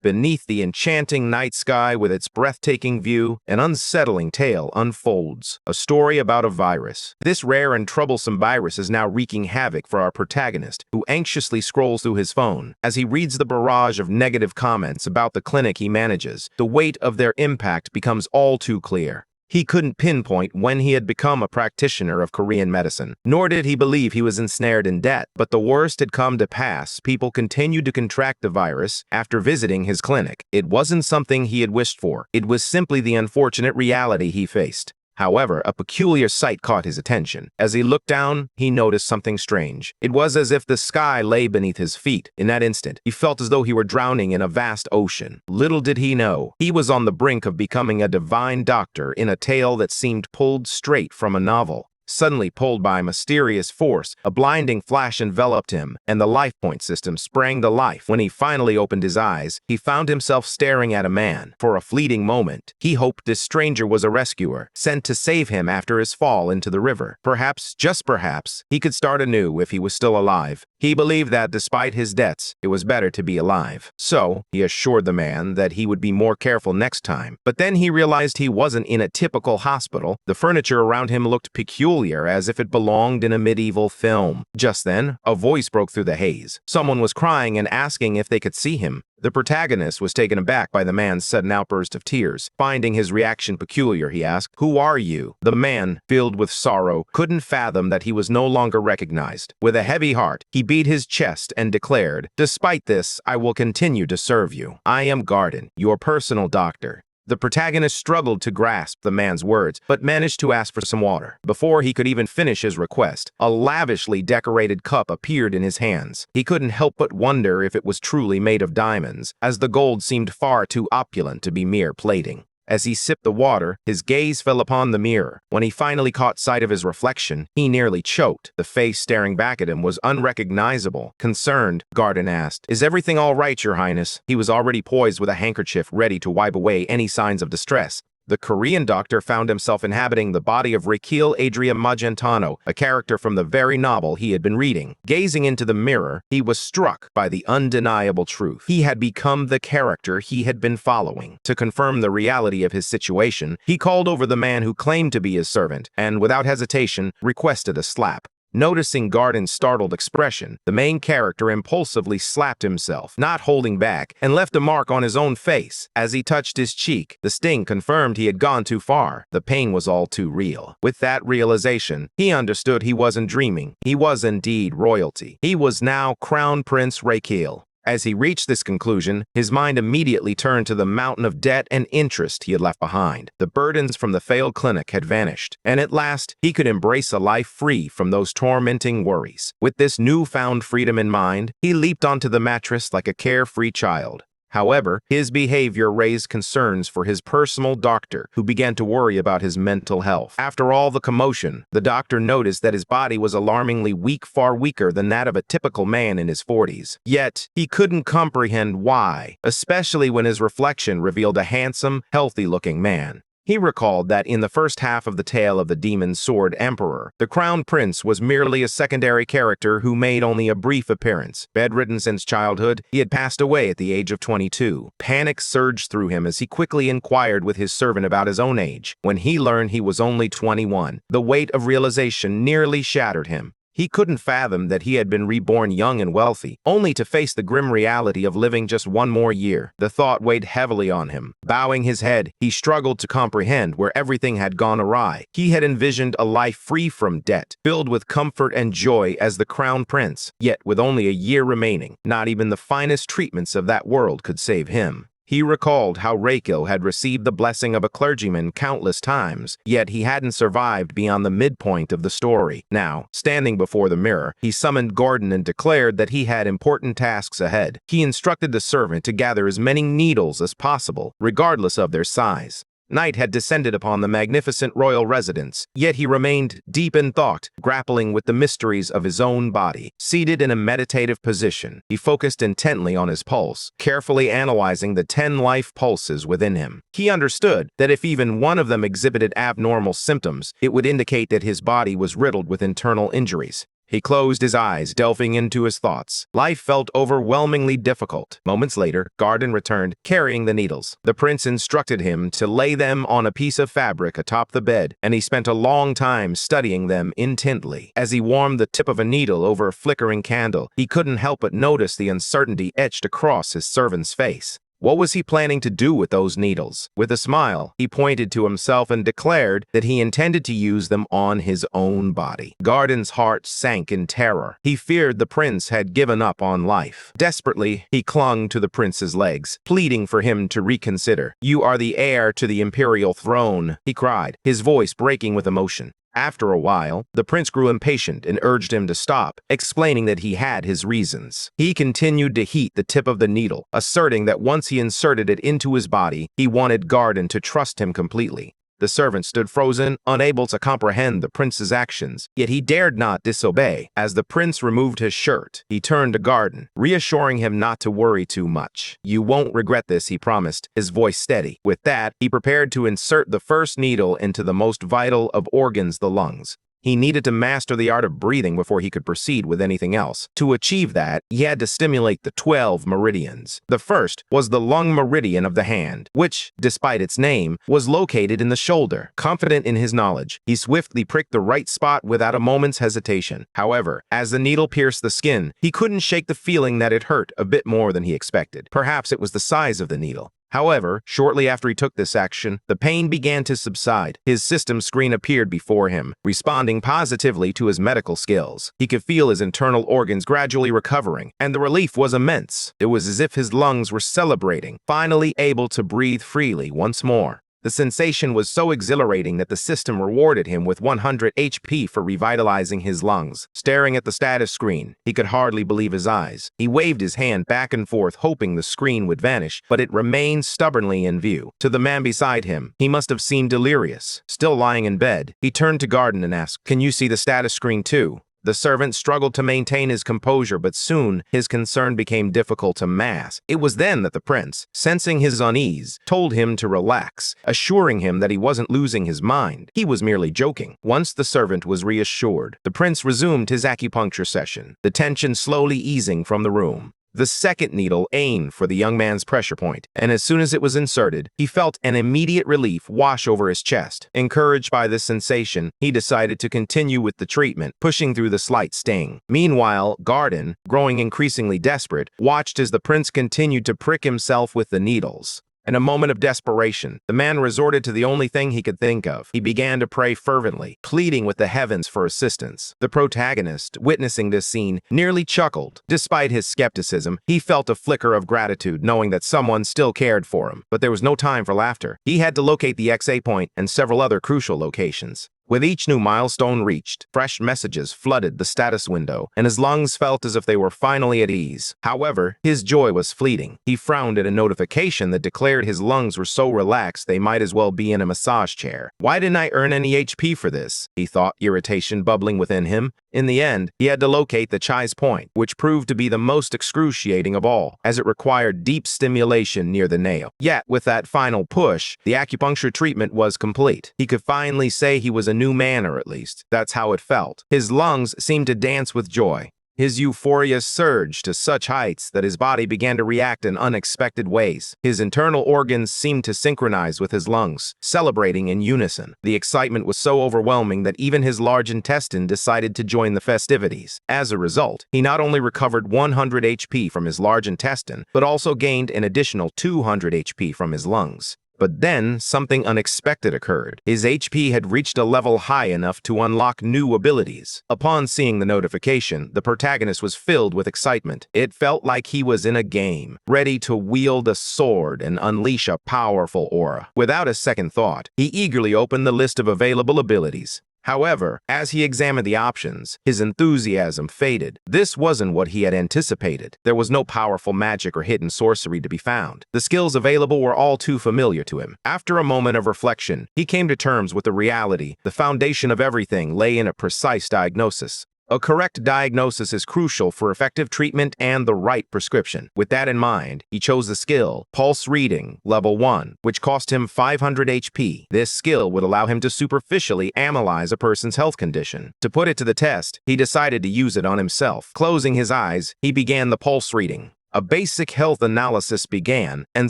beneath the enchanting night sky with its breathtaking view, an unsettling tale unfolds. A story about a virus. This rare and troublesome virus is now wreaking havoc for our protagonist, who anxiously scrolls through his phone. As he reads the barrage of negative comments about the clinic he manages, the weight of their impact becomes all too clear. He couldn't pinpoint when he had become a practitioner of Korean medicine, nor did he believe he was ensnared in debt. But the worst had come to pass. People continued to contract the virus after visiting his clinic. It wasn't something he had wished for. It was simply the unfortunate reality he faced. However, a peculiar sight caught his attention. As he looked down, he noticed something strange. It was as if the sky lay beneath his feet. In that instant, he felt as though he were drowning in a vast ocean. Little did he know, he was on the brink of becoming a divine doctor in a tale that seemed pulled straight from a novel. Suddenly pulled by a mysterious force, a blinding flash enveloped him, and the life point system sprang to life. When he finally opened his eyes, he found himself staring at a man. For a fleeting moment, he hoped this stranger was a rescuer, sent to save him after his fall into the river. Perhaps, just perhaps, he could start anew if he was still alive. He believed that despite his debts, it was better to be alive. So, he assured the man that he would be more careful next time. But then he realized he wasn't in a typical hospital. The furniture around him looked peculiar, as if it belonged in a medieval film. Just then, a voice broke through the haze. Someone was crying and asking if they could see him. The protagonist was taken aback by the man's sudden outburst of tears. Finding his reaction peculiar, he asked, "Who are you?" The man, filled with sorrow, couldn't fathom that he was no longer recognized. With a heavy heart, he beat his chest and declared, "Despite this, I will continue to serve you. I am Garden, your personal doctor." The protagonist struggled to grasp the man's words, but managed to ask for some water. Before he could even finish his request, a lavishly decorated cup appeared in his hands. He couldn't help but wonder if it was truly made of diamonds, as the gold seemed far too opulent to be mere plating. As he sipped the water, his gaze fell upon the mirror. When he finally caught sight of his reflection, he nearly choked. The face staring back at him was unrecognizable. Concerned, Garden asked, "Is everything all right, Your Highness?" He was already poised with a handkerchief ready to wipe away any signs of distress. The Korean doctor found himself inhabiting the body of Raquel Adria Magentano, a character from the very novel he had been reading. Gazing into the mirror, he was struck by the undeniable truth. He had become the character he had been following. To confirm the reality of his situation, he called over the man who claimed to be his servant, and without hesitation, requested a slap. Noticing Garden's startled expression, the main character impulsively slapped himself, not holding back, and left a mark on his own face. As he touched his cheek, the sting confirmed he had gone too far. The pain was all too real. With that realization, he understood he wasn't dreaming. He was indeed royalty. He was now Crown Prince Raquel. As he reached this conclusion, his mind immediately turned to the mountain of debt and interest he had left behind. The burdens from the failed clinic had vanished, and at last, he could embrace a life free from those tormenting worries. With this newfound freedom in mind, he leaped onto the mattress like a carefree child. However, his behavior raised concerns for his personal doctor, who began to worry about his mental health. After all the commotion, the doctor noticed that his body was alarmingly weak, far weaker than that of a typical man in his 40s. Yet, he couldn't comprehend why, especially when his reflection revealed a handsome, healthy-looking man. He recalled that in the first half of the tale of the Demon Sword Emperor, the Crown Prince was merely a secondary character who made only a brief appearance. Bedridden since childhood, he had passed away at the age of 22. Panic surged through him as he quickly inquired with his servant about his own age. When he learned he was only 21, the weight of realization nearly shattered him. He couldn't fathom that he had been reborn young and wealthy, only to face the grim reality of living just one more year. The thought weighed heavily on him. Bowing his head, he struggled to comprehend where everything had gone awry. He had envisioned a life free from debt, filled with comfort and joy as the Crown Prince. Yet, with only a year remaining, not even the finest treatments of that world could save him. He recalled how Raquel had received the blessing of a clergyman countless times, yet he hadn't survived beyond the midpoint of the story. Now, standing before the mirror, he summoned Gordon and declared that he had important tasks ahead. He instructed the servant to gather as many needles as possible, regardless of their size. Night had descended upon the magnificent royal residence, yet he remained deep in thought, grappling with the mysteries of his own body. Seated in a meditative position, he focused intently on his pulse, carefully analyzing the 10 life pulses within him. He understood that if even one of them exhibited abnormal symptoms, it would indicate that his body was riddled with internal injuries. He closed his eyes, delving into his thoughts. Life felt overwhelmingly difficult. Moments later, Garden returned, carrying the needles. The prince instructed him to lay them on a piece of fabric atop the bed, and he spent a long time studying them intently. As he warmed the tip of a needle over a flickering candle, he couldn't help but notice the uncertainty etched across his servant's face. What was he planning to do with those needles? With a smile, he pointed to himself and declared that he intended to use them on his own body. Garden's heart sank in terror. He feared the prince had given up on life. Desperately, he clung to the prince's legs, pleading for him to reconsider. "You are the heir to the imperial throne," he cried, his voice breaking with emotion. After a while, the prince grew impatient and urged him to stop, explaining that he had his reasons. He continued to heat the tip of the needle, asserting that once he inserted it into his body, he wanted Garden to trust him completely. The servant stood frozen, unable to comprehend the prince's actions, yet he dared not disobey. As the prince removed his shirt, he turned to Garden, reassuring him not to worry too much. "You won't regret this," he promised, his voice steady. With that, he prepared to insert the first needle into the most vital of organs, the lungs. He needed to master the art of breathing before he could proceed with anything else. To achieve that, he had to stimulate the 12 meridians. The first was the lung meridian of the hand, which, despite its name, was located in the shoulder. Confident in his knowledge, he swiftly pricked the right spot without a moment's hesitation. However, as the needle pierced the skin, he couldn't shake the feeling that it hurt a bit more than he expected. Perhaps it was the size of the needle. However, shortly after he took this action, the pain began to subside. His system screen appeared before him, responding positively to his medical skills. He could feel his internal organs gradually recovering, and the relief was immense. It was as if his lungs were celebrating, finally able to breathe freely once more. The sensation was so exhilarating that the system rewarded him with 100 HP for revitalizing his lungs. Staring at the status screen, he could hardly believe his eyes. He waved his hand back and forth, hoping the screen would vanish, but it remained stubbornly in view. To the man beside him, he must have seemed delirious. Still lying in bed, he turned to Garden and asked, "Can you see the status screen too?" The servant struggled to maintain his composure, but soon his concern became difficult to mask. It was then that the prince, sensing his unease, told him to relax, assuring him that he wasn't losing his mind. He was merely joking. Once the servant was reassured, the prince resumed his acupuncture session, the tension slowly easing from the room. The second needle aimed for the young man's pressure point, and as soon as it was inserted, he felt an immediate relief wash over his chest. Encouraged by this sensation, he decided to continue with the treatment, pushing through the slight sting. Meanwhile, Garden, growing increasingly desperate, watched as the prince continued to prick himself with the needles. In a moment of desperation, the man resorted to the only thing he could think of. He began to pray fervently, pleading with the heavens for assistance. The protagonist, witnessing this scene, nearly chuckled. Despite his skepticism, he felt a flicker of gratitude knowing that someone still cared for him. But there was no time for laughter. He had to locate the XA point and several other crucial locations. With each new milestone reached, fresh messages flooded the status window, and his lungs felt as if they were finally at ease. However, his joy was fleeting. He frowned at a notification that declared his lungs were so relaxed they might as well be in a massage chair. Why didn't I earn any HP for this? He thought, irritation bubbling within him. In the end, he had to locate the Chai's point, which proved to be the most excruciating of all, as it required deep stimulation near the nail. Yet, with that final push, the acupuncture treatment was complete. He could finally say he was a new man, or at least that's how it felt. His lungs seemed to dance with joy. His euphoria surged to such heights that his body began to react in unexpected ways. His internal organs seemed to synchronize with his lungs, celebrating in unison. The excitement was so overwhelming that even his large intestine decided to join the festivities. As a result, he not only recovered 100 HP from his large intestine, but also gained an additional 200 HP from his lungs. But then, something unexpected occurred. His HP had reached a level high enough to unlock new abilities. Upon seeing the notification, the protagonist was filled with excitement. It felt like he was in a game, ready to wield a sword and unleash a powerful aura. Without a second thought, he eagerly opened the list of available abilities. However, as he examined the options, his enthusiasm faded. This wasn't what he had anticipated. There was no powerful magic or hidden sorcery to be found. The skills available were all too familiar to him. After a moment of reflection, he came to terms with the reality. The foundation of everything lay in a precise diagnosis. A correct diagnosis is crucial for effective treatment and the right prescription. With that in mind, he chose the skill, Pulse Reading, Level 1, which cost him 500 HP. This skill would allow him to superficially analyze a person's health condition. To put it to the test, he decided to use it on himself. Closing his eyes, he began the pulse reading. A basic health analysis began, and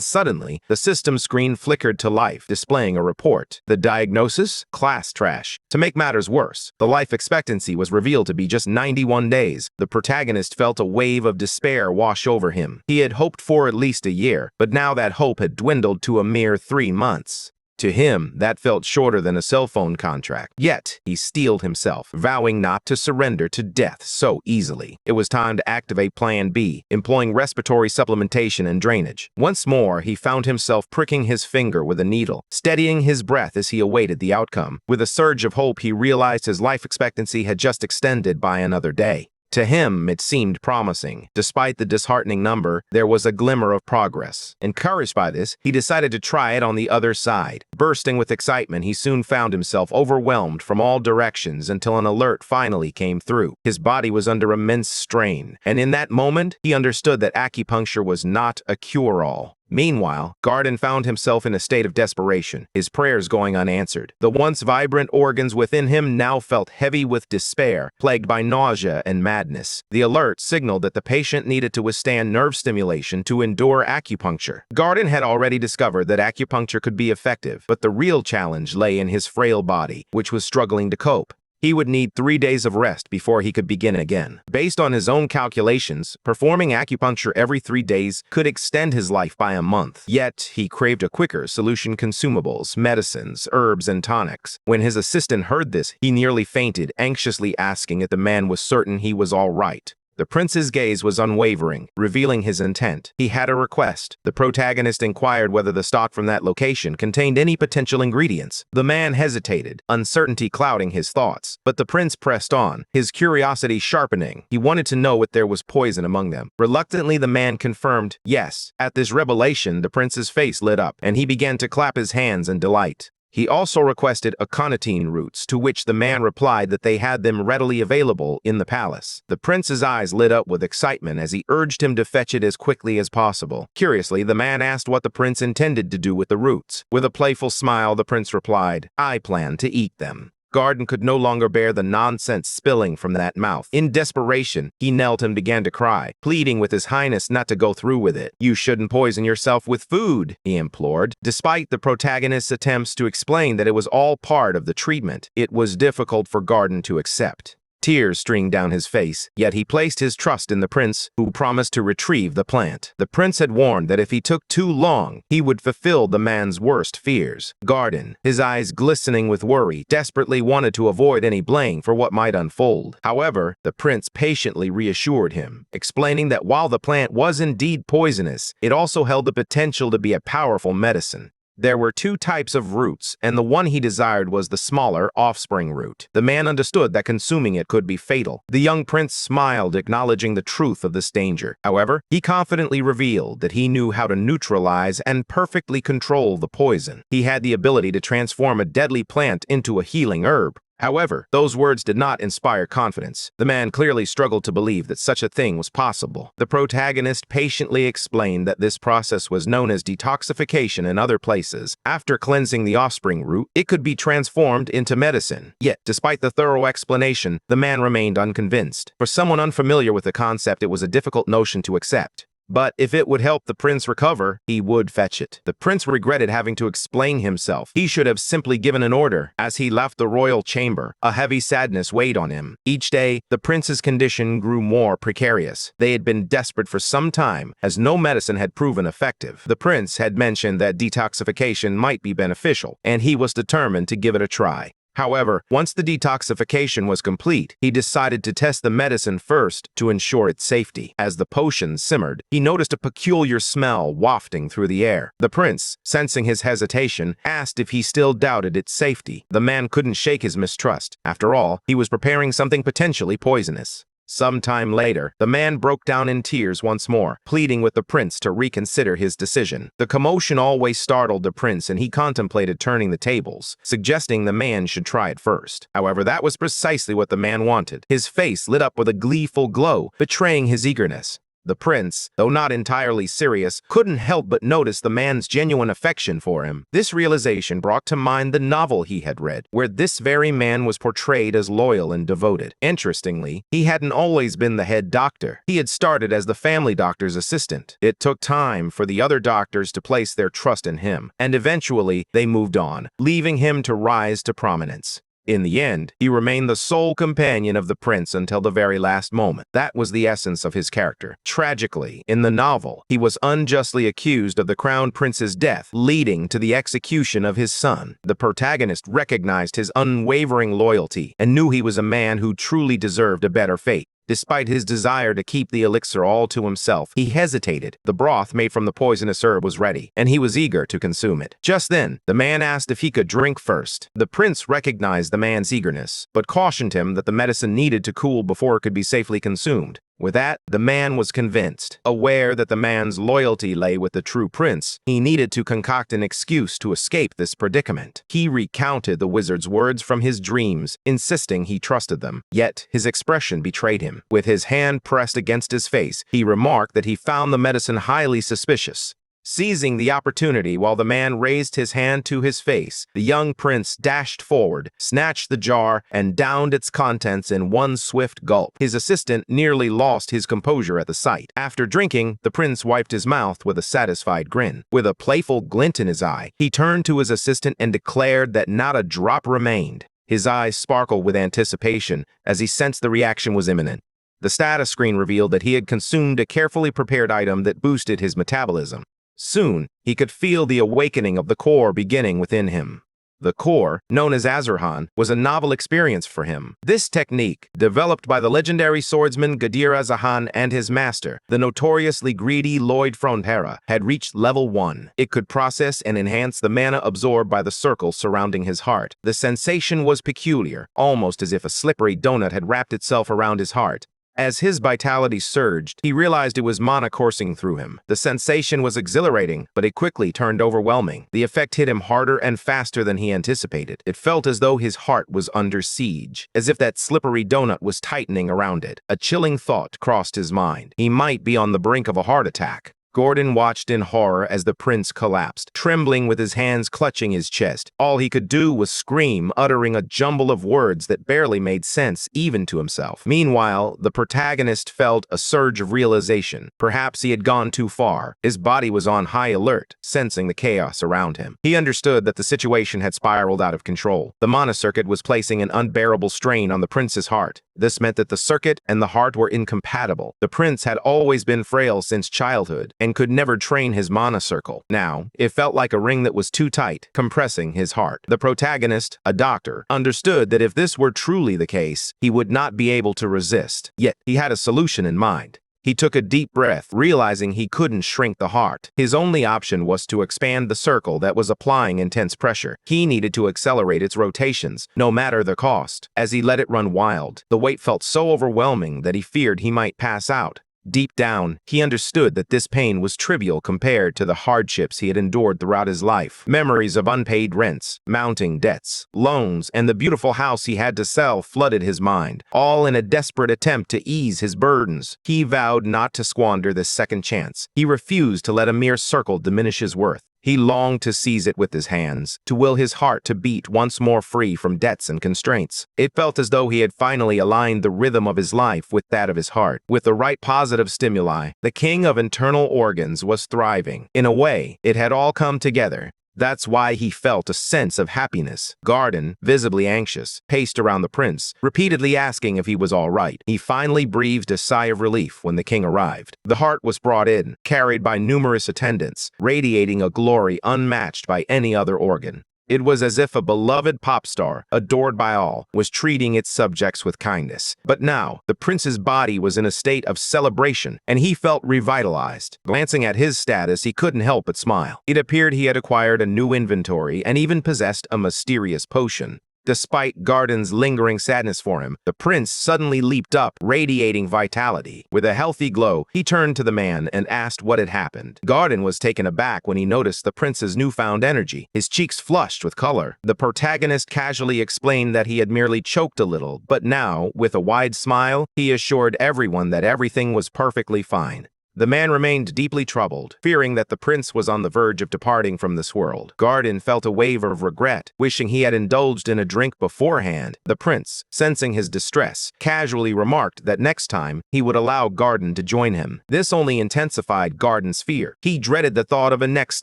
suddenly, the system screen flickered to life, displaying a report. The diagnosis? Class trash. To make matters worse, the life expectancy was revealed to be just 91 days. The protagonist felt a wave of despair wash over him. He had hoped for at least a year, but now that hope had dwindled to a mere 3 months. To him, that felt shorter than a cell phone contract. Yet, he steeled himself, vowing not to surrender to death so easily. It was time to activate Plan B, employing respiratory supplementation and drainage. Once more, he found himself pricking his finger with a needle, steadying his breath as he awaited the outcome. With a surge of hope, he realized his life expectancy had just extended by another day. To him, it seemed promising. Despite the disheartening number, there was a glimmer of progress. Encouraged by this, he decided to try it on the other side. Bursting with excitement, he soon found himself overwhelmed from all directions until an alert finally came through. His body was under immense strain, and in that moment, he understood that acupuncture was not a cure-all. Meanwhile, Garden found himself in a state of desperation, his prayers going unanswered. The once vibrant organs within him now felt heavy with despair, plagued by nausea and madness. The alert signaled that the patient needed to withstand nerve stimulation to endure acupuncture. Garden had already discovered that acupuncture could be effective, but the real challenge lay in his frail body, which was struggling to cope. He would need 3 days of rest before he could begin again. Based on his own calculations, performing acupuncture every 3 days could extend his life by a month. Yet, he craved a quicker solution: consumables, medicines, herbs, and tonics. When his assistant heard this, he nearly fainted, anxiously asking if the man was certain he was all right. The prince's gaze was unwavering, revealing his intent. He had a request. The protagonist inquired whether the stock from that location contained any potential ingredients. The man hesitated, uncertainty clouding his thoughts. But the prince pressed on, his curiosity sharpening. He wanted to know if there was poison among them. Reluctantly, the man confirmed yes. At this revelation, the prince's face lit up, and he began to clap his hands in delight. He also requested aconitine roots, to which the man replied that they had them readily available in the palace. The prince's eyes lit up with excitement as he urged him to fetch it as quickly as possible. Curiously, the man asked what the prince intended to do with the roots. With a playful smile, the prince replied, "I plan to eat them." Garden could no longer bear the nonsense spilling from that mouth. In desperation, he knelt and began to cry, pleading with His Highness not to go through with it. "You shouldn't poison yourself with food," he implored. Despite the protagonist's attempts to explain that it was all part of the treatment, it was difficult for Garden to accept. Tears streamed down his face, yet he placed his trust in the prince, who promised to retrieve the plant. The prince had warned that if he took too long, he would fulfill the man's worst fears. Garden, his eyes glistening with worry, desperately wanted to avoid any blame for what might unfold. However, the prince patiently reassured him, explaining that while the plant was indeed poisonous, it also held the potential to be a powerful medicine. There were 2 types of roots, and the one he desired was the smaller offspring root. The man understood that consuming it could be fatal. The young prince smiled, acknowledging the truth of this danger. However, he confidently revealed that he knew how to neutralize and perfectly control the poison. He had the ability to transform a deadly plant into a healing herb. However, those words did not inspire confidence. The man clearly struggled to believe that such a thing was possible. The protagonist patiently explained that this process was known as detoxification in other places. After cleansing the offspring root, it could be transformed into medicine. Yet, despite the thorough explanation, the man remained unconvinced. For someone unfamiliar with the concept, it was a difficult notion to accept. But if it would help the prince recover, he would fetch it. The prince regretted having to explain himself. He should have simply given an order. As he left the royal chamber, a heavy sadness weighed on him. Each day, the prince's condition grew more precarious. They had been desperate for some time, as no medicine had proven effective. The prince had mentioned that detoxification might be beneficial, and he was determined to give it a try. However, once the detoxification was complete, he decided to test the medicine first to ensure its safety. As the potion simmered, he noticed a peculiar smell wafting through the air. The prince, sensing his hesitation, asked if he still doubted its safety. The man couldn't shake his mistrust. After all, he was preparing something potentially poisonous. Some time later, the man broke down in tears once more, pleading with the prince to reconsider his decision. The commotion always startled the prince, and he contemplated turning the tables, suggesting the man should try it first. However, that was precisely what the man wanted. His face lit up with a gleeful glow, betraying his eagerness. The prince, though not entirely serious, couldn't help but notice the man's genuine affection for him. This realization brought to mind the novel he had read, where this very man was portrayed as loyal and devoted. Interestingly, he hadn't always been the head doctor. He had started as the family doctor's assistant. It took time for the other doctors to place their trust in him, and eventually they moved on, leaving him to rise to prominence. In the end, he remained the sole companion of the prince until the very last moment. That was the essence of his character. Tragically, in the novel, he was unjustly accused of the crown prince's death, leading to the execution of his son. The protagonist recognized his unwavering loyalty and knew he was a man who truly deserved a better fate. Despite his desire to keep the elixir all to himself, he hesitated. The broth made from the poisonous herb was ready, and he was eager to consume it. Just then, the man asked if he could drink first. The prince recognized the man's eagerness, but cautioned him that the medicine needed to cool before it could be safely consumed. With that, the man was convinced. Aware that the man's loyalty lay with the true prince, he needed to concoct an excuse to escape this predicament. He recounted the wizard's words from his dreams, insisting he trusted them. Yet, his expression betrayed him. With his hand pressed against his face, he remarked that he found the medicine highly suspicious. Seizing the opportunity while the man raised his hand to his face, the young prince dashed forward, snatched the jar, and downed its contents in one swift gulp. His assistant nearly lost his composure at the sight. After drinking, the prince wiped his mouth with a satisfied grin. With a playful glint in his eye, he turned to his assistant and declared that not a drop remained. His eyes sparkled with anticipation as he sensed the reaction was imminent. The status screen revealed that he had consumed a carefully prepared item that boosted his metabolism. Soon, he could feel the awakening of the core beginning within him. The core, known as Azurhan, was a novel experience for him. This technique, developed by the legendary swordsman Gadir Azahan and his master, the notoriously greedy Lloyd Frontera, had reached level 1. It could process and enhance the mana absorbed by the circle surrounding his heart. The sensation was peculiar, almost as if a slippery donut had wrapped itself around his heart. As his vitality surged, he realized it was mana coursing through him. The sensation was exhilarating, but it quickly turned overwhelming. The effect hit him harder and faster than he anticipated. It felt as though his heart was under siege, as if that slippery donut was tightening around it. A chilling thought crossed his mind. He might be on the brink of a heart attack. Gordon watched in horror as the prince collapsed, trembling with his hands clutching his chest. All he could do was scream, uttering a jumble of words that barely made sense even to himself. Meanwhile, the protagonist felt a surge of realization. Perhaps he had gone too far. His body was on high alert, sensing the chaos around him. He understood that the situation had spiraled out of control. The mana circuit was placing an unbearable strain on the prince's heart. This meant that the circuit and the heart were incompatible. The prince had always been frail since childhood and could never train his mana circle. Now, it felt like a ring that was too tight, compressing his heart. The protagonist, a doctor, understood that if this were truly the case, he would not be able to resist. Yet, he had a solution in mind. He took a deep breath, realizing he couldn't shrink the heart. His only option was to expand the circle that was applying intense pressure. He needed to accelerate its rotations, no matter the cost. As he let it run wild, the weight felt so overwhelming that he feared he might pass out. Deep down, he understood that this pain was trivial compared to the hardships he had endured throughout his life. Memories of unpaid rents, mounting debts, loans, and the beautiful house he had to sell flooded his mind, all in a desperate attempt to ease his burdens. He vowed not to squander this second chance. He refused to let a mere circle diminish his worth. He longed to seize it with his hands, to will his heart to beat once more free from debts and constraints. It felt as though he had finally aligned the rhythm of his life with that of his heart. With the right positive stimuli, the king of internal organs was thriving. In a way, it had all come together. That's why he felt a sense of happiness. Garden, visibly anxious, paced around the prince, repeatedly asking if he was all right. He finally breathed a sigh of relief when the king arrived. The heart was brought in, carried by numerous attendants, radiating a glory unmatched by any other organ. It was as if a beloved pop star, adored by all, was treating its subjects with kindness. But now, the prince's body was in a state of celebration, and he felt revitalized. Glancing at his status, he couldn't help but smile. It appeared he had acquired a new inventory and even possessed a mysterious potion. Despite Garden's lingering sadness for him, the prince suddenly leaped up, radiating vitality. With a healthy glow, he turned to the man and asked what had happened. Garden was taken aback when he noticed the prince's newfound energy, his cheeks flushed with color. The protagonist casually explained that he had merely choked a little, but now, with a wide smile, he assured everyone that everything was perfectly fine. The man remained deeply troubled, fearing that the prince was on the verge of departing from this world. Garden felt a wave of regret, wishing he had indulged in a drink beforehand. The prince, sensing his distress, casually remarked that next time he would allow Garden to join him. This only intensified Garden's fear. He dreaded the thought of a next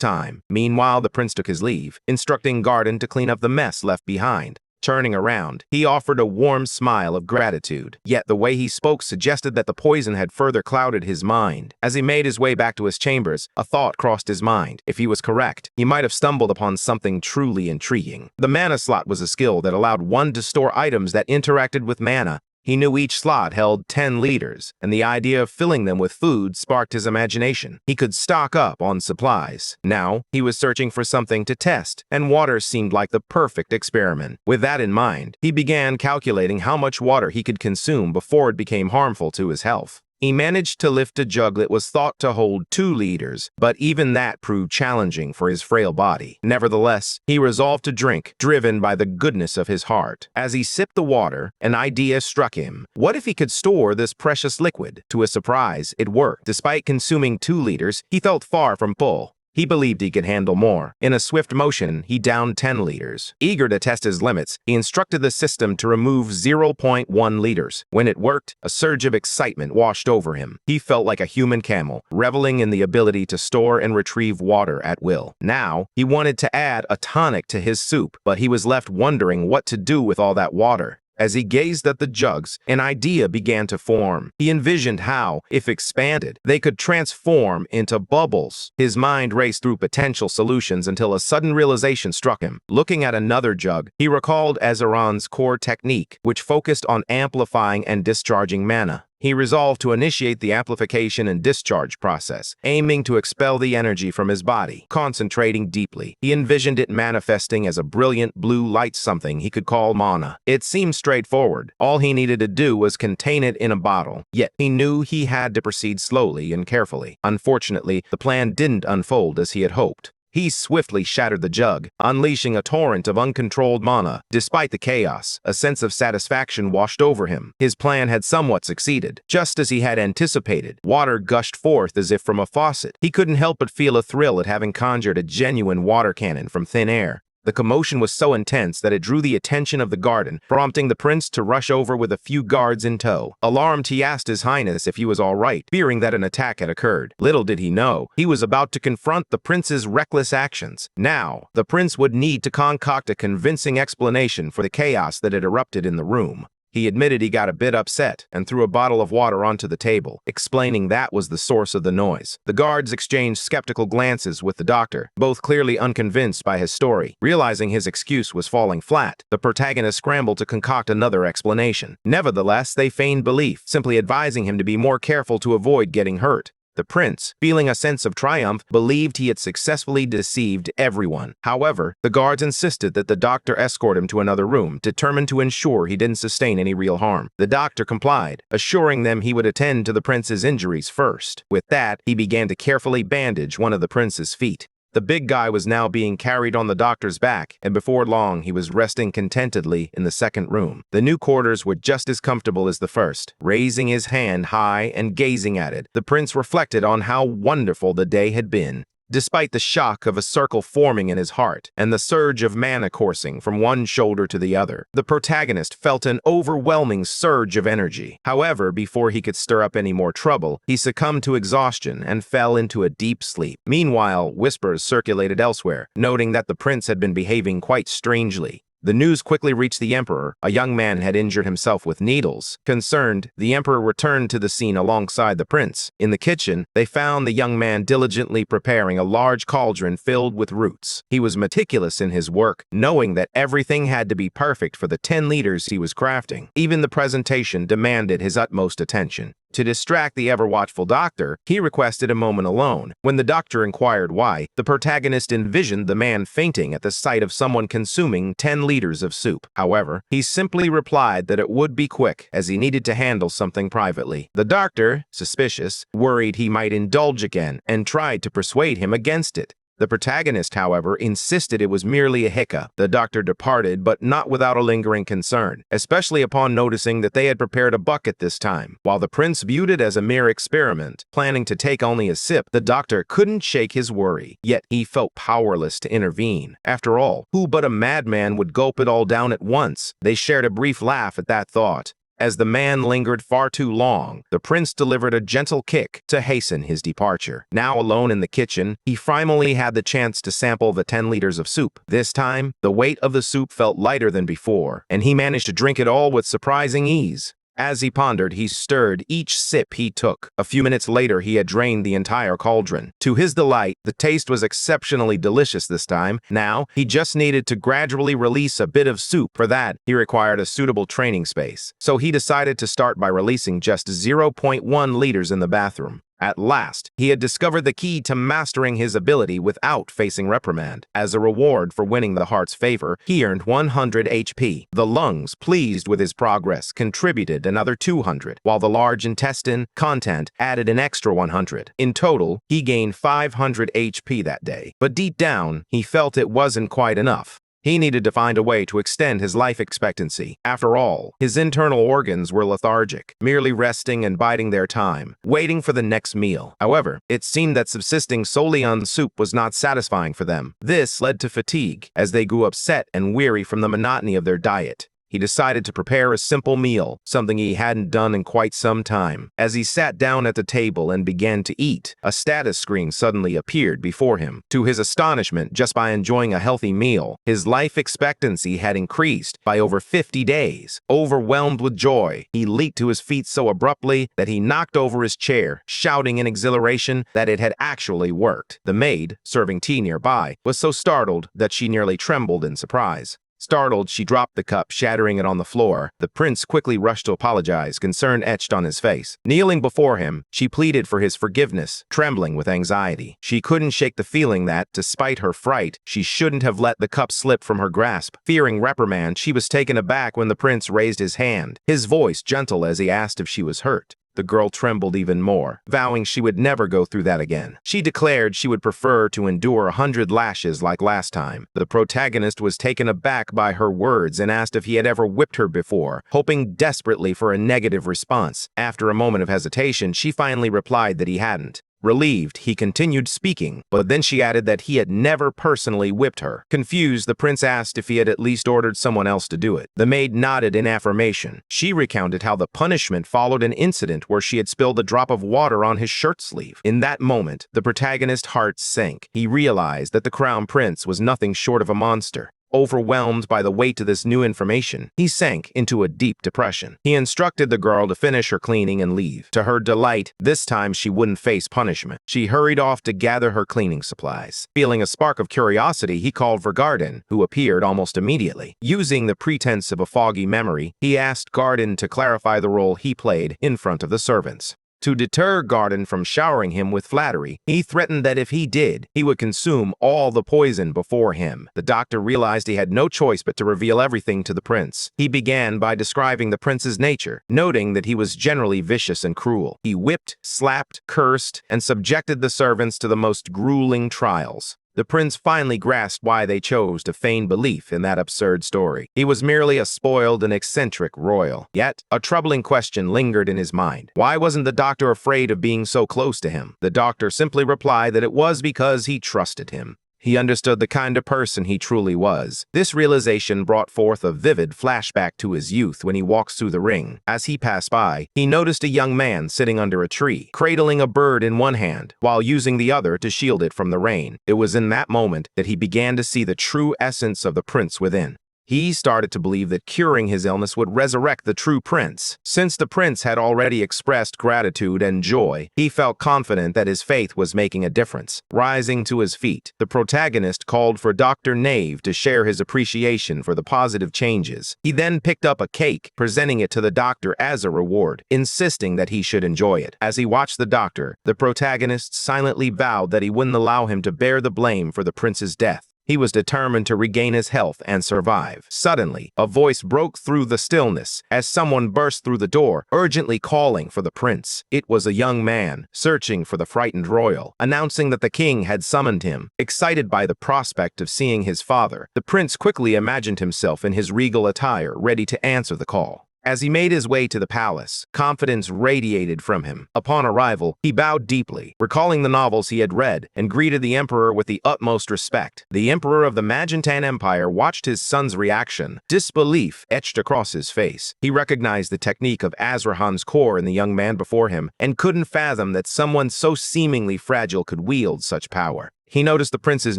time. Meanwhile, the prince took his leave, instructing Garden to clean up the mess left behind. Turning around, he offered a warm smile of gratitude, yet the way he spoke suggested that the poison had further clouded his mind. As he made his way back to his chambers, a thought crossed his mind. If he was correct, he might have stumbled upon something truly intriguing. The mana slot was a skill that allowed one to store items that interacted with mana. He knew each slot held 10 liters, and the idea of filling them with food sparked his imagination. He could stock up on supplies. Now, he was searching for something to test, and water seemed like the perfect experiment. With that in mind, he began calculating how much water he could consume before it became harmful to his health. He managed to lift a jug that was thought to hold 2 liters, but even that proved challenging for his frail body. Nevertheless, he resolved to drink, driven by the goodness of his heart. As he sipped the water, an idea struck him. What if he could store this precious liquid? To his surprise, it worked. Despite consuming 2 liters, he felt far from full. He believed he could handle more. In a swift motion, he downed 10 liters. Eager to test his limits, he instructed the system to remove 0.1 liters. When it worked, a surge of excitement washed over him. He felt like a human camel, reveling in the ability to store and retrieve water at will. Now, he wanted to add a tonic to his soup, but he was left wondering what to do with all that water. As he gazed at the jugs, an idea began to form. He envisioned how, if expanded, they could transform into bubbles. His mind raced through potential solutions until a sudden realization struck him. Looking at another jug, he recalled Azeron's core technique, which focused on amplifying and discharging mana. He resolved to initiate the amplification and discharge process, aiming to expel the energy from his body. Concentrating deeply, he envisioned it manifesting as a brilliant blue light, something he could call mana. It seemed straightforward. All he needed to do was contain it in a bottle. Yet, he knew he had to proceed slowly and carefully. Unfortunately, the plan didn't unfold as he had hoped. He swiftly shattered the jug, unleashing a torrent of uncontrolled mana. Despite the chaos, a sense of satisfaction washed over him. His plan had somewhat succeeded. Just as he had anticipated, water gushed forth as if from a faucet. He couldn't help but feel a thrill at having conjured a genuine water cannon from thin air. The commotion was so intense that it drew the attention of the garden, prompting the prince to rush over with a few guards in tow. Alarmed, he asked His Highness if he was all right, fearing that an attack had occurred. Little did he know, he was about to confront the prince's reckless actions. Now, the prince would need to concoct a convincing explanation for the chaos that had erupted in the room. He admitted he got a bit upset and threw a bottle of water onto the table, explaining that was the source of the noise. The guards exchanged skeptical glances with the doctor, both clearly unconvinced by his story. Realizing his excuse was falling flat, the protagonist scrambled to concoct another explanation. Nevertheless, they feigned belief, simply advising him to be more careful to avoid getting hurt. The prince, feeling a sense of triumph, believed he had successfully deceived everyone. However, the guards insisted that the doctor escort him to another room, determined to ensure he didn't sustain any real harm. The doctor complied, assuring them he would attend to the prince's injuries first. With that, he began to carefully bandage one of the prince's feet. The big guy was now being carried on the doctor's back, and before long he was resting contentedly in the second room. The new quarters were just as comfortable as the first. Raising his hand high and gazing at it, the prince reflected on how wonderful the day had been. Despite the shock of a circle forming in his heart and the surge of mana coursing from one shoulder to the other, the protagonist felt an overwhelming surge of energy. However, before he could stir up any more trouble, he succumbed to exhaustion and fell into a deep sleep. Meanwhile, whispers circulated elsewhere, noting that the prince had been behaving quite strangely. The news quickly reached the emperor. A young man had injured himself with needles. Concerned, the emperor returned to the scene alongside the prince. In the kitchen, they found the young man diligently preparing a large cauldron filled with roots. He was meticulous in his work, knowing that everything had to be perfect for the 10 liters he was crafting. Even the presentation demanded his utmost attention. To distract the ever-watchful doctor, he requested a moment alone. When the doctor inquired why, the protagonist envisioned the man fainting at the sight of someone consuming 10 liters of soup. However, he simply replied that it would be quick, as he needed to handle something privately. The doctor, suspicious, worried he might indulge again, and tried to persuade him against it. The protagonist, however, insisted it was merely a hiccup. The doctor departed, but not without a lingering concern, especially upon noticing that they had prepared a bucket this time. While the prince viewed it as a mere experiment, planning to take only a sip, the doctor couldn't shake his worry, yet he felt powerless to intervene. After all, who but a madman would gulp it all down at once? They shared a brief laugh at that thought. As the man lingered far too long, the prince delivered a gentle kick to hasten his departure. Now alone in the kitchen, he finally had the chance to sample the 10 liters of soup. This time, the weight of the soup felt lighter than before, and he managed to drink it all with surprising ease. As he pondered, he stirred each sip he took. A few minutes later, he had drained the entire cauldron. To his delight, the taste was exceptionally delicious this time. Now, he just needed to gradually release a bit of soup. For that, he required a suitable training space. So he decided to start by releasing just 0.1 liters in the bathroom. At last, he had discovered the key to mastering his ability without facing reprimand. As a reward for winning the heart's favor, he earned 100 HP. The lungs, pleased with his progress, contributed another 200, while the large intestine content added an extra 100. In total, he gained 500 HP that day. But deep down, he felt it wasn't quite enough. He needed to find a way to extend his life expectancy. After all, his internal organs were lethargic, merely resting and biding their time, waiting for the next meal. However, it seemed that subsisting solely on soup was not satisfying for them. This led to fatigue, as they grew upset and weary from the monotony of their diet. He decided to prepare a simple meal, something he hadn't done in quite some time. As he sat down at the table and began to eat, a status screen suddenly appeared before him. To his astonishment, just by enjoying a healthy meal, his life expectancy had increased by over 50 days. Overwhelmed with joy, he leaped to his feet so abruptly that he knocked over his chair, shouting in exhilaration that it had actually worked. The maid, serving tea nearby, was so startled that she nearly trembled in surprise. Startled, she dropped the cup, shattering it on the floor. The prince quickly rushed to apologize, concern etched on his face. Kneeling before him, she pleaded for his forgiveness, trembling with anxiety. She couldn't shake the feeling that, despite her fright, she shouldn't have let the cup slip from her grasp. Fearing reprimand, she was taken aback when the prince raised his hand, his voice gentle as he asked if she was hurt. The girl trembled even more, vowing she would never go through that again. She declared she would prefer to endure 100 lashes like last time. The protagonist was taken aback by her words and asked if he had ever whipped her before, hoping desperately for a negative response. After a moment of hesitation, she finally replied that he hadn't. Relieved, he continued speaking, but then she added that he had never personally whipped her. Confused, the prince asked if he had at least ordered someone else to do it. The maid nodded in affirmation. She recounted how the punishment followed an incident where she had spilled a drop of water on his shirt sleeve. In that moment, the protagonist's heart sank. He realized that the crown prince was nothing short of a monster. Overwhelmed by the weight of this new information, he sank into a deep depression. He instructed the girl to finish her cleaning and leave. To her delight, this time she wouldn't face punishment. She hurried off to gather her cleaning supplies. Feeling a spark of curiosity, he called for Garden, who appeared almost immediately. Using the pretense of a foggy memory, he asked Garden to clarify the role he played in front of the servants. To deter Garden from showering him with flattery, he threatened that if he did, he would consume all the poison before him. The doctor realized he had no choice but to reveal everything to the prince. He began by describing the prince's nature, noting that he was generally vicious and cruel. He whipped, slapped, cursed, and subjected the servants to the most grueling trials. The prince finally grasped why they chose to feign belief in that absurd story. He was merely a spoiled and eccentric royal. Yet, a troubling question lingered in his mind. Why wasn't the doctor afraid of being so close to him? The doctor simply replied that it was because he trusted him. He understood the kind of person he truly was. This realization brought forth a vivid flashback to his youth when he walks through the ring. As he passed by, he noticed a young man sitting under a tree, cradling a bird in one hand, while using the other to shield it from the rain. It was in that moment that he began to see the true essence of the prince within. He started to believe that curing his illness would resurrect the true prince. Since the prince had already expressed gratitude and joy, he felt confident that his faith was making a difference. Rising to his feet, the protagonist called for Dr. Nave to share his appreciation for the positive changes. He then picked up a cake, presenting it to the doctor as a reward, insisting that he should enjoy it. As he watched the doctor, the protagonist silently vowed that he wouldn't allow him to bear the blame for the prince's death. He was determined to regain his health and survive. Suddenly, a voice broke through the stillness as someone burst through the door, urgently calling for the prince. It was a young man, searching for the frightened royal, announcing that the king had summoned him. Excited by the prospect of seeing his father, the prince quickly imagined himself in his regal attire, ready to answer the call. As he made his way to the palace, confidence radiated from him. Upon arrival, he bowed deeply, recalling the novels he had read, and greeted the emperor with the utmost respect. The emperor of the Magentan Empire watched his son's reaction, disbelief etched across his face. He recognized the technique of Azrahan's core in the young man before him, and couldn't fathom that someone so seemingly fragile could wield such power. He noticed the prince's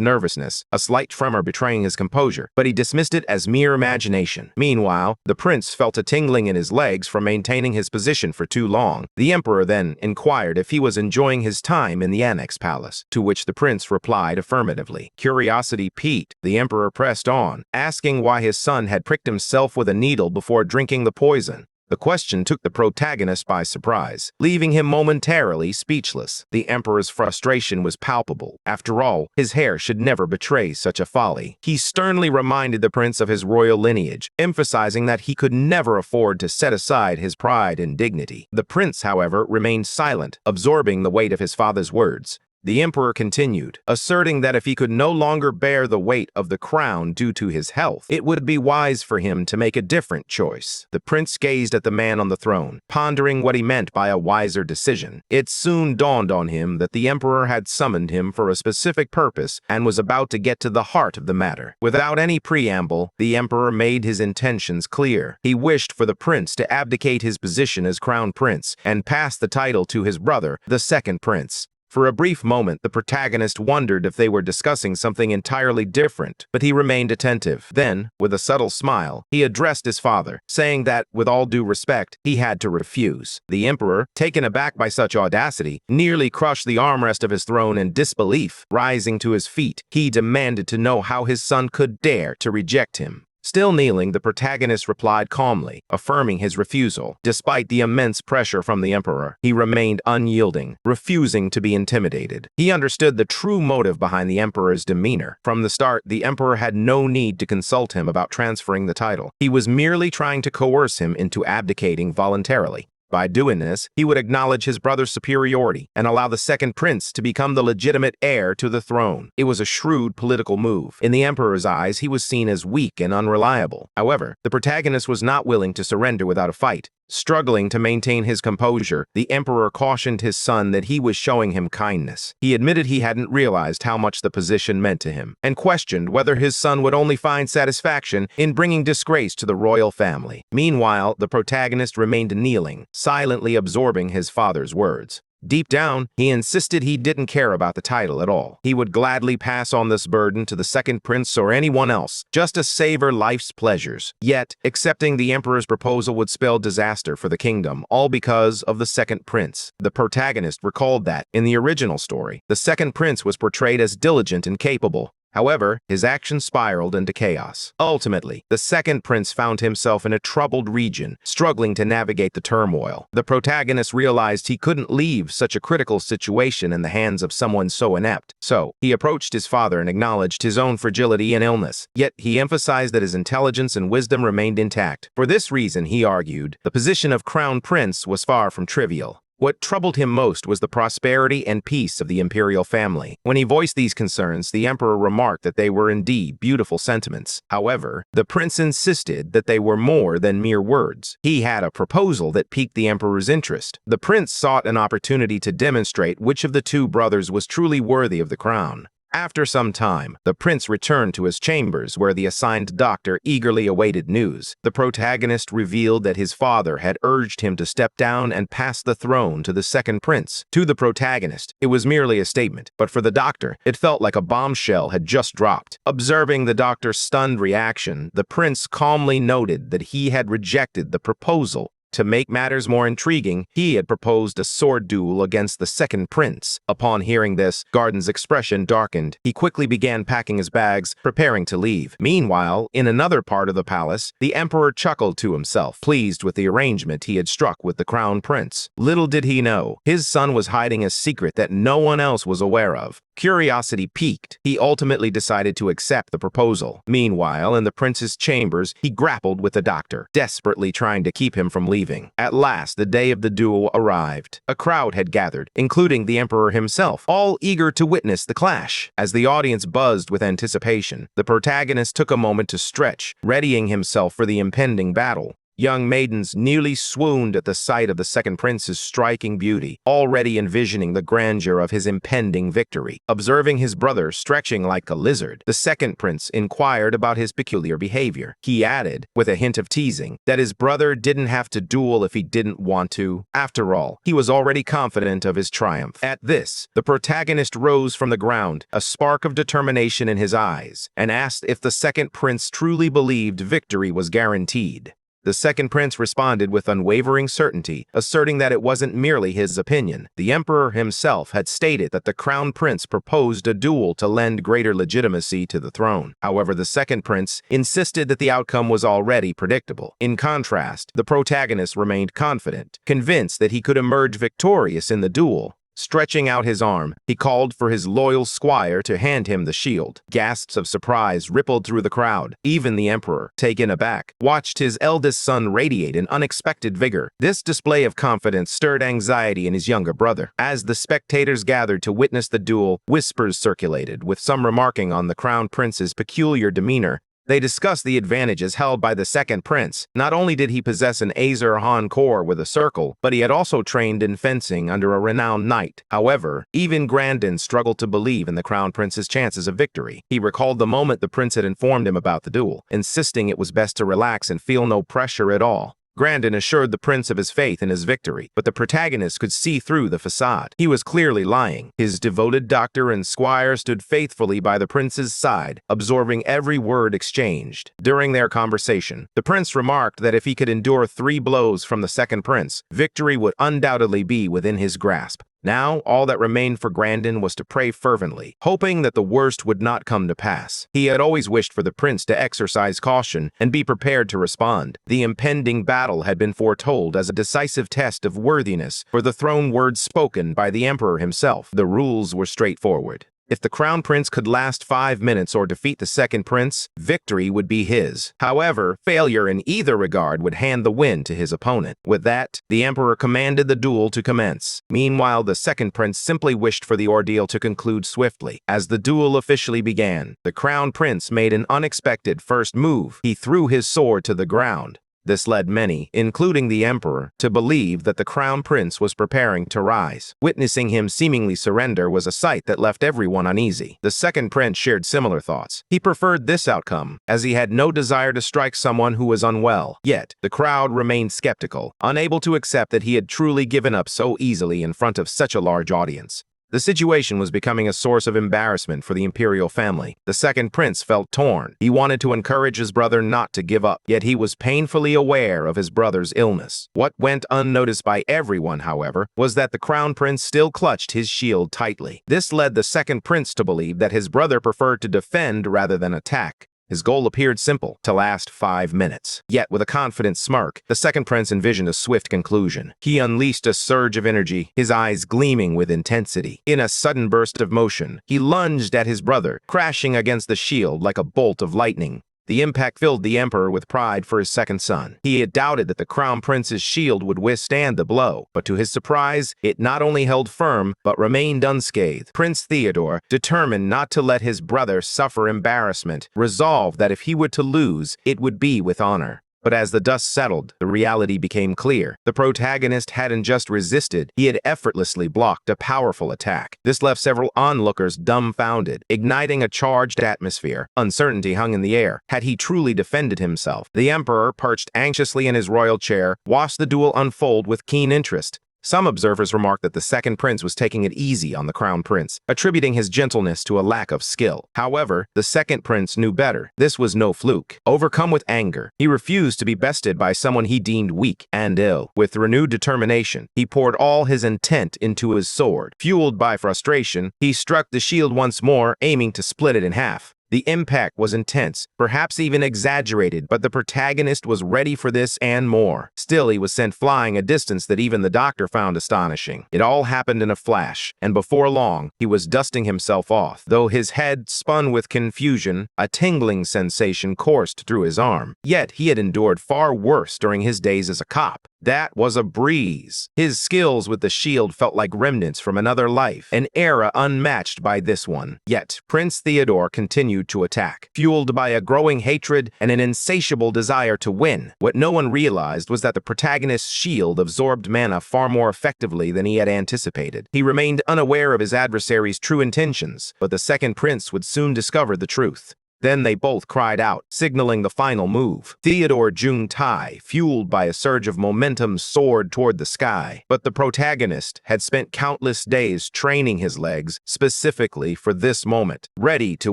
nervousness, a slight tremor betraying his composure, but he dismissed it as mere imagination. Meanwhile, the prince felt a tingling in his legs from maintaining his position for too long. The emperor then inquired if he was enjoying his time in the annex palace, to which the prince replied affirmatively. Curiosity piqued, the emperor pressed on, asking why his son had pricked himself with a needle before drinking the poison. The question took the protagonist by surprise, leaving him momentarily speechless. The emperor's frustration was palpable. After all, his heir should never betray such a folly. He sternly reminded the prince of his royal lineage, emphasizing that he could never afford to set aside his pride and dignity. The prince, however, remained silent, absorbing the weight of his father's words. The emperor continued, asserting that if he could no longer bear the weight of the crown due to his health, it would be wise for him to make a different choice. The prince gazed at the man on the throne, pondering what he meant by a wiser decision. It soon dawned on him that the emperor had summoned him for a specific purpose and was about to get to the heart of the matter. Without any preamble, the emperor made his intentions clear. He wished for the prince to abdicate his position as crown prince and pass the title to his brother, the second prince. For a brief moment, the protagonist wondered if they were discussing something entirely different, but he remained attentive. Then, with a subtle smile, he addressed his father, saying that, with all due respect, he had to refuse. The emperor, taken aback by such audacity, nearly crushed the armrest of his throne in disbelief. Rising to his feet, he demanded to know how his son could dare to reject him. Still kneeling, the protagonist replied calmly, affirming his refusal. Despite the immense pressure from the emperor, he remained unyielding, refusing to be intimidated. He understood the true motive behind the emperor's demeanor. From the start, the emperor had no need to consult him about transferring the title. He was merely trying to coerce him into abdicating voluntarily. By doing this, he would acknowledge his brother's superiority and allow the second prince to become the legitimate heir to the throne. It was a shrewd political move. In the emperor's eyes, he was seen as weak and unreliable. However, the protagonist was not willing to surrender without a fight. Struggling to maintain his composure, the emperor cautioned his son that he was showing him kindness. He admitted he hadn't realized how much the position meant to him, and questioned whether his son would only find satisfaction in bringing disgrace to the royal family. Meanwhile, the protagonist remained kneeling, silently absorbing his father's words. Deep down, he insisted he didn't care about the title at all. He would gladly pass on this burden to the second prince or anyone else, just to savor life's pleasures. Yet, accepting the emperor's proposal would spell disaster for the kingdom, all because of the second prince. The protagonist recalled that, in the original story, the second prince was portrayed as diligent and capable. However, his actions spiraled into chaos. Ultimately, the second prince found himself in a troubled region, struggling to navigate the turmoil. The protagonist realized he couldn't leave such a critical situation in the hands of someone so inept. So, he approached his father and acknowledged his own fragility and illness. Yet, he emphasized that his intelligence and wisdom remained intact. For this reason, he argued, the position of crown prince was far from trivial. What troubled him most was the prosperity and peace of the imperial family. When he voiced these concerns, the emperor remarked that they were indeed beautiful sentiments. However, the prince insisted that they were more than mere words. He had a proposal that piqued the emperor's interest. The prince sought an opportunity to demonstrate which of the two brothers was truly worthy of the crown. After some time, the prince returned to his chambers where the assigned doctor eagerly awaited news. The protagonist revealed that his father had urged him to step down and pass the throne to the second prince. To the protagonist, it was merely a statement, but for the doctor, it felt like a bombshell had just dropped. Observing the doctor's stunned reaction, the prince calmly noted that he had rejected the proposal. To make matters more intriguing, he had proposed a sword duel against the second prince. Upon hearing this, Garden's expression darkened. He quickly began packing his bags, preparing to leave. Meanwhile, in another part of the palace, the emperor chuckled to himself, pleased with the arrangement he had struck with the crown prince. Little did he know, his son was hiding a secret that no one else was aware of. Curiosity piqued, he ultimately decided to accept the proposal. Meanwhile, in the prince's chambers, he grappled with the doctor, desperately trying to keep him from leaving. At last, the day of the duel arrived. A crowd had gathered, including the emperor himself, all eager to witness the clash. As the audience buzzed with anticipation, the protagonist took a moment to stretch, readying himself for the impending battle. Young maidens nearly swooned at the sight of the second prince's striking beauty, already envisioning the grandeur of his impending victory. Observing his brother stretching like a lizard, the second prince inquired about his peculiar behavior. He added, with a hint of teasing, that his brother didn't have to duel if he didn't want to. After all, he was already confident of his triumph. At this, the protagonist rose from the ground, a spark of determination in his eyes, and asked if the second prince truly believed victory was guaranteed. The second prince responded with unwavering certainty, asserting that it wasn't merely his opinion. The emperor himself had stated that the crown prince proposed a duel to lend greater legitimacy to the throne. However, the second prince insisted that the outcome was already predictable. In contrast, the protagonist remained confident, convinced that he could emerge victorious in the duel. Stretching out his arm, he called for his loyal squire to hand him the shield. Gasps of surprise rippled through the crowd. Even the emperor, taken aback, watched his eldest son radiate in unexpected vigor. This display of confidence stirred anxiety in his younger brother. As the spectators gathered to witness the duel, whispers circulated, with some remarking on the crown prince's peculiar demeanor. They discussed the advantages held by the second prince. Not only did he possess an Azer Han core with a circle, but he had also trained in fencing under a renowned knight. However, even Grandin struggled to believe in the crown prince's chances of victory. He recalled the moment the prince had informed him about the duel, insisting it was best to relax and feel no pressure at all. Grandin assured the prince of his faith in his victory, but the protagonist could see through the facade. He was clearly lying. His devoted doctor and squire stood faithfully by the prince's side, absorbing every word exchanged. During their conversation, the prince remarked that if he could endure 3 blows from the second prince, victory would undoubtedly be within his grasp. Now, all that remained for Grandin was to pray fervently, hoping that the worst would not come to pass. He had always wished for the prince to exercise caution and be prepared to respond. The impending battle had been foretold as a decisive test of worthiness for the throne words spoken by the emperor himself. The rules were straightforward. If the crown prince could last 5 minutes or defeat the second prince, victory would be his. However, failure in either regard would hand the win to his opponent. With that, the emperor commanded the duel to commence. Meanwhile, the second prince simply wished for the ordeal to conclude swiftly. As the duel officially began, the crown prince made an unexpected first move. He threw his sword to the ground. This led many, including the emperor, to believe that the crown prince was preparing to rise. Witnessing him seemingly surrender was a sight that left everyone uneasy. The second prince shared similar thoughts. He preferred this outcome, as he had no desire to strike someone who was unwell. Yet, the crowd remained skeptical, unable to accept that he had truly given up so easily in front of such a large audience. The situation was becoming a source of embarrassment for the imperial family. The second prince felt torn. He wanted to encourage his brother not to give up, yet he was painfully aware of his brother's illness. What went unnoticed by everyone, however, was that the crown prince still clutched his shield tightly. This led the second prince to believe that his brother preferred to defend rather than attack. His goal appeared simple, to last 5 minutes. Yet, with a confident smirk, the second prince envisioned a swift conclusion. He unleashed a surge of energy, his eyes gleaming with intensity. In a sudden burst of motion, he lunged at his brother, crashing against the shield like a bolt of lightning. The impact filled the emperor with pride for his second son. He had doubted that the crown prince's shield would withstand the blow, but to his surprise, it not only held firm, but remained unscathed. Prince Theodore, determined not to let his brother suffer embarrassment, resolved that if he were to lose, it would be with honor. But as the dust settled, the reality became clear. The protagonist hadn't just resisted, he had effortlessly blocked a powerful attack. This left several onlookers dumbfounded, igniting a charged atmosphere. Uncertainty hung in the air. Had he truly defended himself? The Emperor, perched anxiously in his royal chair, watched the duel unfold with keen interest. Some observers remarked that the second prince was taking it easy on the crown prince, attributing his gentleness to a lack of skill. However, the second prince knew better. This was no fluke. Overcome with anger, he refused to be bested by someone he deemed weak and ill. With renewed determination, he poured all his intent into his sword. Fueled by frustration, he struck the shield once more, aiming to split it in half. The impact was intense, perhaps even exaggerated, but the protagonist was ready for this and more. Still, he was sent flying a distance that even the doctor found astonishing. It all happened in a flash, and before long, he was dusting himself off. Though his head spun with confusion, a tingling sensation coursed through his arm. Yet, he had endured far worse during his days as a cop. That was a breeze. His skills with the shield felt like remnants from another life, an era unmatched by this one. Yet, Prince Theodore continued to attack, fueled by a growing hatred and an insatiable desire to win. What no one realized was that the protagonist's shield absorbed mana far more effectively than he had anticipated. He remained unaware of his adversary's true intentions, but the second prince would soon discover the truth. Then they both cried out, signaling the final move. Theodore Jung Tai, fueled by a surge of momentum, soared toward the sky. But the protagonist had spent countless days training his legs specifically for this moment, ready to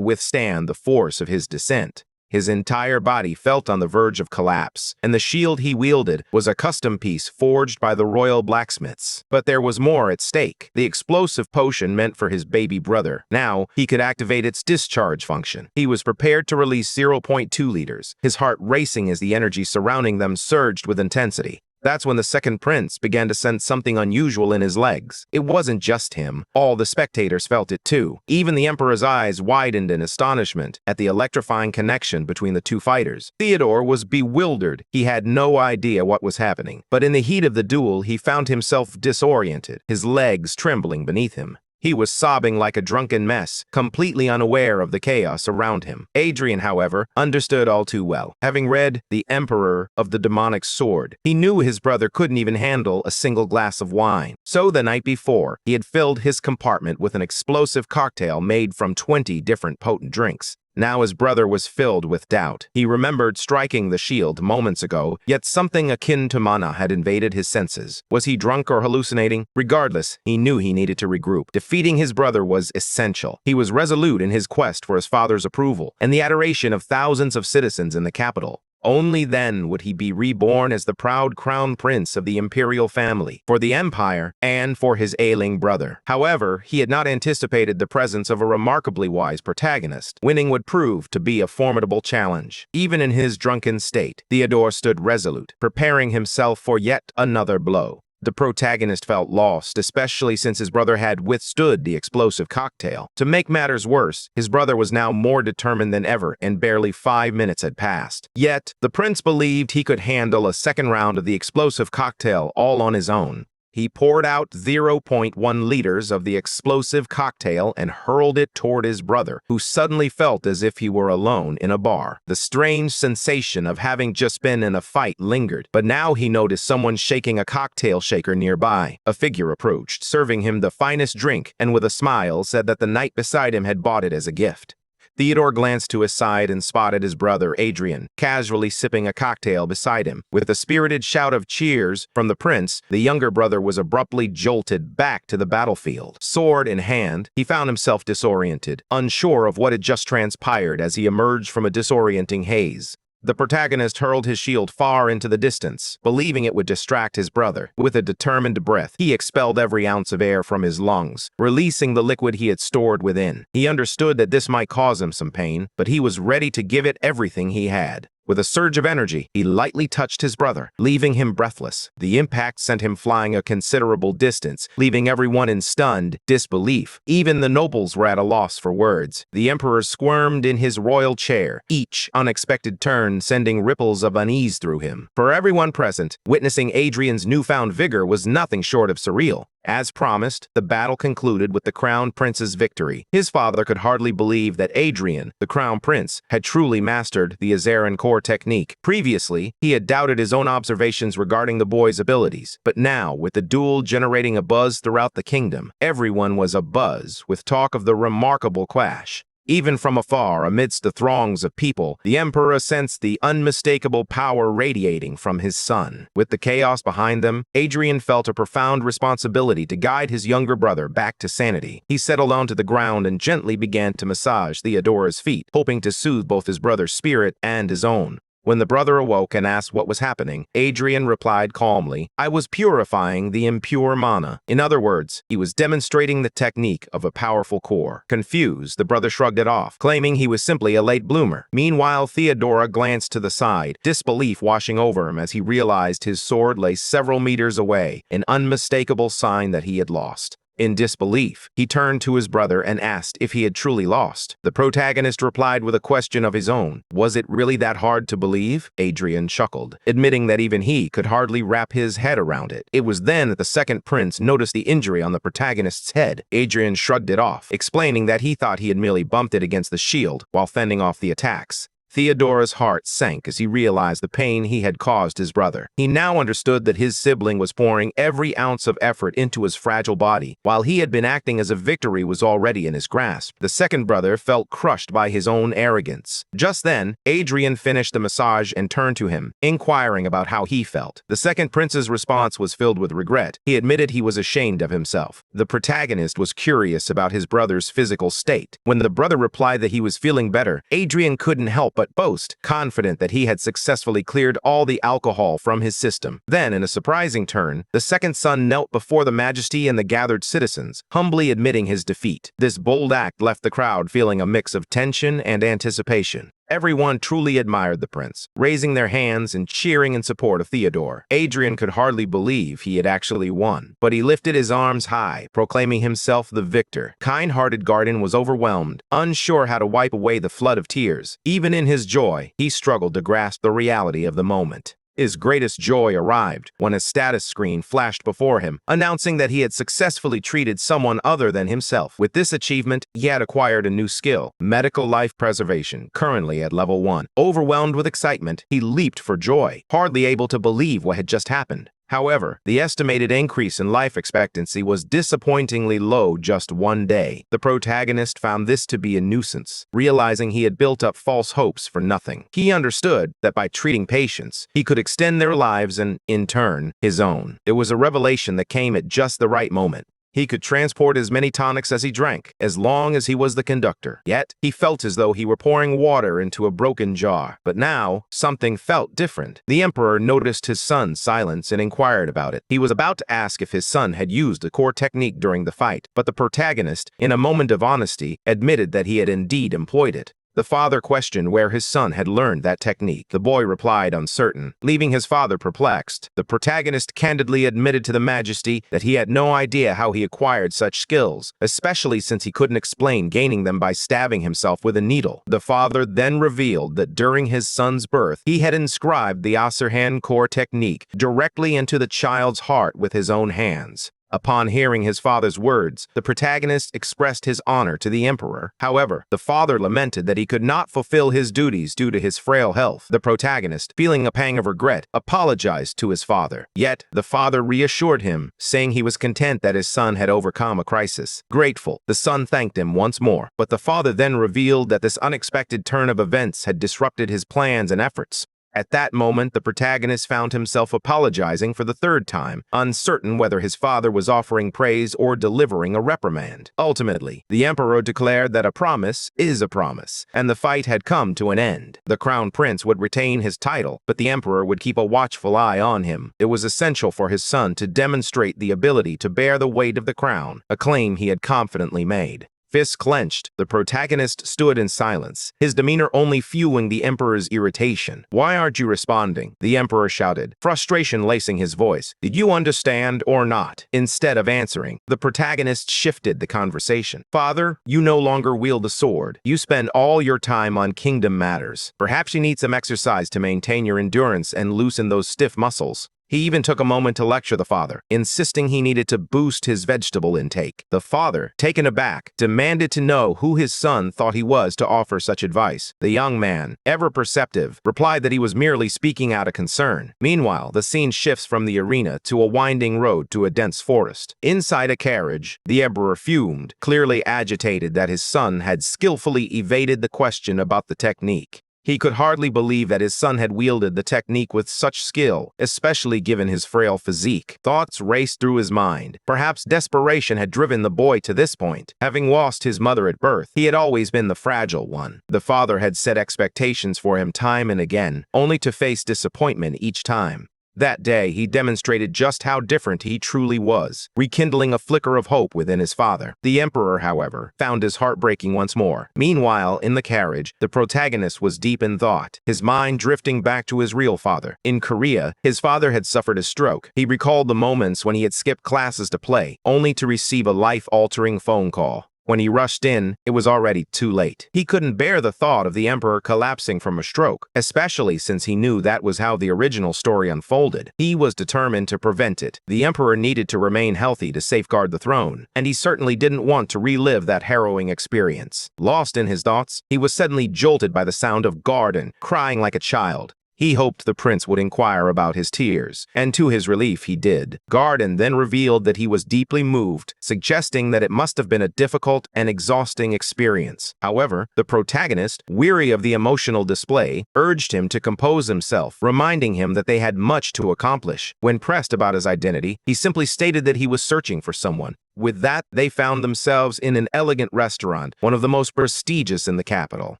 withstand the force of his descent. His entire body felt on the verge of collapse, and the shield he wielded was a custom piece forged by the royal blacksmiths. But there was more at stake. The explosive potion meant for his baby brother. Now, he could activate its discharge function. He was prepared to release 0.2 liters, his heart racing as the energy surrounding them surged with intensity. That's when the second prince began to sense something unusual in his legs. It wasn't just him. All the spectators felt it too. Even the Emperor's eyes widened in astonishment at the electrifying connection between the two fighters. Theodore was bewildered. He had no idea what was happening. But in the heat of the duel, he found himself disoriented, his legs trembling beneath him. He was sobbing like a drunken mess, completely unaware of the chaos around him. Adrian, however, understood all too well. Having read The Emperor of the Demonic Sword, he knew his brother couldn't even handle a single glass of wine. So the night before, he had filled his compartment with an explosive cocktail made from 20 different potent drinks. Now his brother was filled with doubt. He remembered striking the shield moments ago, yet something akin to mana had invaded his senses. Was he drunk or hallucinating? Regardless, he knew he needed to regroup. Defeating his brother was essential. He was resolute in his quest for his father's approval and the adoration of thousands of citizens in the capital. Only then would he be reborn as the proud crown prince of the imperial family, for the empire and for his ailing brother. However, he had not anticipated the presence of a remarkably wise protagonist. Winning would prove to be a formidable challenge. Even in his drunken state, Theodore stood resolute, preparing himself for yet another blow. The protagonist felt lost, especially since his brother had withstood the explosive cocktail. To make matters worse, his brother was now more determined than ever, and barely 5 minutes had passed. Yet, the prince believed he could handle a second round of the explosive cocktail all on his own. He poured out 0.1 liters of the explosive cocktail and hurled it toward his brother, who suddenly felt as if he were alone in a bar. The strange sensation of having just been in a fight lingered, but now he noticed someone shaking a cocktail shaker nearby. A figure approached, serving him the finest drink, and with a smile said that the knight beside him had bought it as a gift. Theodore glanced to his side and spotted his brother, Adrian, casually sipping a cocktail beside him. With a spirited shout of cheers from the prince, the younger brother was abruptly jolted back to the battlefield. Sword in hand, he found himself disoriented, unsure of what had just transpired as he emerged from a disorienting haze. The protagonist hurled his shield far into the distance, believing it would distract his brother. With a determined breath, he expelled every ounce of air from his lungs, releasing the liquid he had stored within. He understood that this might cause him some pain, but he was ready to give it everything he had. With a surge of energy, he lightly touched his brother, leaving him breathless. The impact sent him flying a considerable distance, leaving everyone in stunned disbelief. Even the nobles were at a loss for words. The emperor squirmed in his royal chair, each unexpected turn sending ripples of unease through him. For everyone present, witnessing Adrian's newfound vigor was nothing short of surreal. As promised, the battle concluded with the Crown Prince's victory. His father could hardly believe that Adrian, the Crown Prince, had truly mastered the Azaran core technique. Previously, he had doubted his own observations regarding the boy's abilities, but now, with the duel generating a buzz throughout the kingdom, everyone was abuzz with talk of the remarkable clash. Even from afar, amidst the throngs of people, the Emperor sensed the unmistakable power radiating from his son. With the chaos behind them, Adrian felt a profound responsibility to guide his younger brother back to sanity. He settled onto the ground and gently began to massage Theodora's feet, hoping to soothe both his brother's spirit and his own. When the brother awoke and asked what was happening, Adrian replied calmly, "I was purifying the impure mana." In other words, he was demonstrating the technique of a powerful core. Confused, the brother shrugged it off, claiming he was simply a late bloomer. Meanwhile, Theodora glanced to the side, disbelief washing over him as he realized his sword lay several meters away, an unmistakable sign that he had lost. In disbelief, he turned to his brother and asked if he had truly lost. The protagonist replied with a question of his own. Was it really that hard to believe? Adrian chuckled, admitting that even he could hardly wrap his head around it. It was then that the second prince noticed the injury on the protagonist's head. Adrian shrugged it off, explaining that he thought he had merely bumped it against the shield while fending off the attacks. Theodora's heart sank as he realized the pain he had caused his brother. He now understood that his sibling was pouring every ounce of effort into his fragile body, while he had been acting as if victory was already in his grasp. The second brother felt crushed by his own arrogance. Just then, Adrian finished the massage and turned to him, inquiring about how he felt. The second prince's response was filled with regret. He admitted he was ashamed of himself. The protagonist was curious about his brother's physical state. When the brother replied that he was feeling better, Adrian couldn't help but boast, confident that he had successfully cleared all the alcohol from his system. Then, in a surprising turn, the second son knelt before the majesty and the gathered citizens, humbly admitting his defeat. This bold act left the crowd feeling a mix of tension and anticipation. Everyone truly admired the prince, raising their hands and cheering in support of Theodore. Adrian could hardly believe he had actually won, but he lifted his arms high, proclaiming himself the victor. Kind-hearted Garden was overwhelmed, unsure how to wipe away the flood of tears. Even in his joy, he struggled to grasp the reality of the moment. His greatest joy arrived when a status screen flashed before him, announcing that he had successfully treated someone other than himself. With this achievement, he had acquired a new skill, medical life preservation, currently at level 1. Overwhelmed with excitement, he leaped for joy, hardly able to believe what had just happened. However, the estimated increase in life expectancy was disappointingly low just one day. The protagonist found this to be a nuisance, realizing he had built up false hopes for nothing. He understood that by treating patients, he could extend their lives and, in turn, his own. It was a revelation that came at just the right moment. He could transport as many tonics as he drank, as long as he was the conductor. Yet, he felt as though he were pouring water into a broken jar. But now, something felt different. The Emperor noticed his son's silence and inquired about it. He was about to ask if his son had used the core technique during the fight, but the protagonist, in a moment of honesty, admitted that he had indeed employed it. The father questioned where his son had learned that technique. The boy replied uncertain, leaving his father perplexed. The protagonist candidly admitted to the majesty that he had no idea how he acquired such skills, especially since he couldn't explain gaining them by stabbing himself with a needle. The father then revealed that during his son's birth, he had inscribed the Azaran core technique directly into the child's heart with his own hands. Upon hearing his father's words, the protagonist expressed his honor to the emperor. However, the father lamented that he could not fulfill his duties due to his frail health. The protagonist, feeling a pang of regret, apologized to his father. Yet, the father reassured him, saying he was content that his son had overcome a crisis. Grateful, the son thanked him once more, but the father then revealed that this unexpected turn of events had disrupted his plans and efforts. At that moment, the protagonist found himself apologizing for the third time, uncertain whether his father was offering praise or delivering a reprimand. Ultimately, the emperor declared that a promise is a promise, and the fight had come to an end. The crown prince would retain his title, but the emperor would keep a watchful eye on him. It was essential for his son to demonstrate the ability to bear the weight of the crown, a claim he had confidently made. Fists clenched, the protagonist stood in silence, his demeanor only fueling the emperor's irritation. "Why aren't you responding?" the emperor shouted, frustration lacing his voice. "Did you understand or not?" Instead of answering, the protagonist shifted the conversation. "Father, you no longer wield the sword. You spend all your time on kingdom matters. Perhaps you need some exercise to maintain your endurance and loosen those stiff muscles." He even took a moment to lecture the father, insisting he needed to boost his vegetable intake. The father, taken aback, demanded to know who his son thought he was to offer such advice. The young man, ever perceptive, replied that he was merely speaking out of concern. Meanwhile, the scene shifts from the arena to a winding road to a dense forest. Inside a carriage, the emperor fumed, clearly agitated that his son had skillfully evaded the question about the technique. He could hardly believe that his son had wielded the technique with such skill, especially given his frail physique. Thoughts raced through his mind. Perhaps desperation had driven the boy to this point. Having lost his mother at birth, he had always been the fragile one. The father had set expectations for him time and again, only to face disappointment each time. That day, he demonstrated just how different he truly was, rekindling a flicker of hope within his father. The emperor, however, found his heart breaking once more. Meanwhile, in the carriage, the protagonist was deep in thought, his mind drifting back to his real father. In Korea, his father had suffered a stroke. He recalled the moments when he had skipped classes to play, only to receive a life-altering phone call. When he rushed in, it was already too late. He couldn't bear the thought of the emperor collapsing from a stroke, especially since he knew that was how the original story unfolded. He was determined to prevent it. The emperor needed to remain healthy to safeguard the throne, and he certainly didn't want to relive that harrowing experience. Lost in his thoughts, he was suddenly jolted by the sound of Garden crying like a child. He hoped the prince would inquire about his tears, and to his relief he did. Garden then revealed that he was deeply moved, suggesting that it must have been a difficult and exhausting experience. However, the protagonist, weary of the emotional display, urged him to compose himself, reminding him that they had much to accomplish. When pressed about his identity, he simply stated that he was searching for someone. With that, they found themselves in an elegant restaurant, one of the most prestigious in the capital.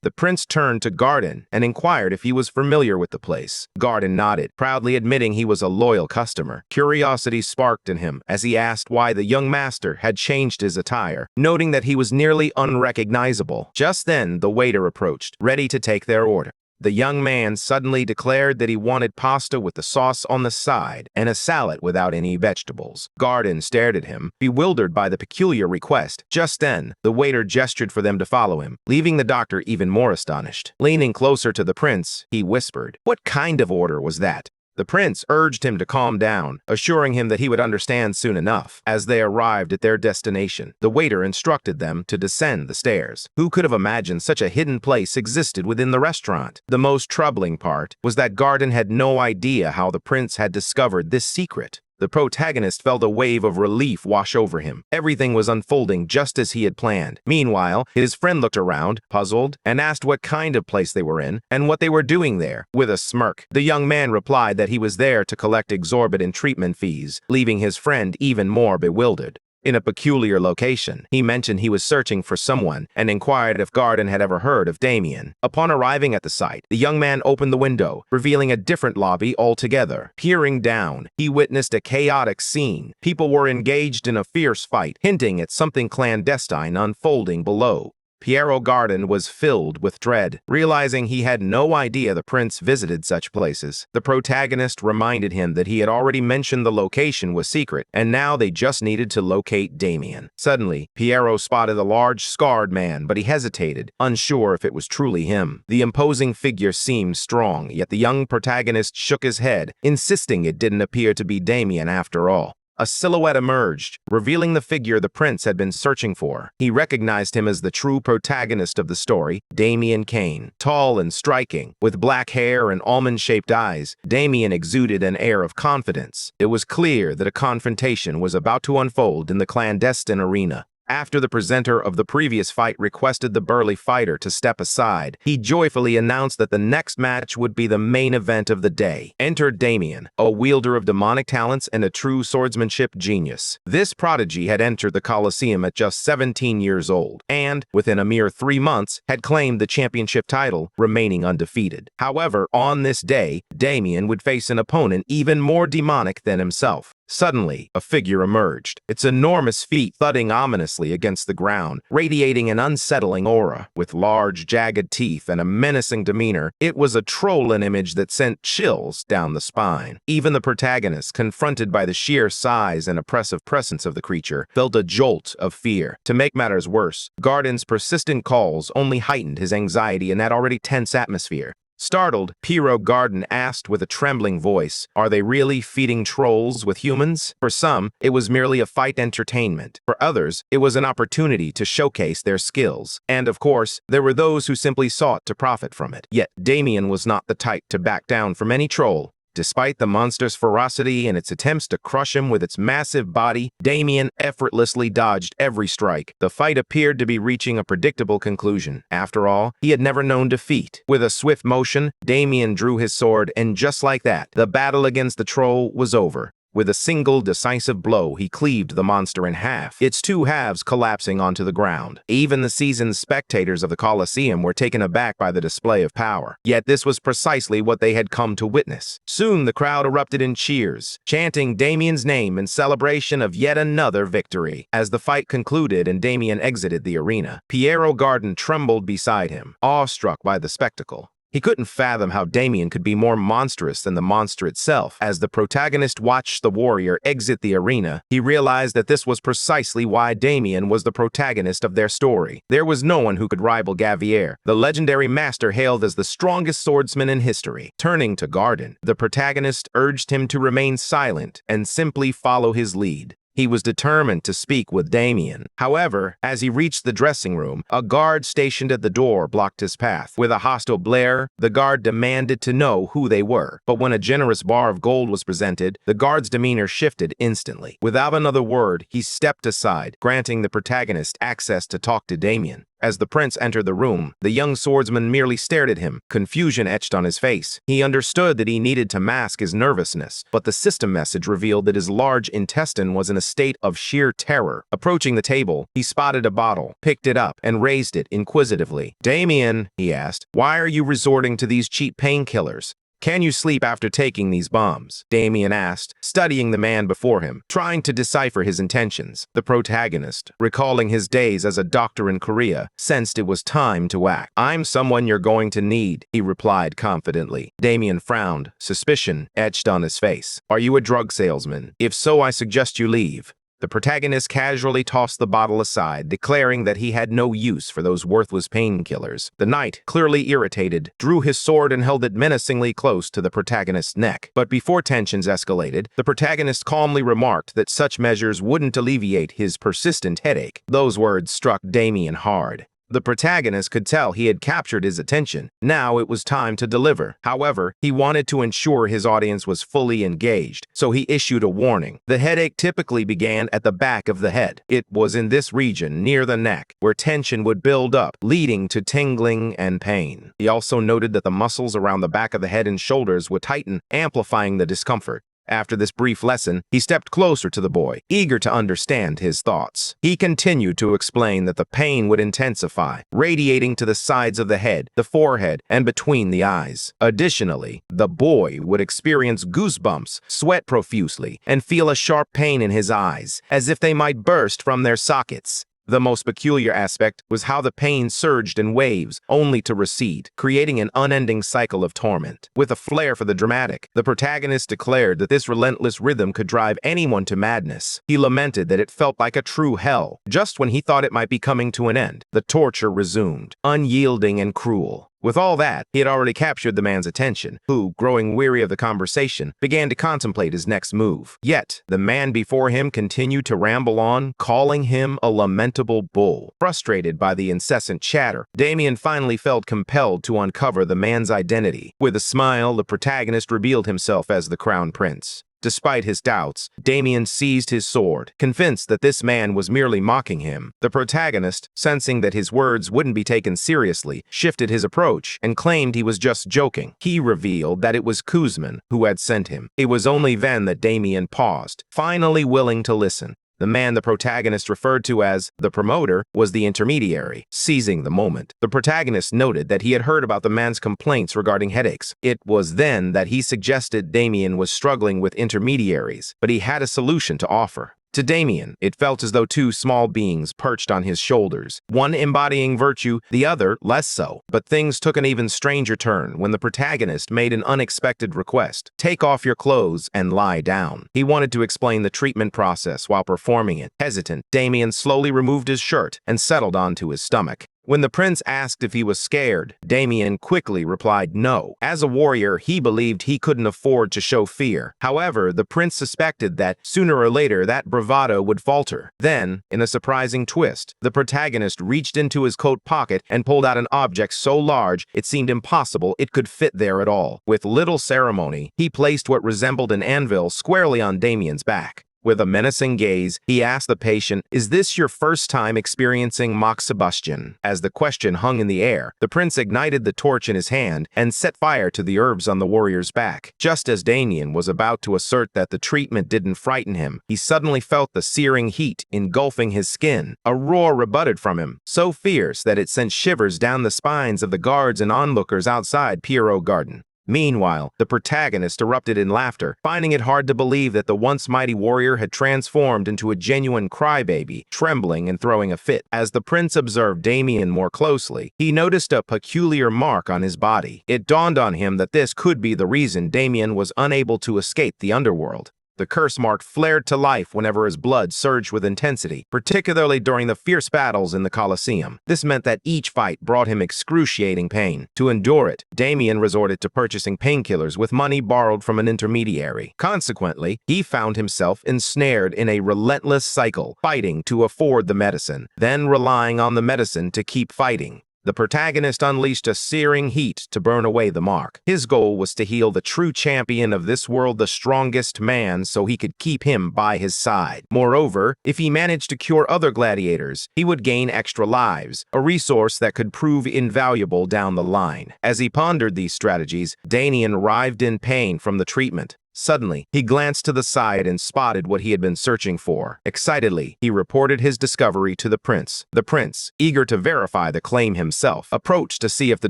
The prince turned to Garden and inquired if he was familiar with the place. Garden nodded, proudly admitting he was a loyal customer. Curiosity sparked in him as he asked why the young master had changed his attire, noting that he was nearly unrecognizable. Just then, the waiter approached, ready to take their order. The young man suddenly declared that he wanted pasta with the sauce on the side and a salad without any vegetables. Garden stared at him, bewildered by the peculiar request. Just then, the waiter gestured for them to follow him, leaving the doctor even more astonished. Leaning closer to the prince, he whispered, "What kind of order was that?" The prince urged him to calm down, assuring him that he would understand soon enough. As they arrived at their destination, the waiter instructed them to descend the stairs. Who could have imagined such a hidden place existed within the restaurant? The most troubling part was that Garden had no idea how the prince had discovered this secret. The protagonist felt a wave of relief wash over him. Everything was unfolding just as he had planned. Meanwhile, his friend looked around, puzzled, and asked what kind of place they were in and what they were doing there. With a smirk, the young man replied that he was there to collect exorbitant treatment fees, leaving his friend even more bewildered. In a peculiar location, he mentioned he was searching for someone and inquired if Garden had ever heard of Damien. Upon arriving at the site, the young man opened the window, revealing a different lobby altogether. Peering down, he witnessed a chaotic scene. People were engaged in a fierce fight, hinting at something clandestine unfolding below. Piero Garden was filled with dread, realizing he had no idea the prince visited such places. The protagonist reminded him that he had already mentioned the location was secret, and now they just needed to locate Damien. Suddenly, Piero spotted a large, scarred man, but he hesitated, unsure if it was truly him. The imposing figure seemed strong, yet the young protagonist shook his head, insisting it didn't appear to be Damien after all. A silhouette emerged, revealing the figure the prince had been searching for. He recognized him as the true protagonist of the story, Damien Kane. Tall and striking, with black hair and almond-shaped eyes, Damien exuded an air of confidence. It was clear that a confrontation was about to unfold in the clandestine arena. After the presenter of the previous fight requested the burly fighter to step aside, he joyfully announced that the next match would be the main event of the day. Entered Damien, a wielder of demonic talents and a true swordsmanship genius. This prodigy had entered the Colosseum at just 17 years old, and, within a mere 3 months, had claimed the championship title, remaining undefeated. However, on this day, Damien would face an opponent even more demonic than himself. Suddenly, a figure emerged, its enormous feet thudding ominously against the ground, radiating an unsettling aura. With large, jagged teeth and a menacing demeanor, it was a trolling image that sent chills down the spine. Even the protagonist, confronted by the sheer size and oppressive presence of the creature, felt a jolt of fear. To make matters worse, Garden's persistent calls only heightened his anxiety in that already tense atmosphere. Startled, Piero Garden asked with a trembling voice, "Are they really feeding trolls with humans?" For some, it was merely a fight entertainment. For others, it was an opportunity to showcase their skills. And of course, there were those who simply sought to profit from it. Yet, Damien was not the type to back down from any troll. Despite the monster's ferocity and its attempts to crush him with its massive body, Damien effortlessly dodged every strike. The fight appeared to be reaching a predictable conclusion. After all, he had never known defeat. With a swift motion, Damien drew his sword, and just like that, the battle against the troll was over. With a single decisive blow, he cleaved the monster in half, its two halves collapsing onto the ground. Even the seasoned spectators of the Colosseum were taken aback by the display of power. Yet this was precisely what they had come to witness. Soon the crowd erupted in cheers, chanting Damien's name in celebration of yet another victory. As the fight concluded and Damien exited the arena, Piero Garden trembled beside him, awestruck by the spectacle. He couldn't fathom how Damien could be more monstrous than the monster itself. As the protagonist watched the warrior exit the arena, he realized that this was precisely why Damien was the protagonist of their story. There was no one who could rival Gavier, the legendary master hailed as the strongest swordsman in history. Turning to Garden, the protagonist urged him to remain silent and simply follow his lead. He was determined to speak with Damien. However, as he reached the dressing room, a guard stationed at the door blocked his path. With a hostile blare, the guard demanded to know who they were. But when a generous bar of gold was presented, the guard's demeanor shifted instantly. Without another word, he stepped aside, granting the protagonist access to talk to Damien. As the prince entered the room, the young swordsman merely stared at him, confusion etched on his face. He understood that he needed to mask his nervousness, but the system message revealed that his large intestine was in a state of sheer terror. Approaching the table, he spotted a bottle, picked it up, and raised it inquisitively. "Damien," he asked, "why are you resorting to these cheap painkillers? Can you sleep after taking these bombs?" Damien asked, studying the man before him, trying to decipher his intentions. The protagonist, recalling his days as a doctor in Korea, sensed it was time to act. "I'm someone you're going to need," he replied confidently. Damien frowned, suspicion etched on his face. "Are you a drug salesman? If so, I suggest you leave." The protagonist casually tossed the bottle aside, declaring that he had no use for those worthless painkillers. The knight, clearly irritated, drew his sword and held it menacingly close to the protagonist's neck. But before tensions escalated, the protagonist calmly remarked that such measures wouldn't alleviate his persistent headache. Those words struck Damien hard. The protagonist could tell he had captured his attention. Now it was time to deliver. However, he wanted to ensure his audience was fully engaged, so he issued a warning. The headache typically began at the back of the head. It was in this region, near the neck, where tension would build up, leading to tingling and pain. He also noted that the muscles around the back of the head and shoulders would tighten, amplifying the discomfort. After this brief lesson, he stepped closer to the boy, eager to understand his thoughts. He continued to explain that the pain would intensify, radiating to the sides of the head, the forehead, and between the eyes. Additionally, the boy would experience goosebumps, sweat profusely, and feel a sharp pain in his eyes, as if they might burst from their sockets. The most peculiar aspect was how the pain surged in waves, only to recede, creating an unending cycle of torment. With a flair for the dramatic, the protagonist declared that this relentless rhythm could drive anyone to madness. He lamented that it felt like a true hell. Just when he thought it might be coming to an end, the torture resumed, unyielding and cruel. With all that, he had already captured the man's attention, who, growing weary of the conversation, began to contemplate his next move. Yet, the man before him continued to ramble on, calling him a lamentable bull. Frustrated by the incessant chatter, Damien finally felt compelled to uncover the man's identity. With a smile, the protagonist revealed himself as the Crown Prince. Despite his doubts, Damien seized his sword, convinced that this man was merely mocking him. The protagonist, sensing that his words wouldn't be taken seriously, shifted his approach and claimed he was just joking. He revealed that it was Kuzman who had sent him. It was only then that Damien paused, finally willing to listen. The man the protagonist referred to as the promoter was the intermediary. Seizing the moment, the protagonist noted that he had heard about the man's complaints regarding headaches. It was then that he suggested Damien was struggling with intermediaries, but he had a solution to offer. To Damien, it felt as though two small beings perched on his shoulders, one embodying virtue, the other less so. But things took an even stranger turn when the protagonist made an unexpected request. "Take off your clothes and lie down." He wanted to explain the treatment process while performing it. Hesitant, Damien slowly removed his shirt and settled onto his stomach. When the prince asked if he was scared, Damien quickly replied no. As a warrior, he believed he couldn't afford to show fear. However, the prince suspected that sooner or later that bravado would falter. Then, in a surprising twist, the protagonist reached into his coat pocket and pulled out an object so large it seemed impossible it could fit there at all. With little ceremony, he placed what resembled an anvil squarely on Damien's back. With a menacing gaze, he asked the patient, "Is this your first time experiencing moxibustion?" As the question hung in the air, the prince ignited the torch in his hand and set fire to the herbs on the warrior's back. Just as Damien was about to assert that the treatment didn't frighten him, he suddenly felt the searing heat engulfing his skin. A roar rebutted from him, so fierce that it sent shivers down the spines of the guards and onlookers outside Pierrot Garden. Meanwhile, the protagonist erupted in laughter, finding it hard to believe that the once mighty warrior had transformed into a genuine crybaby, trembling and throwing a fit. As the prince observed Damien more closely, he noticed a peculiar mark on his body. It dawned on him that this could be the reason Damien was unable to escape the underworld. The curse mark flared to life whenever his blood surged with intensity, particularly during the fierce battles in the Colosseum. This meant that each fight brought him excruciating pain. To endure it, Damien resorted to purchasing painkillers with money borrowed from an intermediary. Consequently, he found himself ensnared in a relentless cycle, fighting to afford the medicine, then relying on the medicine to keep fighting. The protagonist unleashed a searing heat to burn away the mark. His goal was to heal the true champion of this world, the strongest man, so he could keep him by his side. Moreover, if he managed to cure other gladiators, he would gain extra lives, a resource that could prove invaluable down the line. As he pondered these strategies, Damien writhed in pain from the treatment. Suddenly, he glanced to the side and spotted what he had been searching for. Excitedly, he reported his discovery to the prince. The prince, eager to verify the claim himself, approached to see if the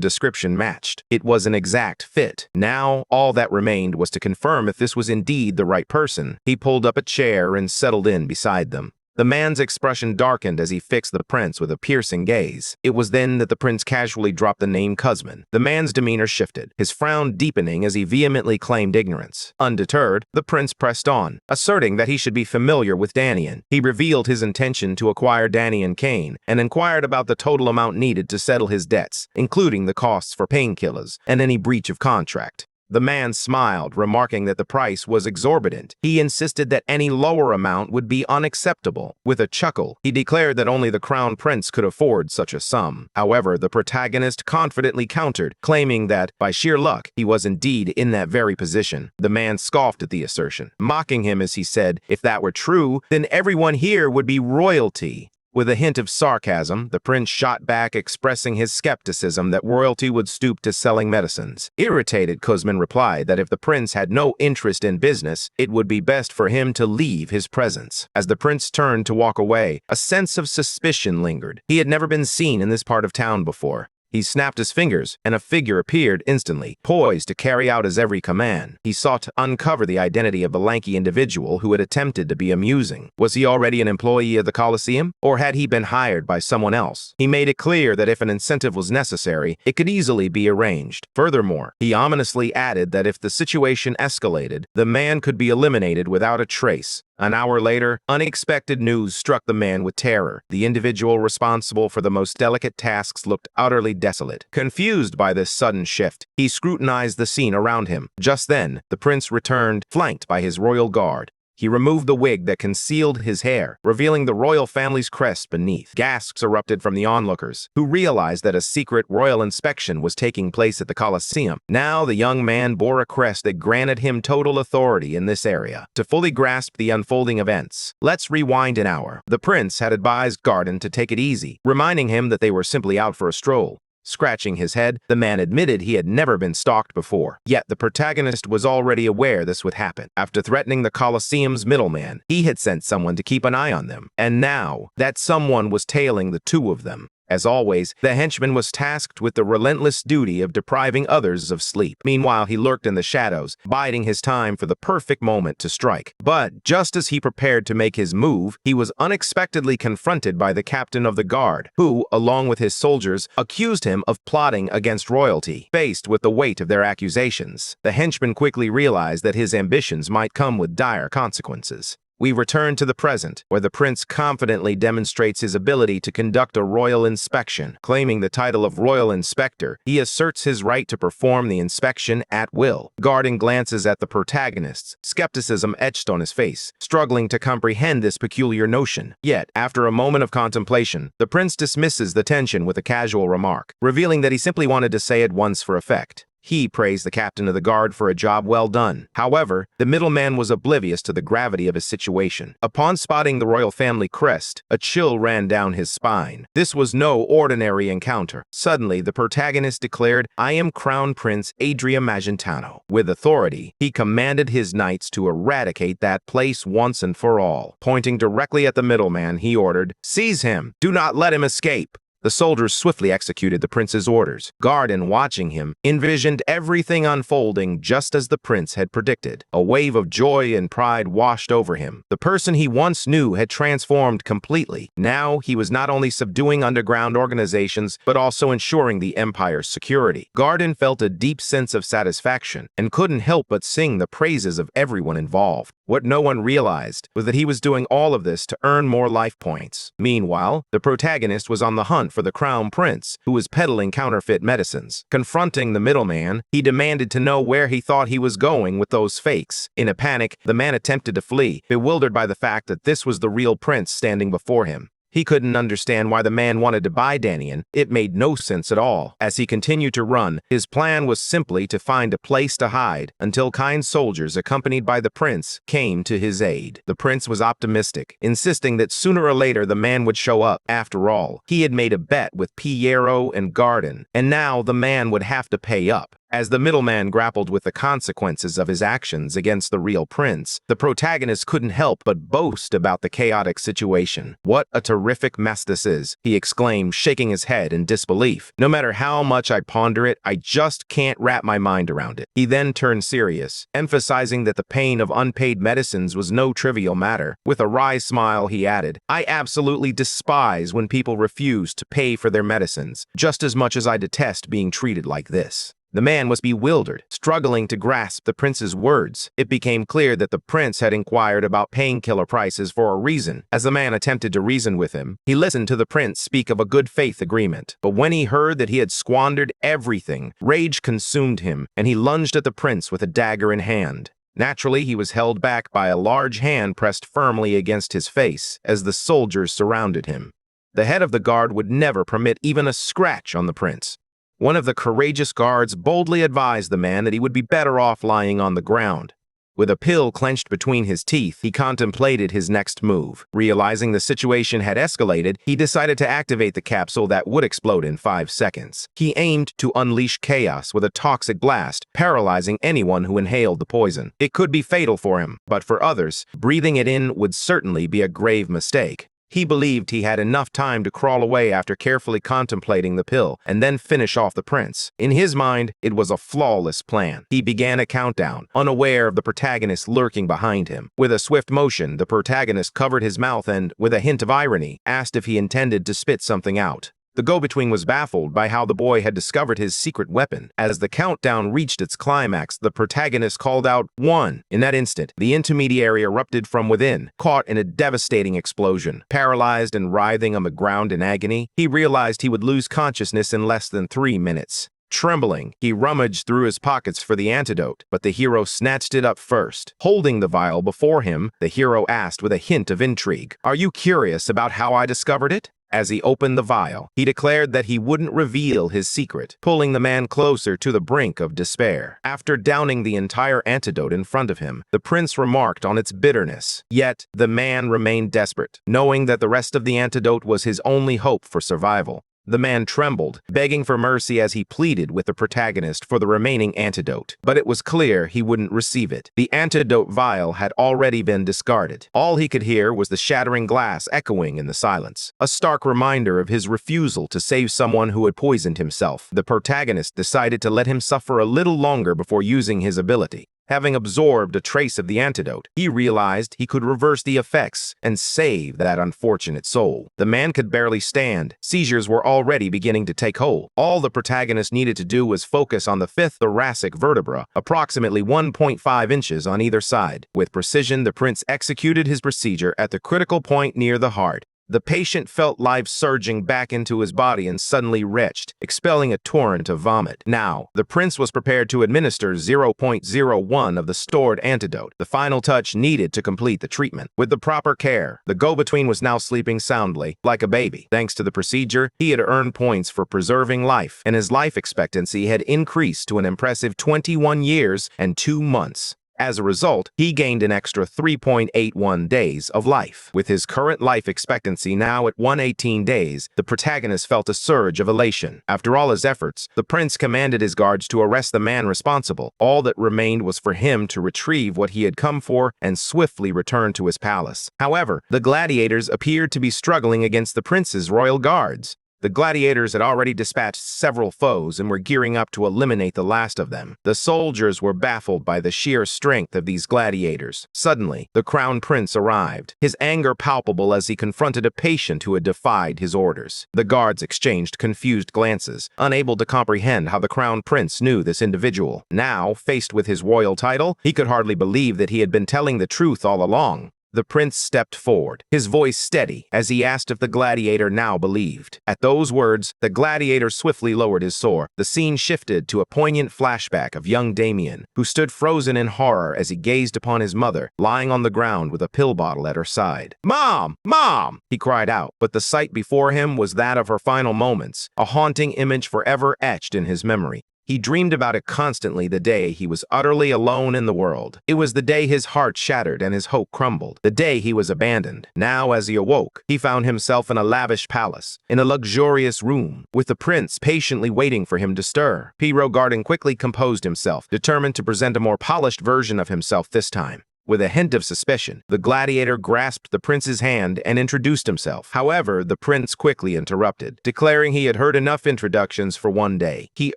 description matched. It was an exact fit. Now, all that remained was to confirm if this was indeed the right person. He pulled up a chair and settled in beside them. The man's expression darkened as he fixed the prince with a piercing gaze. It was then that the prince casually dropped the name Kuzman. The man's demeanor shifted, his frown deepening as he vehemently claimed ignorance. Undeterred, the prince pressed on, asserting that he should be familiar with Damien. He revealed his intention to acquire Damien Kane and inquired about the total amount needed to settle his debts, including the costs for painkillers and any breach of contract. The man smiled, remarking that the price was exorbitant. He insisted that any lower amount would be unacceptable. With a chuckle, he declared that only the crown prince could afford such a sum. However, the protagonist confidently countered, claiming that, by sheer luck, he was indeed in that very position. The man scoffed at the assertion, mocking him as he said, "If that were true, then everyone here would be royalty." With a hint of sarcasm, the prince shot back, expressing his skepticism that royalty would stoop to selling medicines. Irritated, Kuzman replied that if the prince had no interest in business, it would be best for him to leave his presence. As the prince turned to walk away, a sense of suspicion lingered. He had never been seen in this part of town before. He snapped his fingers, and a figure appeared instantly, poised to carry out his every command. He sought to uncover the identity of the lanky individual who had attempted to be amusing. Was he already an employee of the Colosseum, or had he been hired by someone else? He made it clear that if an incentive was necessary, it could easily be arranged. Furthermore, he ominously added that if the situation escalated, the man could be eliminated without a trace. An hour later, unexpected news struck the man with terror. The individual responsible for the most delicate tasks looked utterly desolate. Confused by this sudden shift, he scrutinized the scene around him. Just then, the prince returned, flanked by his royal guard. He removed the wig that concealed his hair, revealing the royal family's crest beneath. Gasps erupted from the onlookers, who realized that a secret royal inspection was taking place at the Colosseum. Now the young man bore a crest that granted him total authority in this area. To fully grasp the unfolding events, let's rewind an hour. The prince had advised Garden to take it easy, reminding him that they were simply out for a stroll. Scratching his head, the man admitted he had never been stalked before. Yet the protagonist was already aware this would happen. After threatening the Colosseum's middleman, he had sent someone to keep an eye on them. And now, that someone was tailing the two of them. As always, the henchman was tasked with the relentless duty of depriving others of sleep. Meanwhile, he lurked in the shadows, biding his time for the perfect moment to strike. But just as he prepared to make his move, he was unexpectedly confronted by the captain of the guard, who, along with his soldiers, accused him of plotting against royalty. Faced with the weight of their accusations, the henchman quickly realized that his ambitions might come with dire consequences. We return to the present, where the prince confidently demonstrates his ability to conduct a royal inspection. Claiming the title of royal inspector, he asserts his right to perform the inspection at will. Garden glances at the protagonist, skepticism etched on his face, struggling to comprehend this peculiar notion. Yet, after a moment of contemplation, the prince dismisses the tension with a casual remark, revealing that he simply wanted to say it once for effect. He praised the captain of the guard for a job well done. However, the middleman was oblivious to the gravity of his situation. Upon spotting the royal family crest, a chill ran down his spine. This was no ordinary encounter. Suddenly, the protagonist declared, "I am Crown Prince Adria Magentano." With authority, he commanded his knights to eradicate that place once and for all. Pointing directly at the middleman, he ordered, "Seize him! Do not let him escape!" The soldiers swiftly executed the prince's orders. Garden, watching him, envisioned everything unfolding just as the prince had predicted. A wave of joy and pride washed over him. The person he once knew had transformed completely. Now he was not only subduing underground organizations, but also ensuring the empire's security. Garden felt a deep sense of satisfaction and couldn't help but sing the praises of everyone involved. What no one realized was that he was doing all of this to earn more life points. Meanwhile, the protagonist was on the hunt for the crown prince, who was peddling counterfeit medicines. Confronting the middleman, he demanded to know where he thought he was going with those fakes. In a panic, the man attempted to flee, bewildered by the fact that this was the real prince standing before him. He couldn't understand why the man wanted to buy Danian. It made no sense at all. As he continued to run, his plan was simply to find a place to hide until kind soldiers accompanied by the prince came to his aid. The prince was optimistic, insisting that sooner or later the man would show up. After all, he had made a bet with Piero and Garden, and now the man would have to pay up. As the middleman grappled with the consequences of his actions against the real prince, the protagonist couldn't help but boast about the chaotic situation. "What a terrific mess this is," he exclaimed, shaking his head in disbelief. "No matter how much I ponder it, I just can't wrap my mind around it." He then turned serious, emphasizing that the pain of unpaid medicines was no trivial matter. With a wry smile, he added, "I absolutely despise when people refuse to pay for their medicines, just as much as I detest being treated like this." The man was bewildered, struggling to grasp the prince's words. It became clear that the prince had inquired about painkiller prices for a reason. As the man attempted to reason with him, he listened to the prince speak of a good faith agreement. But when he heard that he had squandered everything, rage consumed him, and he lunged at the prince with a dagger in hand. Naturally, he was held back by a large hand pressed firmly against his face as the soldiers surrounded him. The head of the guard would never permit even a scratch on the prince. One of the courageous guards boldly advised the man that he would be better off lying on the ground. With a pill clenched between his teeth, he contemplated his next move. Realizing the situation had escalated, he decided to activate the capsule that would explode in 5 seconds. He aimed to unleash chaos with a toxic blast, paralyzing anyone who inhaled the poison. It could be fatal for him, but for others, breathing it in would certainly be a grave mistake. He believed he had enough time to crawl away after carefully contemplating the pill and then finish off the prince. In his mind, it was a flawless plan. He began a countdown, unaware of the protagonist lurking behind him. With a swift motion, the protagonist covered his mouth and, with a hint of irony, asked if he intended to spit something out. The go-between was baffled by how the boy had discovered his secret weapon. As the countdown reached its climax, the protagonist called out, "1." In that instant, the intermediary erupted from within, caught in a devastating explosion. Paralyzed and writhing on the ground in agony, he realized he would lose consciousness in less than 3 minutes. Trembling, he rummaged through his pockets for the antidote, but the hero snatched it up first. Holding the vial before him, the hero asked with a hint of intrigue, "Are you curious about how I discovered it?" As he opened the vial, he declared that he wouldn't reveal his secret, pulling the man closer to the brink of despair. After downing the entire antidote in front of him, the prince remarked on its bitterness. Yet, the man remained desperate, knowing that the rest of the antidote was his only hope for survival. The man trembled, begging for mercy as he pleaded with the protagonist for the remaining antidote. But it was clear he wouldn't receive it. The antidote vial had already been discarded. All he could hear was the shattering glass echoing in the silence, a stark reminder of his refusal to save someone who had poisoned himself. The protagonist decided to let him suffer a little longer before using his ability. Having absorbed a trace of the antidote, he realized he could reverse the effects and save that unfortunate soul. The man could barely stand. Seizures were already beginning to take hold. All the protagonist needed to do was focus on the fifth thoracic vertebra, approximately 1.5 inches on either side. With precision, the prince executed his procedure at the critical point near the heart. The patient felt life surging back into his body and suddenly retched, expelling a torrent of vomit. Now, the prince was prepared to administer 0.01 of the stored antidote, the final touch needed to complete the treatment. With the proper care, the go-between was now sleeping soundly, like a baby. Thanks to the procedure, he had earned points for preserving life, and his life expectancy had increased to an impressive 21 years and 2 months. As a result, he gained an extra 3.81 days of life. With his current life expectancy now at 118 days, the protagonist felt a surge of elation. After all his efforts, the prince commanded his guards to arrest the man responsible. All that remained was for him to retrieve what he had come for and swiftly return to his palace. However, the gladiators appeared to be struggling against the prince's royal guards. The gladiators had already dispatched several foes and were gearing up to eliminate the last of them. The soldiers were baffled by the sheer strength of these gladiators. Suddenly, the crown prince arrived, his anger palpable as he confronted a patient who had defied his orders. The guards exchanged confused glances, unable to comprehend how the crown prince knew this individual. Now, faced with his royal title, he could hardly believe that he had been telling the truth all along. The prince stepped forward, his voice steady, as he asked if the gladiator now believed. At those words, the gladiator swiftly lowered his sword. The scene shifted to a poignant flashback of young Damien, who stood frozen in horror as he gazed upon his mother, lying on the ground with a pill bottle at her side. "Mom! Mom!" he cried out, but the sight before him was that of her final moments, a haunting image forever etched in his memory. He dreamed about it constantly the day he was utterly alone in the world. It was the day his heart shattered and his hope crumbled, the day he was abandoned. Now, as he awoke, he found himself in a lavish palace, in a luxurious room, with the prince patiently waiting for him to stir. Piero Garden quickly composed himself, determined to present a more polished version of himself this time. With a hint of suspicion, the gladiator grasped the prince's hand and introduced himself. However, the prince quickly interrupted, declaring he had heard enough introductions for one day. He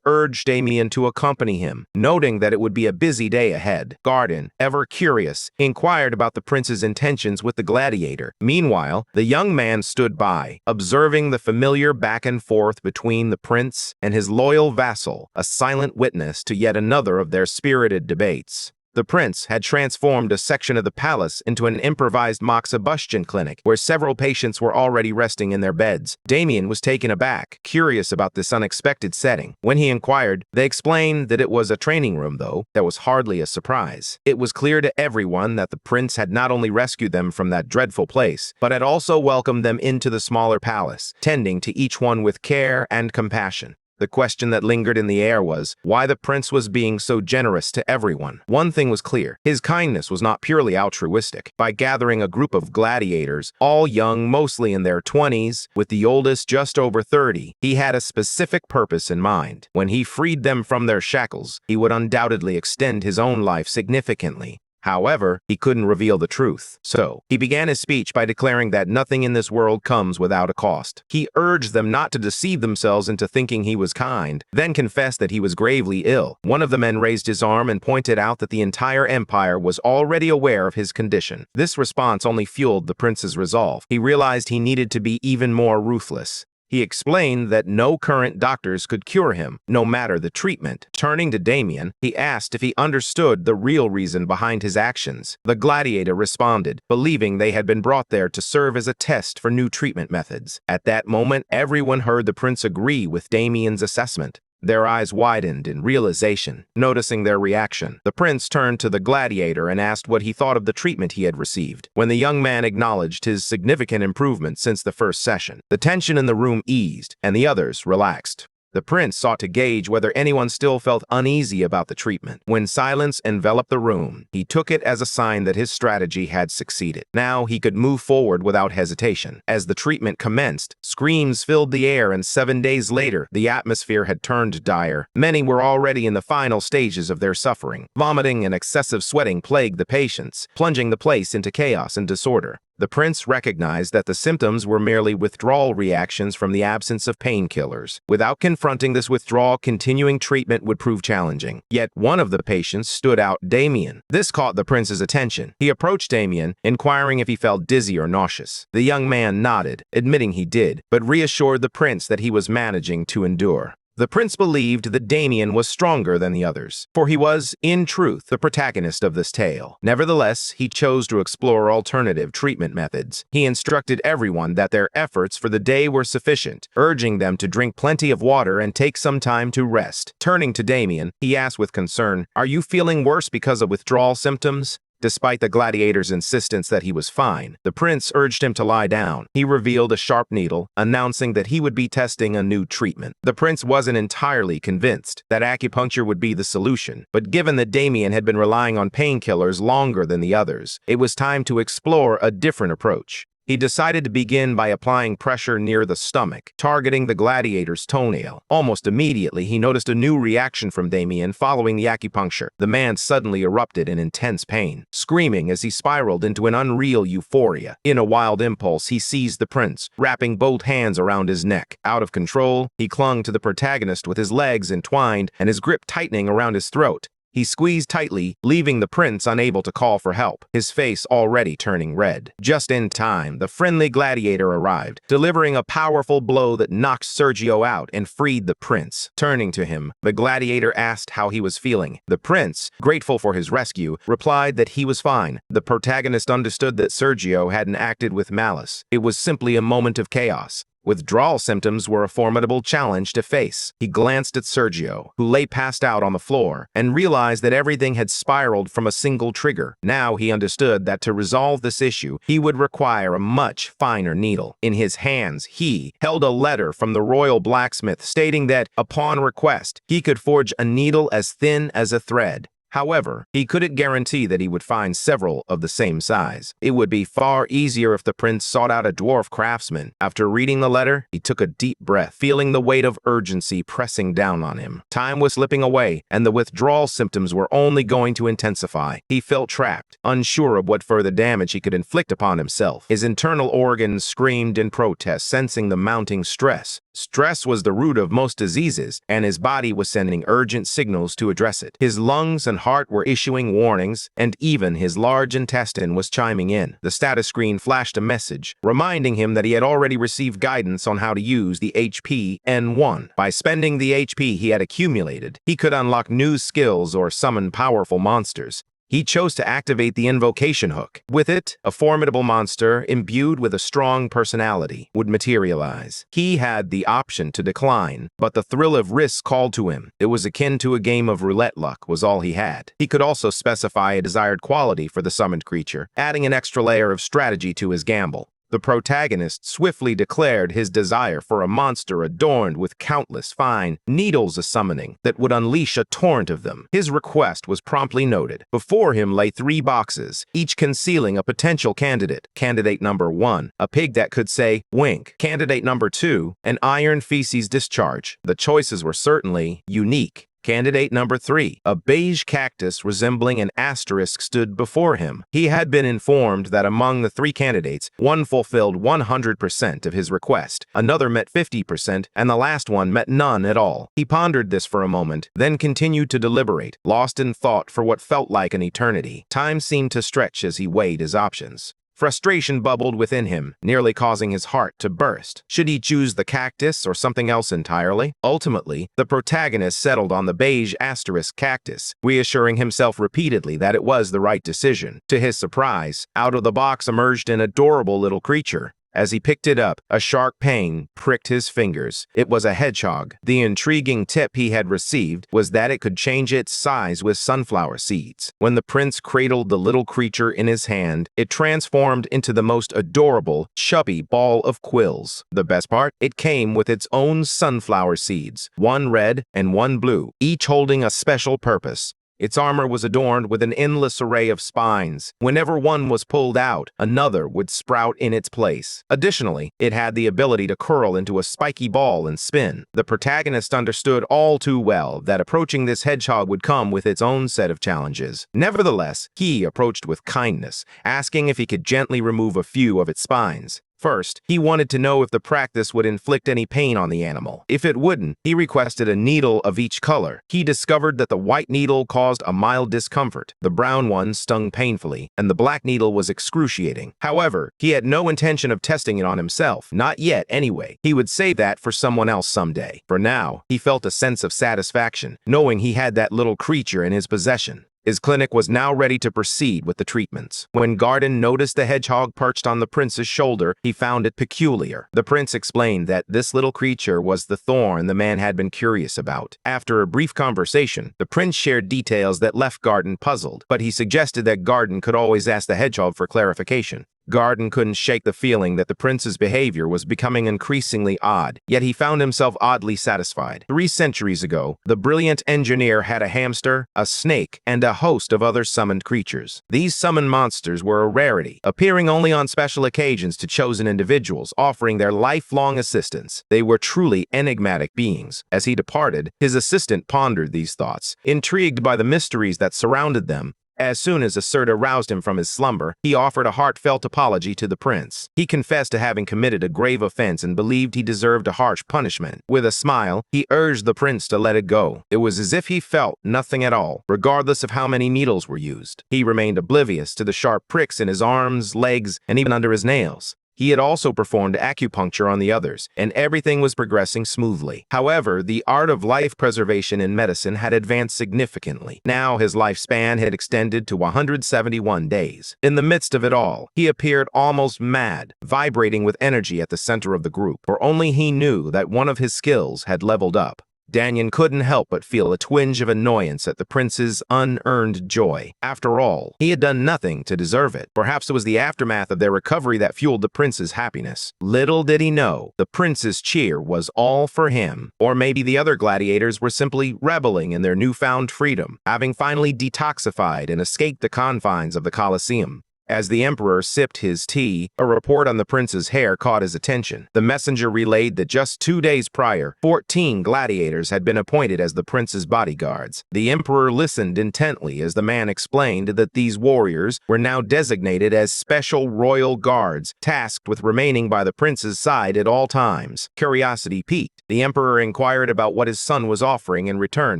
urged Damien to accompany him, noting that it would be a busy day ahead. Garden, ever curious, inquired about the prince's intentions with the gladiator. Meanwhile, the young man stood by, observing the familiar back and forth between the prince and his loyal vassal, a silent witness to yet another of their spirited debates. The prince had transformed a section of the palace into an improvised mock Sebastian clinic, where several patients were already resting in their beds. Damien was taken aback, curious about this unexpected setting. When he inquired, they explained that it was a training room, though that was hardly a surprise. It was clear to everyone that the prince had not only rescued them from that dreadful place, but had also welcomed them into the smaller palace, tending to each one with care and compassion. The question that lingered in the air was why the prince was being so generous to everyone. One thing was clear. His kindness was not purely altruistic. By gathering a group of gladiators, all young, mostly in their 20s, with the oldest just over 30, he had a specific purpose in mind. When he freed them from their shackles, he would undoubtedly extend his own life significantly. However, he couldn't reveal the truth. So, he began his speech by declaring that nothing in this world comes without a cost. He urged them not to deceive themselves into thinking he was kind, then confessed that he was gravely ill. One of the men raised his arm and pointed out that the entire empire was already aware of his condition. This response only fueled the prince's resolve. He realized he needed to be even more ruthless. He explained that no current doctors could cure him, no matter the treatment. Turning to Damien, he asked if he understood the real reason behind his actions. The gladiator responded, believing they had been brought there to serve as a test for new treatment methods. At that moment, everyone heard the prince agree with Damien's assessment. Their eyes widened in realization. Noticing their reaction, the prince turned to the gladiator and asked what he thought of the treatment he had received. When the young man acknowledged his significant improvement since the first session, the tension in the room eased, and the others relaxed. The prince sought to gauge whether anyone still felt uneasy about the treatment. When silence enveloped the room, he took it as a sign that his strategy had succeeded. Now he could move forward without hesitation. As the treatment commenced, screams filled the air, and 7 days later, the atmosphere had turned dire. Many were already in the final stages of their suffering. Vomiting and excessive sweating plagued the patients, plunging the place into chaos and disorder. The prince recognized that the symptoms were merely withdrawal reactions from the absence of painkillers. Without confronting this withdrawal, continuing treatment would prove challenging. Yet one of the patients stood out, Damien. This caught the prince's attention. He approached Damien, inquiring if he felt dizzy or nauseous. The young man nodded, admitting he did, but reassured the prince that he was managing to endure. The prince believed that Damien was stronger than the others, for he was, in truth, the protagonist of this tale. Nevertheless, he chose to explore alternative treatment methods. He instructed everyone that their efforts for the day were sufficient, urging them to drink plenty of water and take some time to rest. Turning to Damien, he asked with concern, "Are you feeling worse because of withdrawal symptoms?" Despite the gladiator's insistence that he was fine, the prince urged him to lie down. He revealed a sharp needle, announcing that he would be testing a new treatment. The prince wasn't entirely convinced that acupuncture would be the solution, but given that Damien had been relying on painkillers longer than the others, it was time to explore a different approach. He decided to begin by applying pressure near the stomach, targeting the gladiator's toenail. Almost immediately, he noticed a new reaction from Damien following the acupuncture. The man suddenly erupted in intense pain, screaming as he spiraled into an unreal euphoria. In a wild impulse, he seized the prince, wrapping both hands around his neck. Out of control, he clung to the protagonist with his legs entwined and his grip tightening around his throat. He squeezed tightly, leaving the prince unable to call for help, his face already turning red. Just in time, the friendly gladiator arrived, delivering a powerful blow that knocked Sergio out and freed the prince. Turning to him, the gladiator asked how he was feeling. The prince, grateful for his rescue, replied that he was fine. The protagonist understood that Sergio hadn't acted with malice. It was simply a moment of chaos. Withdrawal symptoms were a formidable challenge to face. He glanced at Sergio, who lay passed out on the floor, and realized that everything had spiraled from a single trigger. Now he understood that to resolve this issue, he would require a much finer needle. In his hands, he held a letter from the royal blacksmith stating that, upon request, he could forge a needle as thin as a thread. However, he couldn't guarantee that he would find several of the same size. It would be far easier if the prince sought out a dwarf craftsman. After reading the letter, he took a deep breath, feeling the weight of urgency pressing down on him. Time was slipping away, and the withdrawal symptoms were only going to intensify. He felt trapped, unsure of what further damage he could inflict upon himself. His internal organs screamed in protest, sensing the mounting stress. Stress was the root of most diseases, and his body was sending urgent signals to address it. His lungs and heart were issuing warnings, and even his large intestine was chiming in. The status screen flashed a message, reminding him that he had already received guidance on how to use the HP N1. By spending the HP he had accumulated, he could unlock new skills or summon powerful monsters. He chose to activate the invocation hook. With it, a formidable monster, imbued with a strong personality, would materialize. He had the option to decline, but the thrill of risk called to him. It was akin to a game of roulette luck was all he had. He could also specify a desired quality for the summoned creature, adding an extra layer of strategy to his gamble. The protagonist swiftly declared his desire for a monster adorned with countless fine needles summoning that would unleash a torrent of them. His request was promptly noted. Before him lay 3 boxes, each concealing a potential candidate. Candidate number 1, a pig that could say, wink. Candidate number 2, an iron feces discharge. The choices were certainly unique. Candidate number 3, a beige cactus resembling an asterisk stood before him. He had been informed that among the 3 candidates, one fulfilled 100% of his request, another met 50%, and the last one met none at all. He pondered this for a moment, then continued to deliberate, lost in thought for what felt like an eternity. Time seemed to stretch as he weighed his options. Frustration bubbled within him, nearly causing his heart to burst. Should he choose the cactus or something else entirely? Ultimately, the protagonist settled on the beige asterisk cactus, reassuring himself repeatedly that it was the right decision. To his surprise, out of the box emerged an adorable little creature. As he picked it up, a sharp pain pricked his fingers. It was a hedgehog. The intriguing tip he had received was that it could change its size with sunflower seeds. When the prince cradled the little creature in his hand, it transformed into the most adorable, chubby ball of quills. The best part? It came with its own sunflower seeds, one red and one blue, each holding a special purpose. Its armor was adorned with an endless array of spines. Whenever one was pulled out, another would sprout in its place. Additionally, it had the ability to curl into a spiky ball and spin. The protagonist understood all too well that approaching this hedgehog would come with its own set of challenges. Nevertheless, he approached with kindness, asking if he could gently remove a few of its spines. First, he wanted to know if the practice would inflict any pain on the animal. If it wouldn't, he requested a needle of each color. He discovered that the white needle caused a mild discomfort, the brown one stung painfully, and the black needle was excruciating. However, he had no intention of testing it on himself. Not yet, anyway. He would save that for someone else someday. For now, he felt a sense of satisfaction, knowing he had that little creature in his possession. His clinic was now ready to proceed with the treatments. When Garden noticed the hedgehog perched on the prince's shoulder, he found it peculiar. The prince explained that this little creature was the thorn the man had been curious about. After a brief conversation, the prince shared details that left Garden puzzled, but he suggested that Garden could always ask the hedgehog for clarification. Garden couldn't shake the feeling that the prince's behavior was becoming increasingly odd, yet he found himself oddly satisfied. 3 centuries ago, the brilliant engineer had a hamster, a snake, and a host of other summoned creatures. These summoned monsters were a rarity, appearing only on special occasions to chosen individuals, offering their lifelong assistance. They were truly enigmatic beings. As he departed, his assistant pondered these thoughts, intrigued by the mysteries that surrounded them. As soon as Acerta roused him from his slumber, he offered a heartfelt apology to the prince. He confessed to having committed a grave offense and believed he deserved a harsh punishment. With a smile, he urged the prince to let it go. It was as if he felt nothing at all, regardless of how many needles were used. He remained oblivious to the sharp pricks in his arms, legs, and even under his nails. He had also performed acupuncture on the others, and everything was progressing smoothly. However, the art of life preservation in medicine had advanced significantly. Now his lifespan had extended to 171 days. In the midst of it all, he appeared almost mad, vibrating with energy at the center of the group, for only he knew that one of his skills had leveled up. Danyan couldn't help but feel a twinge of annoyance at the prince's unearned joy. After all, he had done nothing to deserve it. Perhaps it was the aftermath of their recovery that fueled the prince's happiness. Little did he know, the prince's cheer was all for him. Or maybe the other gladiators were simply reveling in their newfound freedom, having finally detoxified and escaped the confines of the Colosseum. As the emperor sipped his tea, a report on the prince's hair caught his attention. The messenger relayed that just 2 days prior, 14 gladiators had been appointed as the prince's bodyguards. The emperor listened intently as the man explained that these warriors were now designated as special royal guards, tasked with remaining by the prince's side at all times. Curiosity piqued. The emperor inquired about what his son was offering in return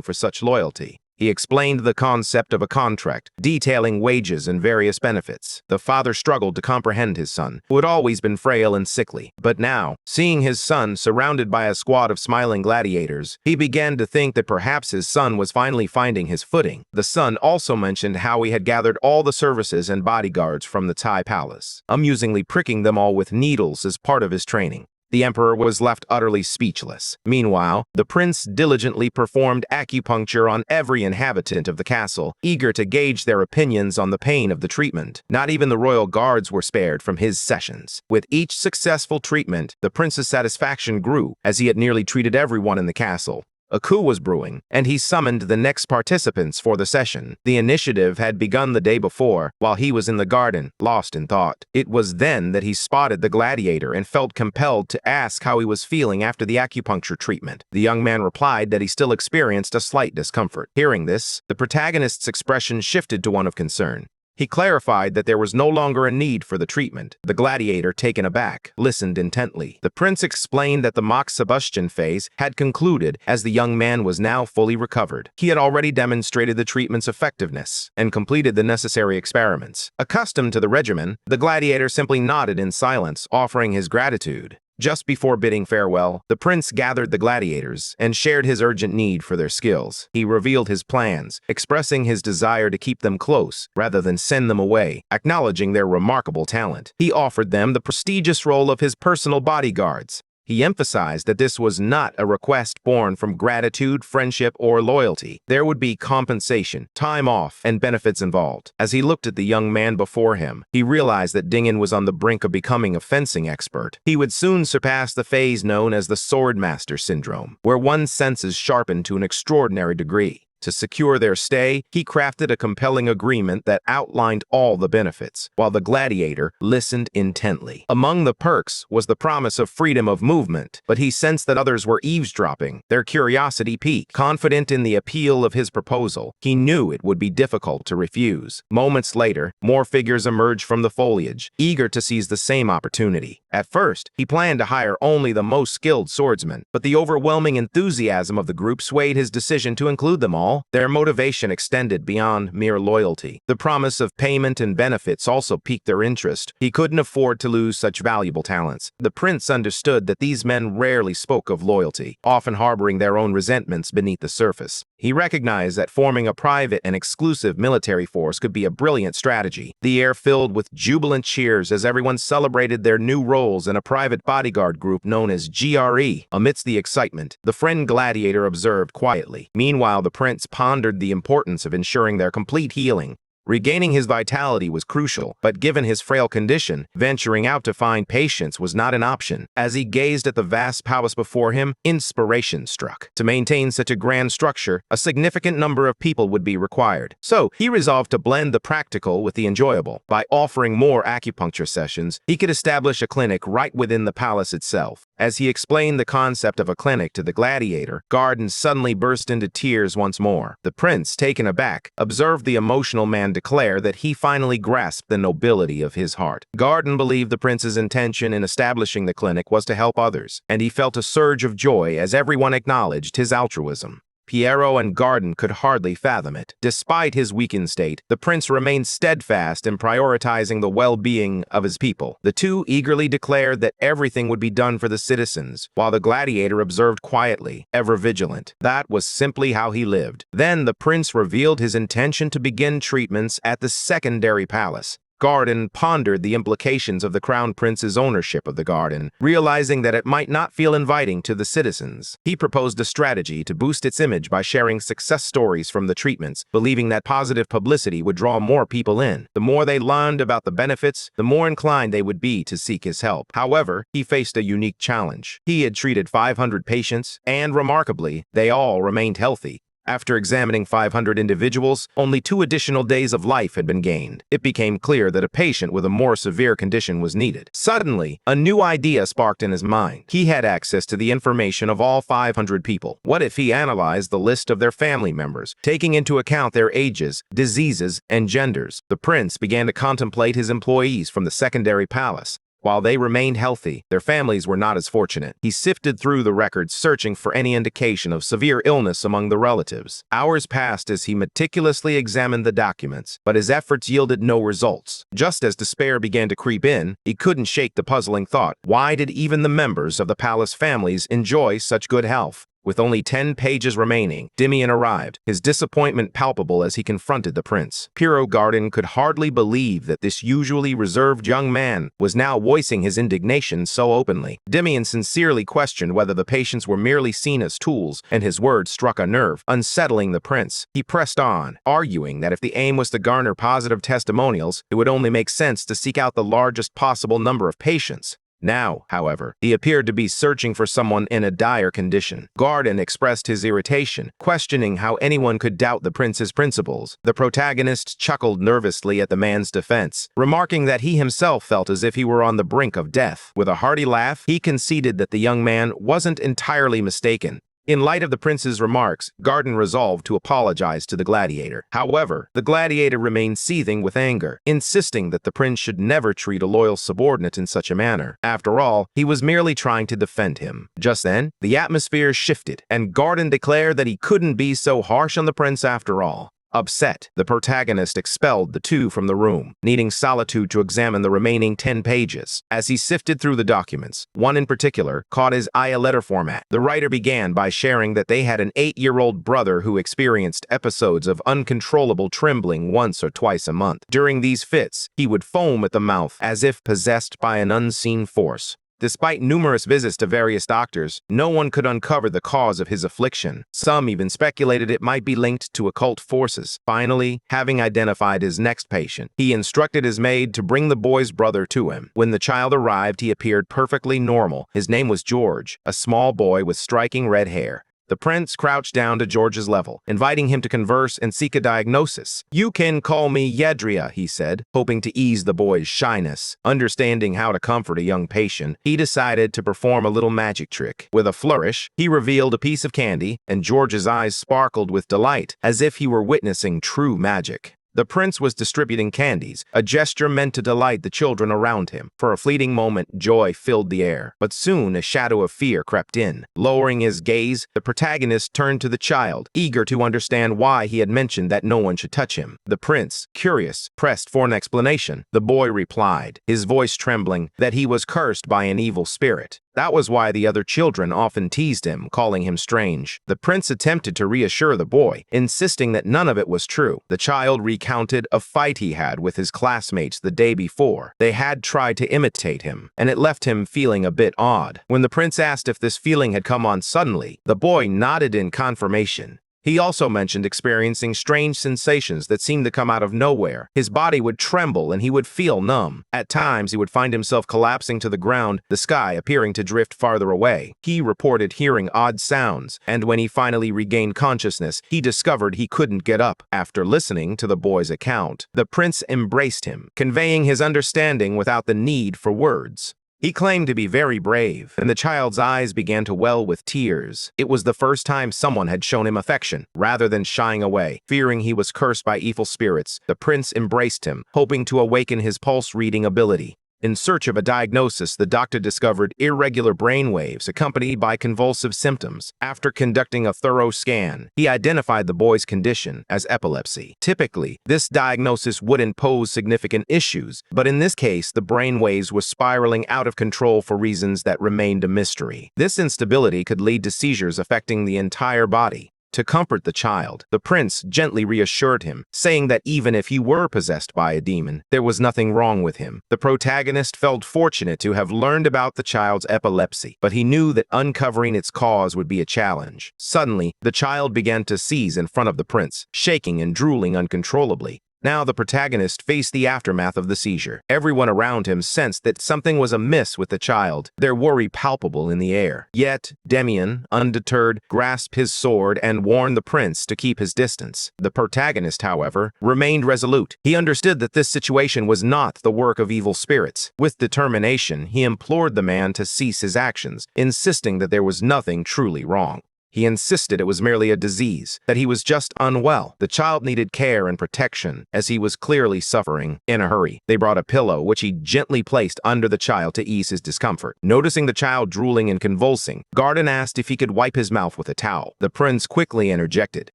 for such loyalty. He explained the concept of a contract, detailing wages and various benefits. The father struggled to comprehend his son, who had always been frail and sickly. But now, seeing his son surrounded by a squad of smiling gladiators, he began to think that perhaps his son was finally finding his footing. The son also mentioned how he had gathered all the services and bodyguards from the Thai palace, amusingly pricking them all with needles as part of his training. The emperor was left utterly speechless. Meanwhile, the prince diligently performed acupuncture on every inhabitant of the castle, eager to gauge their opinions on the pain of the treatment. Not even the royal guards were spared from his sessions. With each successful treatment, the prince's satisfaction grew, as he had nearly treated everyone in the castle. A coup was brewing, and he summoned the next participants for the session. The initiative had begun the day before, while he was in the garden, lost in thought. It was then that he spotted the gladiator and felt compelled to ask how he was feeling after the acupuncture treatment. The young man replied that he still experienced a slight discomfort. Hearing this, the protagonist's expression shifted to one of concern. He clarified that there was no longer a need for the treatment. The gladiator, taken aback, listened intently. The prince explained that the mock Sebastian phase had concluded as the young man was now fully recovered. He had already demonstrated the treatment's effectiveness and completed the necessary experiments. Accustomed to the regimen, the gladiator simply nodded in silence, offering his gratitude. Just before bidding farewell, the prince gathered the gladiators and shared his urgent need for their skills. He revealed his plans, expressing his desire to keep them close rather than send them away, acknowledging their remarkable talent. He offered them the prestigious role of his personal bodyguards. He emphasized that this was not a request born from gratitude, friendship, or loyalty. There would be compensation, time off, and benefits involved. As he looked at the young man before him, he realized that Dingen was on the brink of becoming a fencing expert. He would soon surpass the phase known as the sword master syndrome, where one's senses sharpened to an extraordinary degree. To secure their stay, he crafted a compelling agreement that outlined all the benefits, while the gladiator listened intently. Among the perks was the promise of freedom of movement, but he sensed that others were eavesdropping. Their curiosity piqued. Confident in the appeal of his proposal, he knew it would be difficult to refuse. Moments later, more figures emerged from the foliage, eager to seize the same opportunity. At first, he planned to hire only the most skilled swordsmen, but the overwhelming enthusiasm of the group swayed his decision to include them all. Their motivation extended beyond mere loyalty. The promise of payment and benefits also piqued their interest. He couldn't afford to lose such valuable talents. The prince understood that these men rarely spoke of loyalty, often harboring their own resentments beneath the surface. He recognized that forming a private and exclusive military force could be a brilliant strategy. The air filled with jubilant cheers as everyone celebrated their new roles in a private bodyguard group known as GRE. Amidst the excitement, the friend gladiator observed quietly. Meanwhile, the prince pondered the importance of ensuring their complete healing. Regaining his vitality was crucial, but given his frail condition, venturing out to find patients was not an option. As he gazed at the vast palace before him, inspiration struck. To maintain such a grand structure, a significant number of people would be required. So, he resolved to blend the practical with the enjoyable. By offering more acupuncture sessions, he could establish a clinic right within the palace itself. As he explained the concept of a clinic to the gladiator, Garden suddenly burst into tears once more. The prince, taken aback, observed the emotional man declare that he finally grasped the nobility of his heart. Garden believed the prince's intention in establishing the clinic was to help others, and he felt a surge of joy as everyone acknowledged his altruism. Piero and Garden could hardly fathom it. Despite his weakened state, the prince remained steadfast in prioritizing the well-being of his people. The two eagerly declared that everything would be done for the citizens, while the gladiator observed quietly, ever vigilant. That was simply how he lived. Then the prince revealed his intention to begin treatments at the secondary palace. Garden pondered the implications of the crown prince's ownership of the garden, realizing that it might not feel inviting to the citizens. He proposed a strategy to boost its image by sharing success stories from the treatments, believing that positive publicity would draw more people in. The more they learned about the benefits, the more inclined they would be to seek his help. However, he faced a unique challenge. He had treated 500 patients, and remarkably, they all remained healthy. After examining 500 individuals, only 2 additional days of life had been gained. It became clear that a patient with a more severe condition was needed. Suddenly, a new idea sparked in his mind. He had access to the information of all 500 people. What if he analyzed the list of their family members, taking into account their ages, diseases, and genders? The prince began to contemplate his employees from the secondary palace. While they remained healthy, their families were not as fortunate. He sifted through the records, searching for any indication of severe illness among the relatives. Hours passed as he meticulously examined the documents, but his efforts yielded no results. Just as despair began to creep in, he couldn't shake the puzzling thought: why did even the members of the palace families enjoy such good health? With only 10 pages remaining, Dimian arrived, his disappointment palpable as he confronted the prince. Piero Garden could hardly believe that this usually reserved young man was now voicing his indignation so openly. Dimian sincerely questioned whether the patients were merely seen as tools, and his words struck a nerve, unsettling the prince. He pressed on, arguing that if the aim was to garner positive testimonials, it would only make sense to seek out the largest possible number of patients. Now, however, he appeared to be searching for someone in a dire condition. Garden expressed his irritation, questioning how anyone could doubt the prince's principles. The protagonist chuckled nervously at the man's defense, remarking that he himself felt as if he were on the brink of death. With a hearty laugh, he conceded that the young man wasn't entirely mistaken. In light of the prince's remarks, Garden resolved to apologize to the gladiator. However, the gladiator remained seething with anger, insisting that the prince should never treat a loyal subordinate in such a manner. After all, he was merely trying to defend him. Just then, the atmosphere shifted, and Garden declared that he couldn't be so harsh on the prince after all. Upset, the protagonist expelled the two from the room, needing solitude to examine the remaining 10 pages. As he sifted through the documents, one in particular caught his eye: a letter format. The writer began by sharing that they had an 8-year-old brother who experienced episodes of uncontrollable trembling once or twice a month. During these fits, he would foam at the mouth as if possessed by an unseen force. Despite numerous visits to various doctors, no one could uncover the cause of his affliction. Some even speculated it might be linked to occult forces. Finally, having identified his next patient, he instructed his maid to bring the boy's brother to him. When the child arrived, he appeared perfectly normal. His name was George, a small boy with striking red hair. The prince crouched down to George's level, inviting him to converse and seek a diagnosis. "You can call me Yedria," he said, hoping to ease the boy's shyness. Understanding how to comfort a young patient, he decided to perform a little magic trick. With a flourish, he revealed a piece of candy, and George's eyes sparkled with delight, as if he were witnessing true magic. The prince was distributing candies, a gesture meant to delight the children around him. For a fleeting moment, joy filled the air, but soon a shadow of fear crept in. Lowering his gaze, the protagonist turned to the child, eager to understand why he had mentioned that no one should touch him. The prince, curious, pressed for an explanation. The boy replied, his voice trembling, that he was cursed by an evil spirit. That was why the other children often teased him, calling him strange. The prince attempted to reassure the boy, insisting that none of it was true. The child recounted a fight he had with his classmates the day before. They had tried to imitate him, and it left him feeling a bit odd. When the prince asked if this feeling had come on suddenly, the boy nodded in confirmation. He also mentioned experiencing strange sensations that seemed to come out of nowhere. His body would tremble and he would feel numb. At times, he would find himself collapsing to the ground, the sky appearing to drift farther away. He reported hearing odd sounds, and when he finally regained consciousness, he discovered he couldn't get up. After listening to the boy's account, the prince embraced him, conveying his understanding without the need for words. He claimed to be very brave, and the child's eyes began to well with tears. It was the first time someone had shown him affection, rather than shying away. Fearing he was cursed by evil spirits, the prince embraced him, hoping to awaken his pulse-reading ability. In search of a diagnosis, the doctor discovered irregular brain waves accompanied by convulsive symptoms. After conducting a thorough scan, he identified the boy's condition as epilepsy. Typically, this diagnosis wouldn't pose significant issues, but in this case, the brain waves were spiraling out of control for reasons that remained a mystery. This instability could lead to seizures affecting the entire body. To comfort the child, the prince gently reassured him, saying that even if he were possessed by a demon, there was nothing wrong with him. The protagonist felt fortunate to have learned about the child's epilepsy, but he knew that uncovering its cause would be a challenge. Suddenly, the child began to seize in front of the prince, shaking and drooling uncontrollably. Now the protagonist faced the aftermath of the seizure. Everyone around him sensed that something was amiss with the child, their worry palpable in the air. Yet, Demian, undeterred, grasped his sword and warned the prince to keep his distance. The protagonist, however, remained resolute. He understood that this situation was not the work of evil spirits. With determination, he implored the man to cease his actions, insisting that there was nothing truly wrong. He insisted it was merely a disease, that he was just unwell. The child needed care and protection, as he was clearly suffering. In a hurry, they brought a pillow, which he gently placed under the child to ease his discomfort. Noticing the child drooling and convulsing, Garden asked if he could wipe his mouth with a towel. The prince quickly interjected,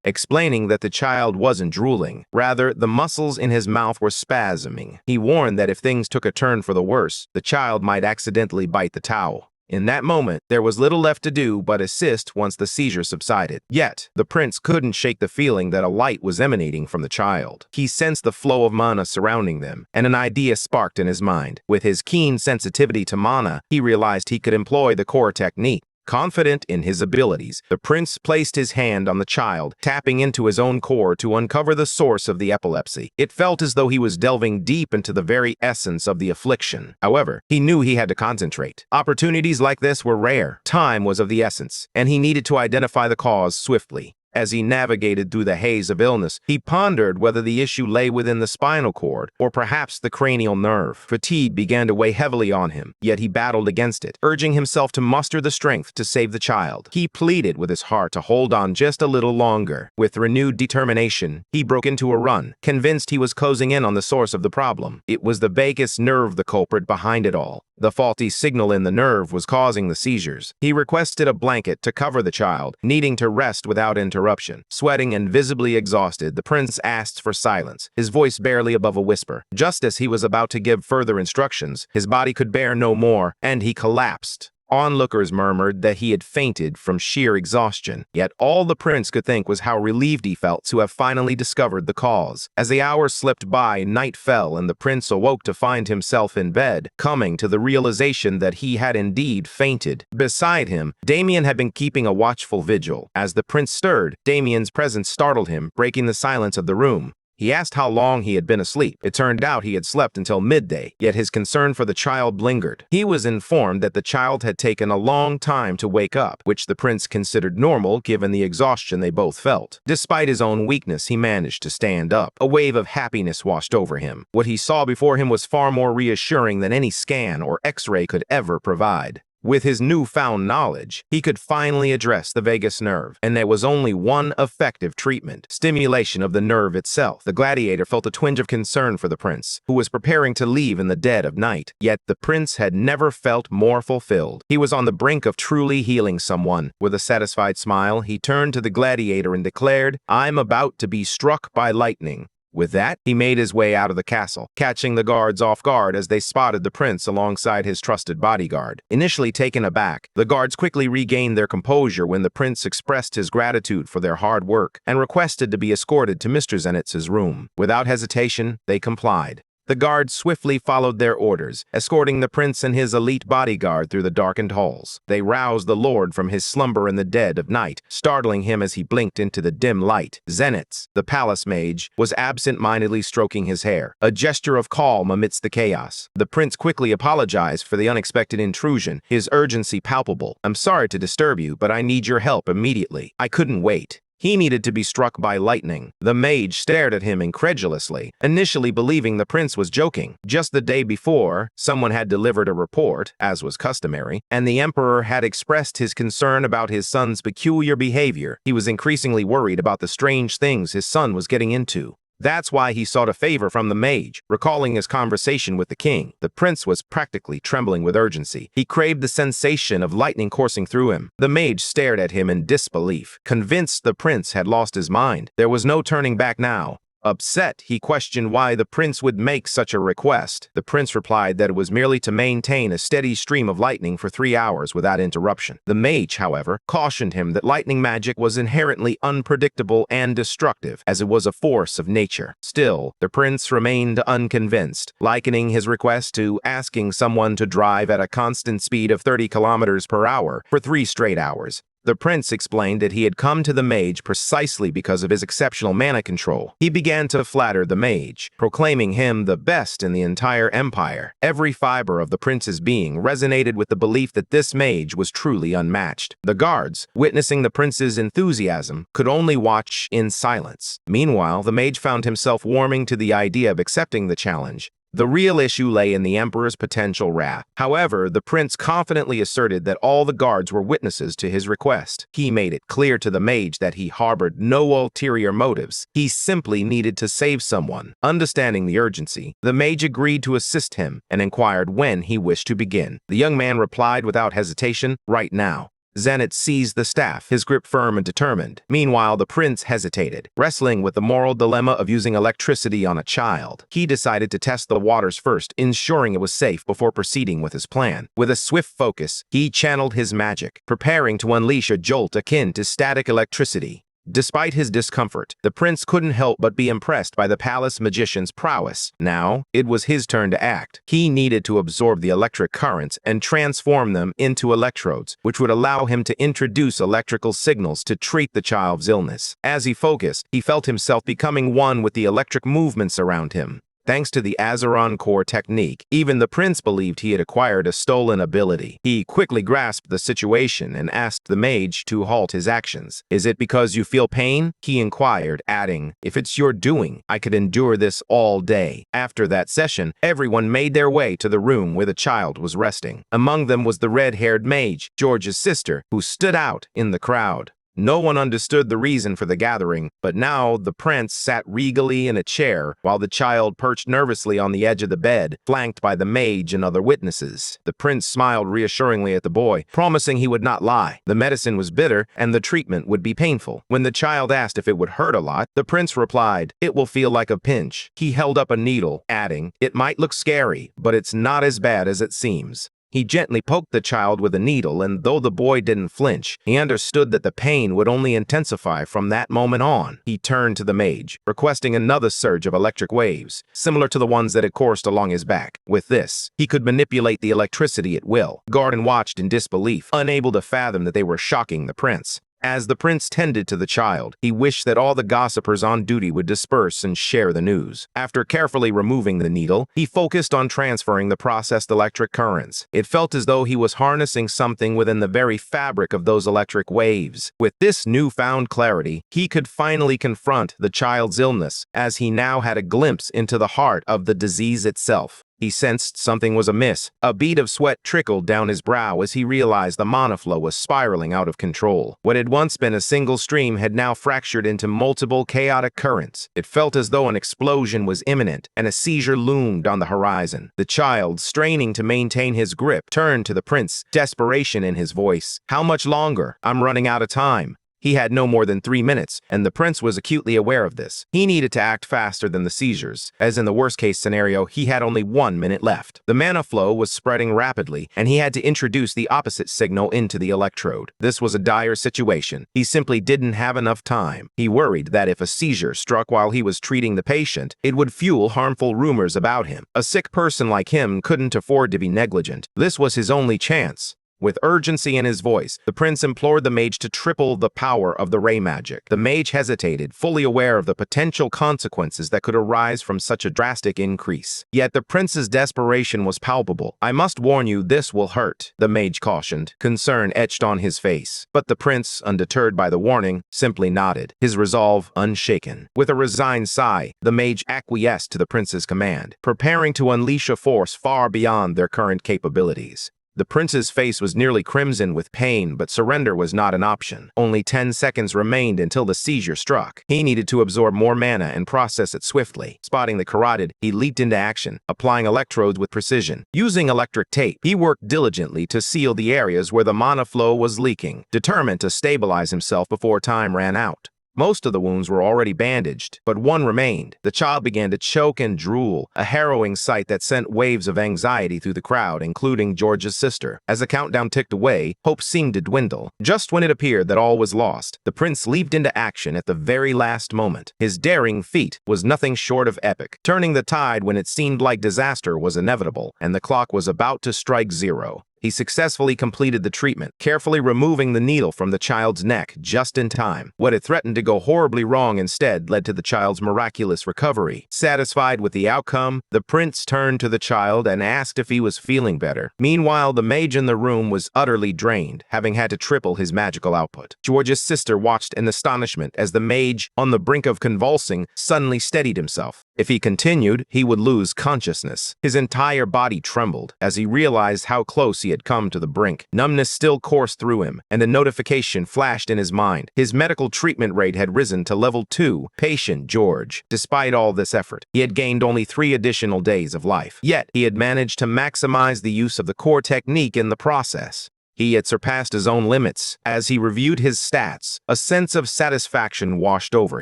explaining that the child wasn't drooling. Rather, the muscles in his mouth were spasming. He warned that if things took a turn for the worse, the child might accidentally bite the towel. In that moment, there was little left to do but assist once the seizure subsided. Yet, the prince couldn't shake the feeling that a light was emanating from the child. He sensed the flow of mana surrounding them, and an idea sparked in his mind. With his keen sensitivity to mana, he realized he could employ the core technique. Confident in his abilities, the prince placed his hand on the child, tapping into his own core to uncover the source of the epilepsy. It felt as though he was delving deep into the very essence of the affliction. However, he knew he had to concentrate. Opportunities like this were rare. Time was of the essence, and he needed to identify the cause swiftly. As he navigated through the haze of illness, he pondered whether the issue lay within the spinal cord or perhaps the cranial nerve. Fatigue began to weigh heavily on him, yet he battled against it, urging himself to muster the strength to save the child. He pleaded with his heart to hold on just a little longer. With renewed determination, he broke into a run, convinced he was closing in on the source of the problem. It was the vagus nerve the culprit behind it all. The faulty signal in the nerve was causing the seizures. He requested a blanket to cover the child, needing to rest without interruption. Sweating and visibly exhausted, the prince asked for silence, his voice barely above a whisper. Just as he was about to give further instructions, his body could bear no more, and he collapsed. Onlookers murmured that he had fainted from sheer exhaustion, yet all the prince could think was how relieved he felt to have finally discovered the cause. As the hours slipped by, night fell, and the prince awoke to find himself in bed, coming to the realization that he had indeed fainted. Beside him, Damian had been keeping a watchful vigil. As the prince stirred, Damian's presence startled him, breaking the silence of the room. He asked how long he had been asleep. It turned out he had slept until midday, yet his concern for the child lingered. He was informed that the child had taken a long time to wake up, which the prince considered normal given the exhaustion they both felt. Despite his own weakness, he managed to stand up. A wave of happiness washed over him. What he saw before him was far more reassuring than any scan or X-ray could ever provide. With his newfound knowledge, he could finally address the vagus nerve, and there was only one effective treatment: stimulation of the nerve itself. The gladiator felt a twinge of concern for the prince, who was preparing to leave in the dead of night. Yet the prince had never felt more fulfilled. He was on the brink of truly healing someone. With a satisfied smile, he turned to the gladiator and declared, "I'm about to be struck by lightning." With that, he made his way out of the castle, catching the guards off guard as they spotted the prince alongside his trusted bodyguard. Initially taken aback, the guards quickly regained their composure when the prince expressed his gratitude for their hard work and requested to be escorted to Mr. Zenith's room. Without hesitation, they complied. The guards swiftly followed their orders, escorting the prince and his elite bodyguard through the darkened halls. They roused the lord from his slumber in the dead of night, startling him as he blinked into the dim light. Zenith, the palace mage, was absent-mindedly stroking his hair, a gesture of calm amidst the chaos. The prince quickly apologized for the unexpected intrusion, his urgency palpable. "I'm sorry to disturb you, but I need your help immediately. I couldn't wait." He needed to be struck by lightning. The mage stared at him incredulously, initially believing the prince was joking. Just the day before, someone had delivered a report, as was customary, and the emperor had expressed his concern about his son's peculiar behavior. He was increasingly worried about the strange things his son was getting into. That's why he sought a favor from the mage. Recalling his conversation with the king, the prince was practically trembling with urgency. He craved the sensation of lightning coursing through him. The mage stared at him in disbelief, convinced the prince had lost his mind. There was no turning back now. Upset, he questioned why the prince would make such a request. The prince replied that it was merely to maintain a steady stream of lightning for 3 hours without interruption. The mage, however, cautioned him that lightning magic was inherently unpredictable and destructive, as it was a force of nature. Still, the prince remained unconvinced, likening his request to asking someone to drive at a constant speed of 30 kilometers per hour for 3 straight hours. The prince explained that he had come to the mage precisely because of his exceptional mana control. He began to flatter the mage, proclaiming him the best in the entire empire. Every fiber of the prince's being resonated with the belief that this mage was truly unmatched. The guards, witnessing the prince's enthusiasm, could only watch in silence. Meanwhile, the mage found himself warming to the idea of accepting the challenge. The real issue lay in the emperor's potential wrath. However, the prince confidently asserted that all the guards were witnesses to his request. He made it clear to the mage that he harbored no ulterior motives. He simply needed to save someone. Understanding the urgency, the mage agreed to assist him and inquired when he wished to begin. The young man replied without hesitation, "Right now." Zenith seized the staff, his grip firm and determined. Meanwhile, the prince hesitated, wrestling with the moral dilemma of using electricity on a child. He decided to test the waters first, ensuring it was safe before proceeding with his plan. With a swift focus, he channeled his magic, preparing to unleash a jolt akin to static electricity. Despite his discomfort, the prince couldn't help but be impressed by the palace magician's prowess. Now, it was his turn to act. He needed to absorb the electric currents and transform them into electrodes, which would allow him to introduce electrical signals to treat the child's illness. As he focused, he felt himself becoming one with the electric movements around him. Thanks to the Azeron core technique, even the prince believed he had acquired a stolen ability. He quickly grasped the situation and asked the mage to halt his actions. "Is it because you feel pain?" he inquired, adding, "If it's your doing, I could endure this all day." After that session, everyone made their way to the room where the child was resting. Among them was the red-haired mage, George's sister, who stood out in the crowd. No one understood the reason for the gathering, but now the prince sat regally in a chair while the child perched nervously on the edge of the bed, flanked by the mage and other witnesses. The prince smiled reassuringly at the boy, promising he would not lie. The medicine was bitter and the treatment would be painful. When the child asked if it would hurt a lot, the prince replied, "It will feel like a pinch." He held up a needle, adding, "It might look scary, but it's not as bad as it seems." He gently poked the child with a needle, and though the boy didn't flinch, he understood that the pain would only intensify from that moment on. He turned to the mage, requesting another surge of electric waves, similar to the ones that had coursed along his back. With this, he could manipulate the electricity at will. Garden watched in disbelief, unable to fathom that they were shocking the prince. As the prince tended to the child, he wished that all the gossipers on duty would disperse and share the news. After carefully removing the needle, he focused on transferring the processed electric currents. It felt as though he was harnessing something within the very fabric of those electric waves. With this newfound clarity, he could finally confront the child's illness, as he now had a glimpse into the heart of the disease itself. He sensed something was amiss. A bead of sweat trickled down his brow as he realized the manhwa was spiraling out of control. What had once been a single stream had now fractured into multiple chaotic currents. It felt as though an explosion was imminent, and a seizure loomed on the horizon. The child, straining to maintain his grip, turned to the prince, desperation in his voice. "How much longer? I'm running out of time." He had no more than 3 minutes, and the prince was acutely aware of this. He needed to act faster than the seizures, as in the worst-case scenario, he had only 1 minute left. The mana flow was spreading rapidly, and he had to introduce the opposite signal into the electrode. This was a dire situation. He simply didn't have enough time. He worried that if a seizure struck while he was treating the patient, it would fuel harmful rumors about him. A sick person like him couldn't afford to be negligent. This was his only chance. With urgency in his voice, the prince implored the mage to triple the power of the ray magic. The mage hesitated, fully aware of the potential consequences that could arise from such a drastic increase. Yet the prince's desperation was palpable. "I must warn you, this will hurt," the mage cautioned, concern etched on his face. But the prince, undeterred by the warning, simply nodded, his resolve unshaken. With a resigned sigh, the mage acquiesced to the prince's command, preparing to unleash a force far beyond their current capabilities. The prince's face was nearly crimson with pain, but surrender was not an option. Only 10 seconds remained until the seizure struck. He needed to absorb more mana and process it swiftly. Spotting the carotid, he leaped into action, applying electrodes with precision. Using electric tape, he worked diligently to seal the areas where the mana flow was leaking, determined to stabilize himself before time ran out. Most of the wounds were already bandaged, but one remained. The child began to choke and drool, a harrowing sight that sent waves of anxiety through the crowd, including George's sister. As the countdown ticked away, hope seemed to dwindle. Just when it appeared that all was lost, the prince leaped into action at the very last moment. His daring feat was nothing short of epic, turning the tide when it seemed like disaster was inevitable, and the clock was about to strike 0. He successfully completed the treatment, carefully removing the needle from the child's neck just in time. What had threatened to go horribly wrong instead led to the child's miraculous recovery. Satisfied with the outcome, the prince turned to the child and asked if he was feeling better. Meanwhile, the mage in the room was utterly drained, having had to triple his magical output. George's sister watched in astonishment as the mage, on the brink of convulsing, suddenly steadied himself. If he continued, he would lose consciousness. His entire body trembled as he realized how close he had come to the brink. Numbness still coursed through him, and a notification flashed in his mind. His medical treatment rate had risen to level 2. Patient George. Despite all this effort, he had gained only 3 additional days of life. Yet, he had managed to maximize the use of the core technique in the process. He had surpassed his own limits. As he reviewed his stats, a sense of satisfaction washed over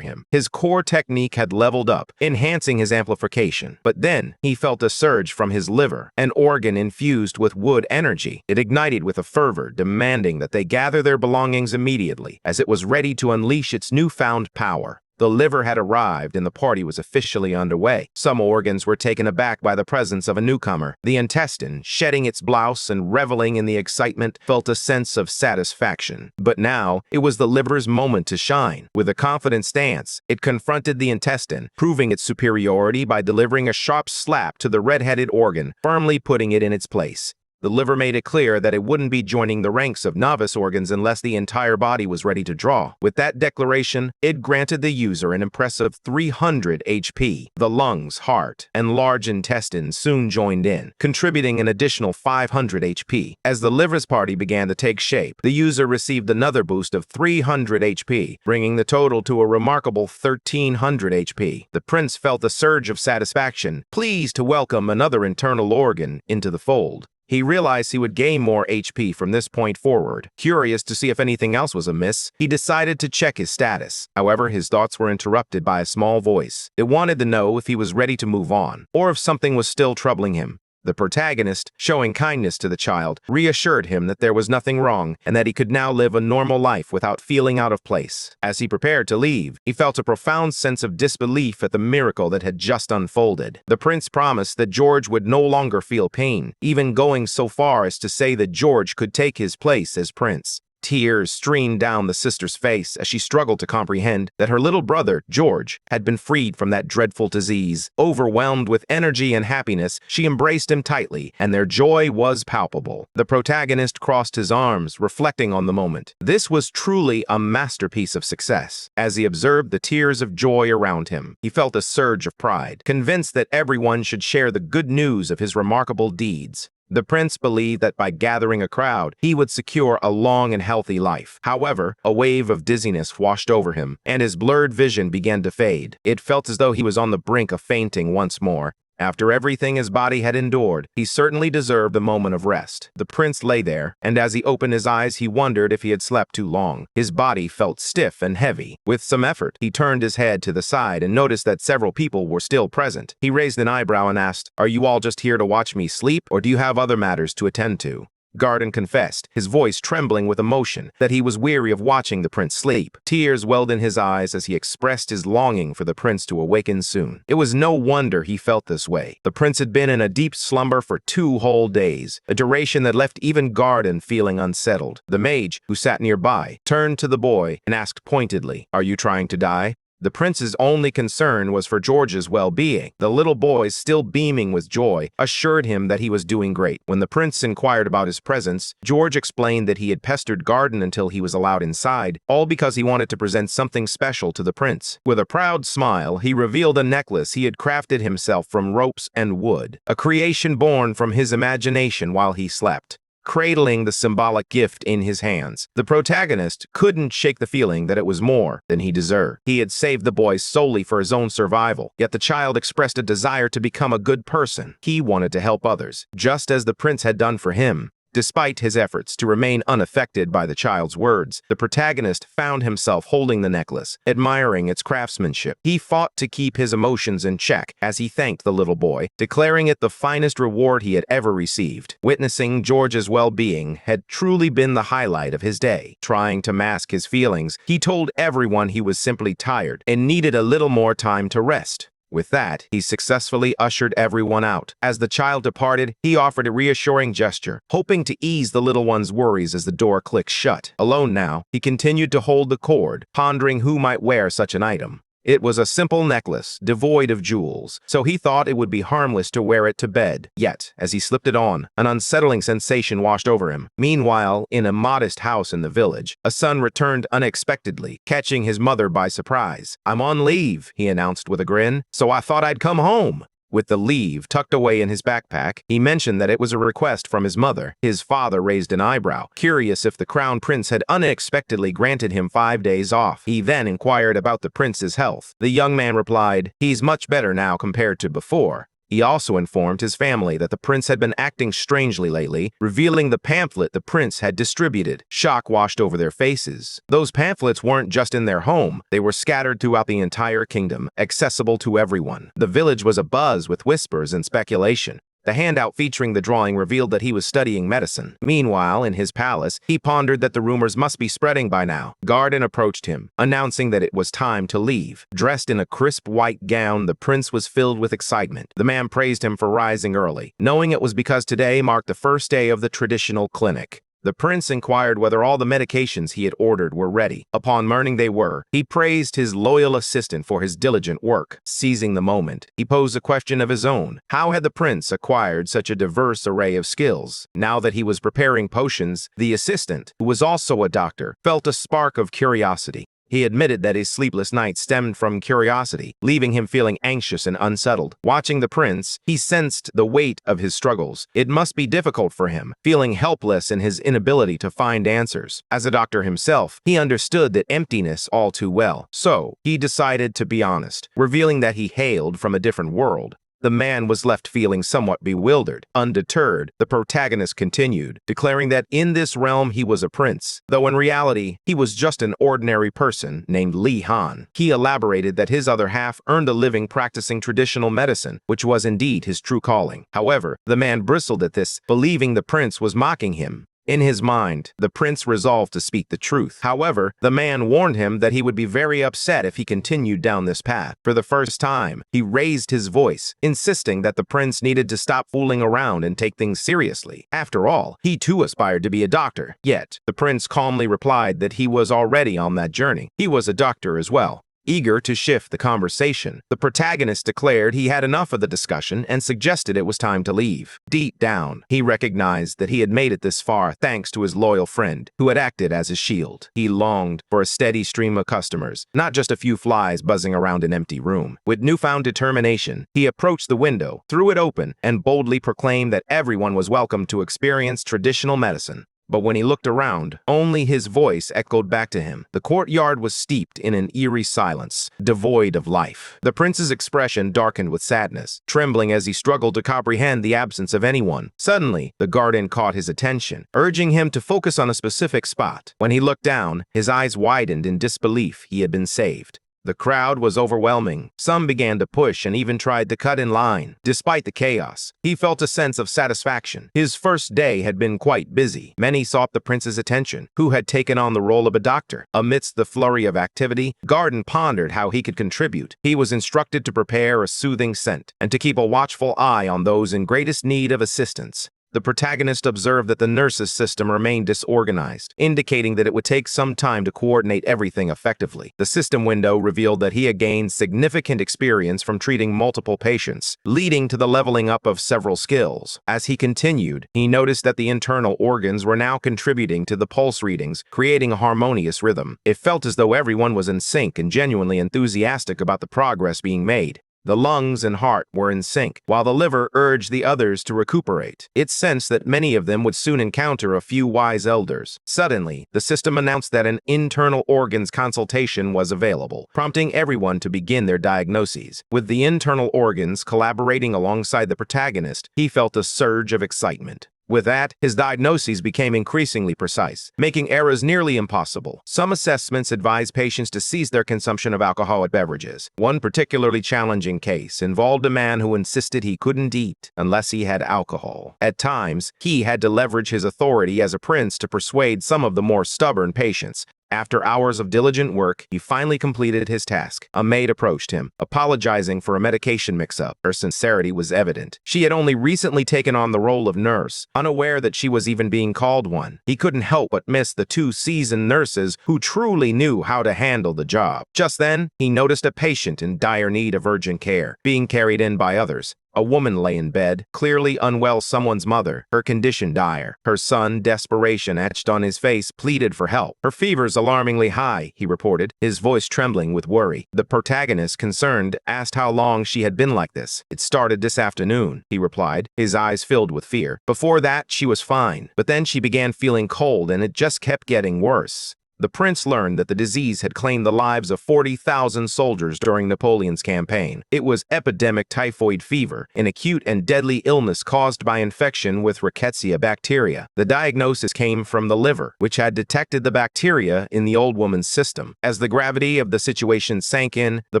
him. His core technique had leveled up, enhancing his amplification. But then, he felt a surge from his liver, an organ infused with wood energy. It ignited with a fervor, demanding that they gather their belongings immediately, as it was ready to unleash its newfound power. The liver had arrived and the party was officially underway. Some organs were taken aback by the presence of a newcomer. The intestine, shedding its blouse and reveling in the excitement, felt a sense of satisfaction. But now, it was the liver's moment to shine. With a confident stance, it confronted the intestine, proving its superiority by delivering a sharp slap to the red-headed organ, firmly putting it in its place. The liver made it clear that it wouldn't be joining the ranks of novice organs unless the entire body was ready to draw. With that declaration, it granted the user an impressive 300 HP. The lungs, heart, and large intestine soon joined in, contributing an additional 500 HP. As the liver's party began to take shape, the user received another boost of 300 HP, bringing the total to a remarkable 1,300 HP. The prince felt a surge of satisfaction, pleased to welcome another internal organ into the fold. He realized he would gain more HP from this point forward. Curious to see if anything else was amiss, he decided to check his status. However, his thoughts were interrupted by a small voice. It wanted to know if he was ready to move on, or if something was still troubling him. The protagonist, showing kindness to the child, reassured him that there was nothing wrong and that he could now live a normal life without feeling out of place. As he prepared to leave, he felt a profound sense of disbelief at the miracle that had just unfolded. The prince promised that George would no longer feel pain, even going so far as to say that George could take his place as prince. Tears streamed down the sister's face as she struggled to comprehend that her little brother, George, had been freed from that dreadful disease. Overwhelmed with energy and happiness, she embraced him tightly, and their joy was palpable. The protagonist crossed his arms, reflecting on the moment. This was truly a masterpiece of success. As he observed the tears of joy around him, he felt a surge of pride, convinced that everyone should share the good news of his remarkable deeds. The prince believed that by gathering a crowd, he would secure a long and healthy life. However, a wave of dizziness washed over him, and his blurred vision began to fade. It felt as though he was on the brink of fainting once more. After everything his body had endured, he certainly deserved a moment of rest. The prince lay there, and as he opened his eyes, he wondered if he had slept too long. His body felt stiff and heavy. With some effort, he turned his head to the side and noticed that several people were still present. He raised an eyebrow and asked, "Are you all just here to watch me sleep, or do you have other matters to attend to?" Garden confessed, his voice trembling with emotion, that he was weary of watching the prince sleep. Tears welled in his eyes as he expressed his longing for the prince to awaken soon. It was no wonder he felt this way. The prince had been in a deep slumber for 2 whole days, a duration that left even Garden feeling unsettled. The mage, who sat nearby, turned to the boy and asked pointedly, "Are you trying to die?" The prince's only concern was for George's well-being. The little boy, still beaming with joy, assured him that he was doing great. When the prince inquired about his presence, George explained that he had pestered Garden until he was allowed inside, all because he wanted to present something special to the prince. With a proud smile, he revealed a necklace he had crafted himself from ropes and wood, a creation born from his imagination while he slept. Cradling the symbolic gift in his hands, the protagonist couldn't shake the feeling that it was more than he deserved. He had saved the boy solely for his own survival, yet the child expressed a desire to become a good person. He wanted to help others, just as the prince had done for him. Despite his efforts to remain unaffected by the child's words, the protagonist found himself holding the necklace, admiring its craftsmanship. He fought to keep his emotions in check as he thanked the little boy, declaring it the finest reward he had ever received. Witnessing George's well-being had truly been the highlight of his day. Trying to mask his feelings, he told everyone he was simply tired and needed a little more time to rest. With that, he successfully ushered everyone out. As the child departed, he offered a reassuring gesture, hoping to ease the little one's worries as the door clicked shut. Alone now, he continued to hold the cord, pondering who might wear such an item. It was a simple necklace, devoid of jewels, so he thought it would be harmless to wear it to bed. Yet, as he slipped it on, an unsettling sensation washed over him. Meanwhile, in a modest house in the village, a son returned unexpectedly, catching his mother by surprise. "I'm on leave," he announced with a grin, "so I thought I'd come home." With the leave tucked away in his backpack, he mentioned that it was a request from his mother. His father raised an eyebrow, curious if the crown prince had unexpectedly granted him 5 days off. He then inquired about the prince's health. The young man replied, "He's much better now compared to before." He also informed his family that the prince had been acting strangely lately, revealing the pamphlet the prince had distributed. Shock washed over their faces. Those pamphlets weren't just in their home, they were scattered throughout the entire kingdom, accessible to everyone. The village was abuzz with whispers and speculation. The handout featuring the drawing revealed that he was studying medicine. Meanwhile, in his palace, he pondered that the rumors must be spreading by now. Garden approached him, announcing that it was time to leave. Dressed in a crisp white gown, the prince was filled with excitement. The man praised him for rising early, knowing it was because today marked the first day of the traditional clinic. The prince inquired whether all the medications he had ordered were ready. Upon learning they were, he praised his loyal assistant for his diligent work. Seizing the moment, he posed a question of his own. How had the prince acquired such a diverse array of skills? Now that he was preparing potions, the assistant, who was also a doctor, felt a spark of curiosity. He admitted that his sleepless nights stemmed from curiosity, leaving him feeling anxious and unsettled. Watching the prince, he sensed the weight of his struggles. It must be difficult for him, feeling helpless in his inability to find answers. As a doctor himself, he understood that emptiness all too well. So, he decided to be honest, revealing that he hailed from a different world. The man was left feeling somewhat bewildered. Undeterred, the protagonist continued, declaring that in this realm he was a prince, though in reality he was just an ordinary person named Li Han. He elaborated that his other half earned a living practicing traditional medicine, which was indeed his true calling. However, the man bristled at this, believing the prince was mocking him. In his mind, the prince resolved to speak the truth. However, the man warned him that he would be very upset if he continued down this path. For the first time, he raised his voice, insisting that the prince needed to stop fooling around and take things seriously. After all, he too aspired to be a doctor. Yet, the prince calmly replied that he was already on that journey. He was a doctor as well. Eager to shift the conversation, the protagonist declared he had enough of the discussion and suggested it was time to leave. Deep down, he recognized that he had made it this far thanks to his loyal friend, who had acted as his shield. He longed for a steady stream of customers, not just a few flies buzzing around an empty room. With newfound determination, he approached the window, threw it open, and boldly proclaimed that everyone was welcome to experience traditional medicine. But when he looked around, only his voice echoed back to him. The courtyard was steeped in an eerie silence, devoid of life. The prince's expression darkened with sadness, trembling as he struggled to comprehend the absence of anyone. Suddenly, the garden caught his attention, urging him to focus on a specific spot. When he looked down, his eyes widened in disbelief. He had been saved. The crowd was overwhelming. Some began to push and even tried to cut in line. Despite the chaos, he felt a sense of satisfaction. His first day had been quite busy. Many sought the prince's attention, who had taken on the role of a doctor. Amidst the flurry of activity, Garden pondered how he could contribute. He was instructed to prepare a soothing scent and to keep a watchful eye on those in greatest need of assistance. The protagonist observed that the nurse's system remained disorganized, indicating that it would take some time to coordinate everything effectively. The system window revealed that he had gained significant experience from treating multiple patients, leading to the leveling up of several skills. As he continued, he noticed that the internal organs were now contributing to the pulse readings, creating a harmonious rhythm. It felt as though everyone was in sync and genuinely enthusiastic about the progress being made. The lungs and heart were in sync, while the liver urged the others to recuperate. It sensed that many of them would soon encounter a few wise elders. Suddenly, the system announced that an internal organs consultation was available, prompting everyone to begin their diagnoses. With the internal organs collaborating alongside the protagonist, he felt a surge of excitement. With that, his diagnoses became increasingly precise, making errors nearly impossible. Some assessments advised patients to cease their consumption of alcoholic beverages. One particularly challenging case involved a man who insisted he couldn't eat unless he had alcohol. At times, he had to leverage his authority as a prince to persuade some of the more stubborn patients. After hours of diligent work, he finally completed his task. A maid approached him, apologizing for a medication mix-up. Her sincerity was evident. She had only recently taken on the role of nurse, unaware that she was even being called one. He couldn't help but miss the two seasoned nurses who truly knew how to handle the job. Just then, he noticed a patient in dire need of urgent care, being carried in by others. A woman lay in bed, clearly unwell, someone's mother, her condition dire. Her son, desperation etched on his face, pleaded for help. Her fever's alarmingly high, he reported, his voice trembling with worry. The protagonist, concerned, asked how long she had been like this. It started this afternoon, he replied, his eyes filled with fear. Before that, she was fine, but then she began feeling cold and it just kept getting worse. The prince learned that the disease had claimed the lives of 40,000 soldiers during Napoleon's campaign. It was epidemic typhoid fever, an acute and deadly illness caused by infection with Rickettsia bacteria. The diagnosis came from the liver, which had detected the bacteria in the old woman's system. As the gravity of the situation sank in, the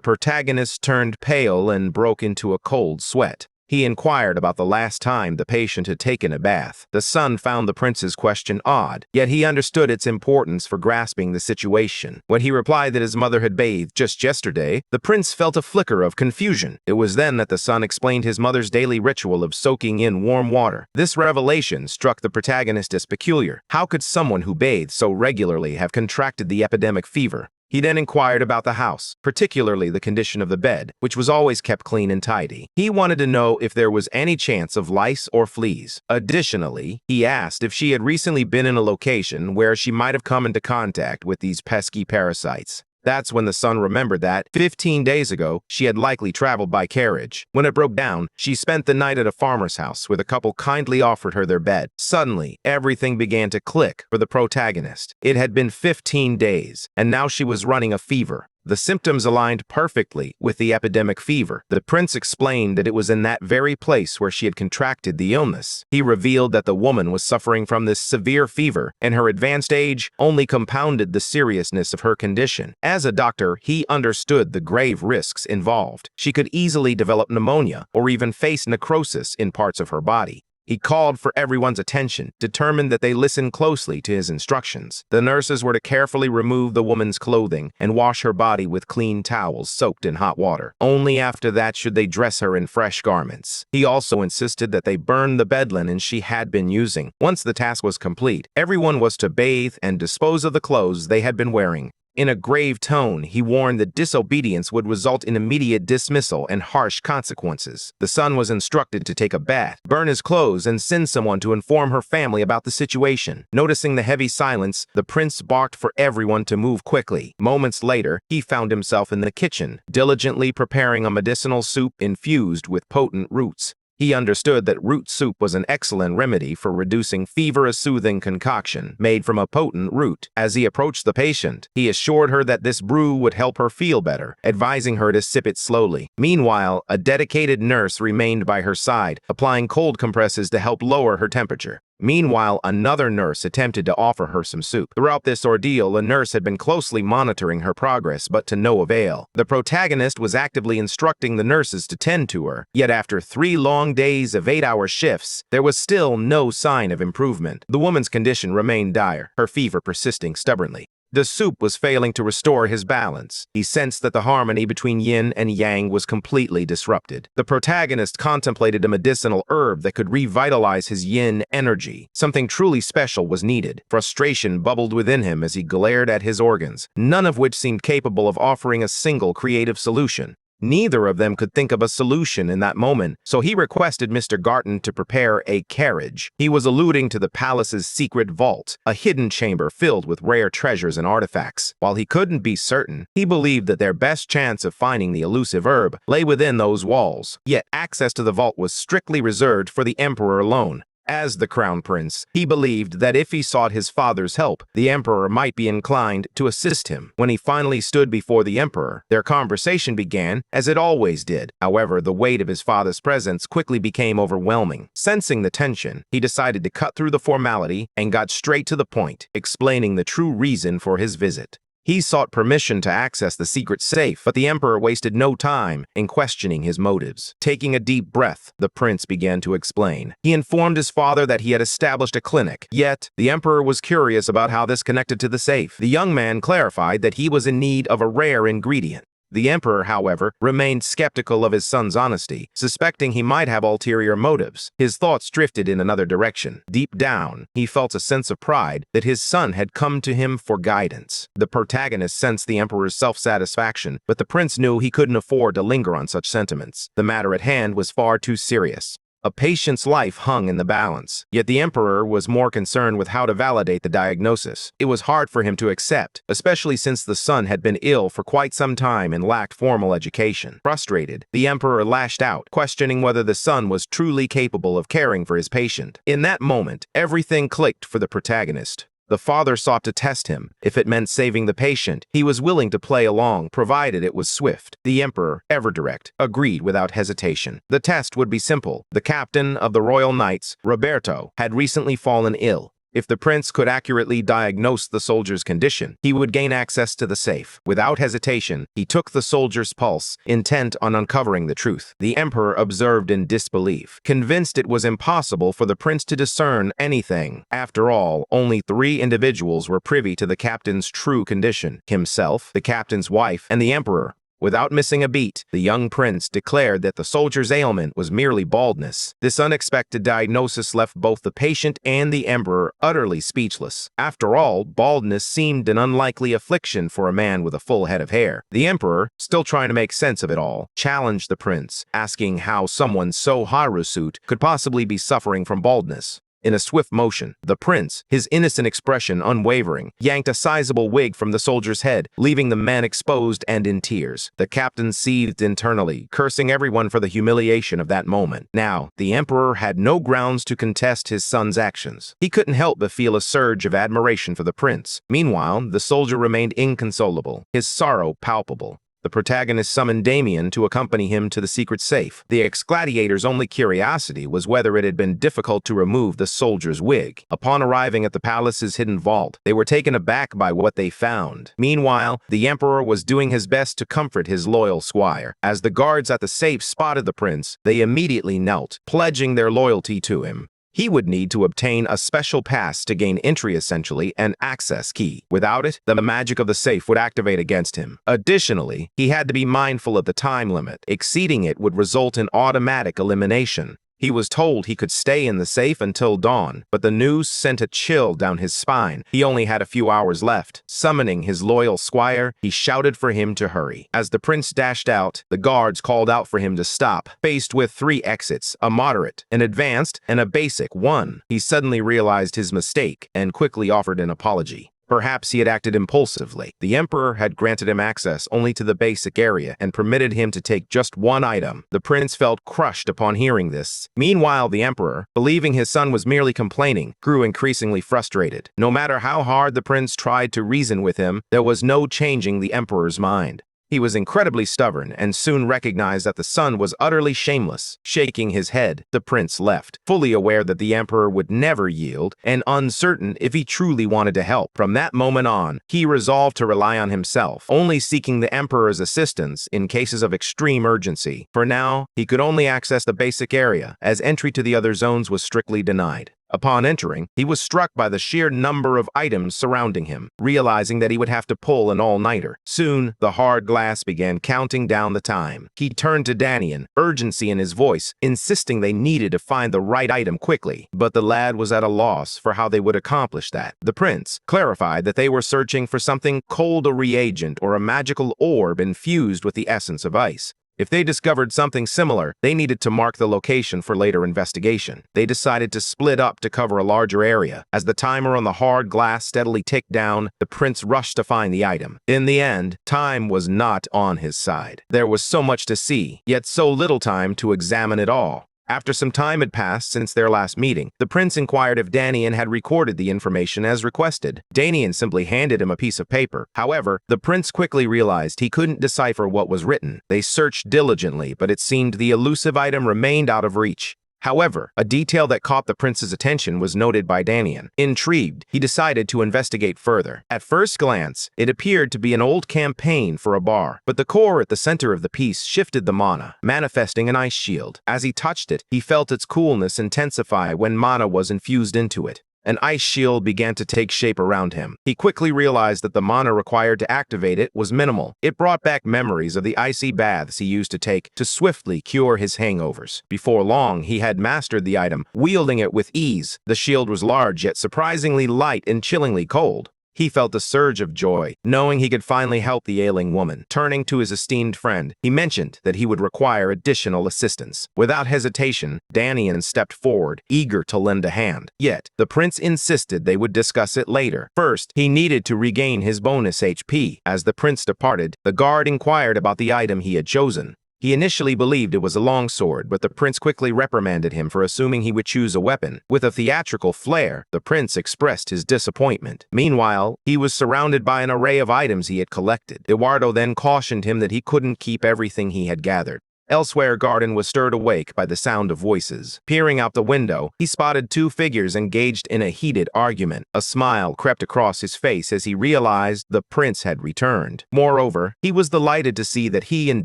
protagonist turned pale and broke into a cold sweat. He inquired about the last time the patient had taken a bath. The son found the prince's question odd, yet he understood its importance for grasping the situation. When he replied that his mother had bathed just yesterday, the prince felt a flicker of confusion. It was then that the son explained his mother's daily ritual of soaking in warm water. This revelation struck the protagonist as peculiar. How could someone who bathed so regularly have contracted the epidemic fever? He then inquired about the house, particularly the condition of the bed, which was always kept clean and tidy. He wanted to know if there was any chance of lice or fleas. Additionally, he asked if she had recently been in a location where she might have come into contact with these pesky parasites. That's when the son remembered that, 15 days ago, she had likely traveled by carriage. When it broke down, she spent the night at a farmer's house where the couple kindly offered her their bed. Suddenly, everything began to click for the protagonist. It had been 15 days, and now she was running a fever. The symptoms aligned perfectly with the epidemic fever. The prince explained that it was in that very place where she had contracted the illness. He revealed that the woman was suffering from this severe fever, and her advanced age only compounded the seriousness of her condition. As a doctor, he understood the grave risks involved. She could easily develop pneumonia or even face necrosis in parts of her body. He called for everyone's attention, determined that they listen closely to his instructions. The nurses were to carefully remove the woman's clothing and wash her body with clean towels soaked in hot water. Only after that should they dress her in fresh garments. He also insisted that they burn the bed linen she had been using. Once the task was complete, everyone was to bathe and dispose of the clothes they had been wearing. In a grave tone, he warned that disobedience would result in immediate dismissal and harsh consequences. The son was instructed to take a bath, burn his clothes, and send someone to inform her family about the situation. Noticing the heavy silence, the prince barked for everyone to move quickly. Moments later, he found himself in the kitchen, diligently preparing a medicinal soup infused with potent roots. He understood that root soup was an excellent remedy for reducing fever, a soothing concoction made from a potent root. As he approached the patient, he assured her that this brew would help her feel better, advising her to sip it slowly. Meanwhile, a dedicated nurse remained by her side, applying cold compresses to help lower her temperature. Meanwhile, another nurse attempted to offer her some soup. Throughout this ordeal, a nurse had been closely monitoring her progress, but to no avail. The protagonist was actively instructing the nurses to tend to her, yet after 3 long days of 8-hour shifts, there was still no sign of improvement. The woman's condition remained dire, her fever persisting stubbornly. The soup was failing to restore his balance. He sensed that the harmony between yin and yang was completely disrupted. The protagonist contemplated a medicinal herb that could revitalize his yin energy. Something truly special was needed. Frustration bubbled within him as he glared at his organs, none of which seemed capable of offering a single creative solution. Neither of them could think of a solution in that moment, so he requested Mr. Garton to prepare a carriage. He was alluding to the palace's secret vault, a hidden chamber filled with rare treasures and artifacts. While he couldn't be certain, he believed that their best chance of finding the elusive herb lay within those walls. Yet access to the vault was strictly reserved for the emperor alone. As the crown prince, he believed that if he sought his father's help, the emperor might be inclined to assist him. When he finally stood before the emperor, their conversation began, as it always did. However, the weight of his father's presence quickly became overwhelming. Sensing the tension, he decided to cut through the formality and got straight to the point, explaining the true reason for his visit. He sought permission to access the secret safe, but the emperor wasted no time in questioning his motives. Taking a deep breath, the prince began to explain. He informed his father that he had established a clinic, yet the emperor was curious about how this connected to the safe. The young man clarified that he was in need of a rare ingredient. The emperor, however, remained skeptical of his son's honesty, suspecting he might have ulterior motives. His thoughts drifted in another direction. Deep down, he felt a sense of pride that his son had come to him for guidance. The protagonist sensed the emperor's self-satisfaction, but the prince knew he couldn't afford to linger on such sentiments. The matter at hand was far too serious. A patient's life hung in the balance, yet the emperor was more concerned with how to validate the diagnosis. It was hard for him to accept, especially since the son had been ill for quite some time and lacked formal education. Frustrated, the emperor lashed out, questioning whether the son was truly capable of caring for his patient. In that moment, everything clicked for the protagonist. The father sought to test him. If it meant saving the patient, he was willing to play along, provided it was swift. The emperor, ever direct, agreed without hesitation. The test would be simple. The captain of the Royal Knights, Roberto, had recently fallen ill. If the prince could accurately diagnose the soldier's condition, he would gain access to the safe. Without hesitation, he took the soldier's pulse, intent on uncovering the truth. The emperor observed in disbelief, convinced it was impossible for the prince to discern anything. After all, only 3 individuals were privy to the captain's true condition: himself, the captain's wife, and the emperor. Without missing a beat, the young prince declared that the soldier's ailment was merely baldness. This unexpected diagnosis left both the patient and the emperor utterly speechless. After all, baldness seemed an unlikely affliction for a man with a full head of hair. The emperor, still trying to make sense of it all, challenged the prince, asking how someone so hirsute could possibly be suffering from baldness. In a swift motion, the prince, his innocent expression unwavering, yanked a sizable wig from the soldier's head, leaving the man exposed and in tears. The captain seethed internally, cursing everyone for the humiliation of that moment. Now, the emperor had no grounds to contest his son's actions. He couldn't help but feel a surge of admiration for the prince. Meanwhile, the soldier remained inconsolable, his sorrow palpable. The protagonist summoned Damien to accompany him to the secret safe. The ex-gladiator's only curiosity was whether it had been difficult to remove the soldier's wig. Upon arriving at the palace's hidden vault, they were taken aback by what they found. Meanwhile, the emperor was doing his best to comfort his loyal squire. As the guards at the safe spotted the prince, they immediately knelt, pledging their loyalty to him. He would need to obtain a special pass to gain entry essentially an access key. Without it, the magic of the safe would activate against him. Additionally, he had to be mindful of the time limit. Exceeding it would result in automatic elimination. He was told he could stay in the safe until dawn, but the news sent a chill down his spine. He only had a few hours left. Summoning his loyal squire, he shouted for him to hurry. As the prince dashed out, the guards called out for him to stop. Faced with 3 exits, a moderate, an advanced, and a basic one, he suddenly realized his mistake and quickly offered an apology. Perhaps he had acted impulsively. The emperor had granted him access only to the basic area and permitted him to take just 1 item. The prince felt crushed upon hearing this. Meanwhile, the emperor, believing his son was merely complaining, grew increasingly frustrated. No matter how hard the prince tried to reason with him, there was no changing the emperor's mind. He was incredibly stubborn and soon recognized that the son was utterly shameless. Shaking his head, the prince left, fully aware that the emperor would never yield and uncertain if he truly wanted to help. From that moment on, he resolved to rely on himself, only seeking the emperor's assistance in cases of extreme urgency. For now, he could only access the basic area, as entry to the other zones was strictly denied. Upon entering, he was struck by the sheer number of items surrounding him, realizing that he would have to pull an all-nighter. Soon, the hard glass began counting down the time. He turned to Danian, urgency in his voice, insisting they needed to find the right item quickly. But the lad was at a loss for how they would accomplish that. The prince clarified that they were searching for something called a reagent or a magical orb infused with the essence of ice. If they discovered something similar, they needed to mark the location for later investigation. They decided to split up to cover a larger area. As the timer on the hard glass steadily ticked down, the prince rushed to find the item. In the end, time was not on his side. There was so much to see, yet so little time to examine it all. After some time had passed since their last meeting, the prince inquired if Danian had recorded the information as requested. Danian simply handed him a piece of paper. However, the prince quickly realized he couldn't decipher what was written. They searched diligently, but it seemed the elusive item remained out of reach. However, a detail that caught the prince's attention was noted by Danian. Intrigued, he decided to investigate further. At first glance, it appeared to be an old campaign for a bar, but the core at the center of the piece shifted the mana, manifesting an ice shield. As he touched it, he felt its coolness intensify when mana was infused into it. An ice shield began to take shape around him. He quickly realized that the mana required to activate it was minimal. It brought back memories of the icy baths he used to take to swiftly cure his hangovers. Before long, he had mastered the item, wielding it with ease. The shield was large, yet surprisingly light and chillingly cold. He felt a surge of joy, knowing he could finally help the ailing woman. Turning to his esteemed friend, he mentioned that he would require additional assistance. Without hesitation, Danian stepped forward, eager to lend a hand. Yet, the prince insisted they would discuss it later. First, he needed to regain his bonus HP. As the prince departed, the guard inquired about the item he had chosen. He initially believed it was a longsword, but the prince quickly reprimanded him for assuming he would choose a weapon. With a theatrical flair, the prince expressed his disappointment. Meanwhile, he was surrounded by an array of items he had collected. Eduardo then cautioned him that he couldn't keep everything he had gathered. Elsewhere, Garden was stirred awake by the sound of voices. Peering out the window, he spotted 2 figures engaged in a heated argument. A smile crept across his face as he realized the prince had returned. Moreover, he was delighted to see that he and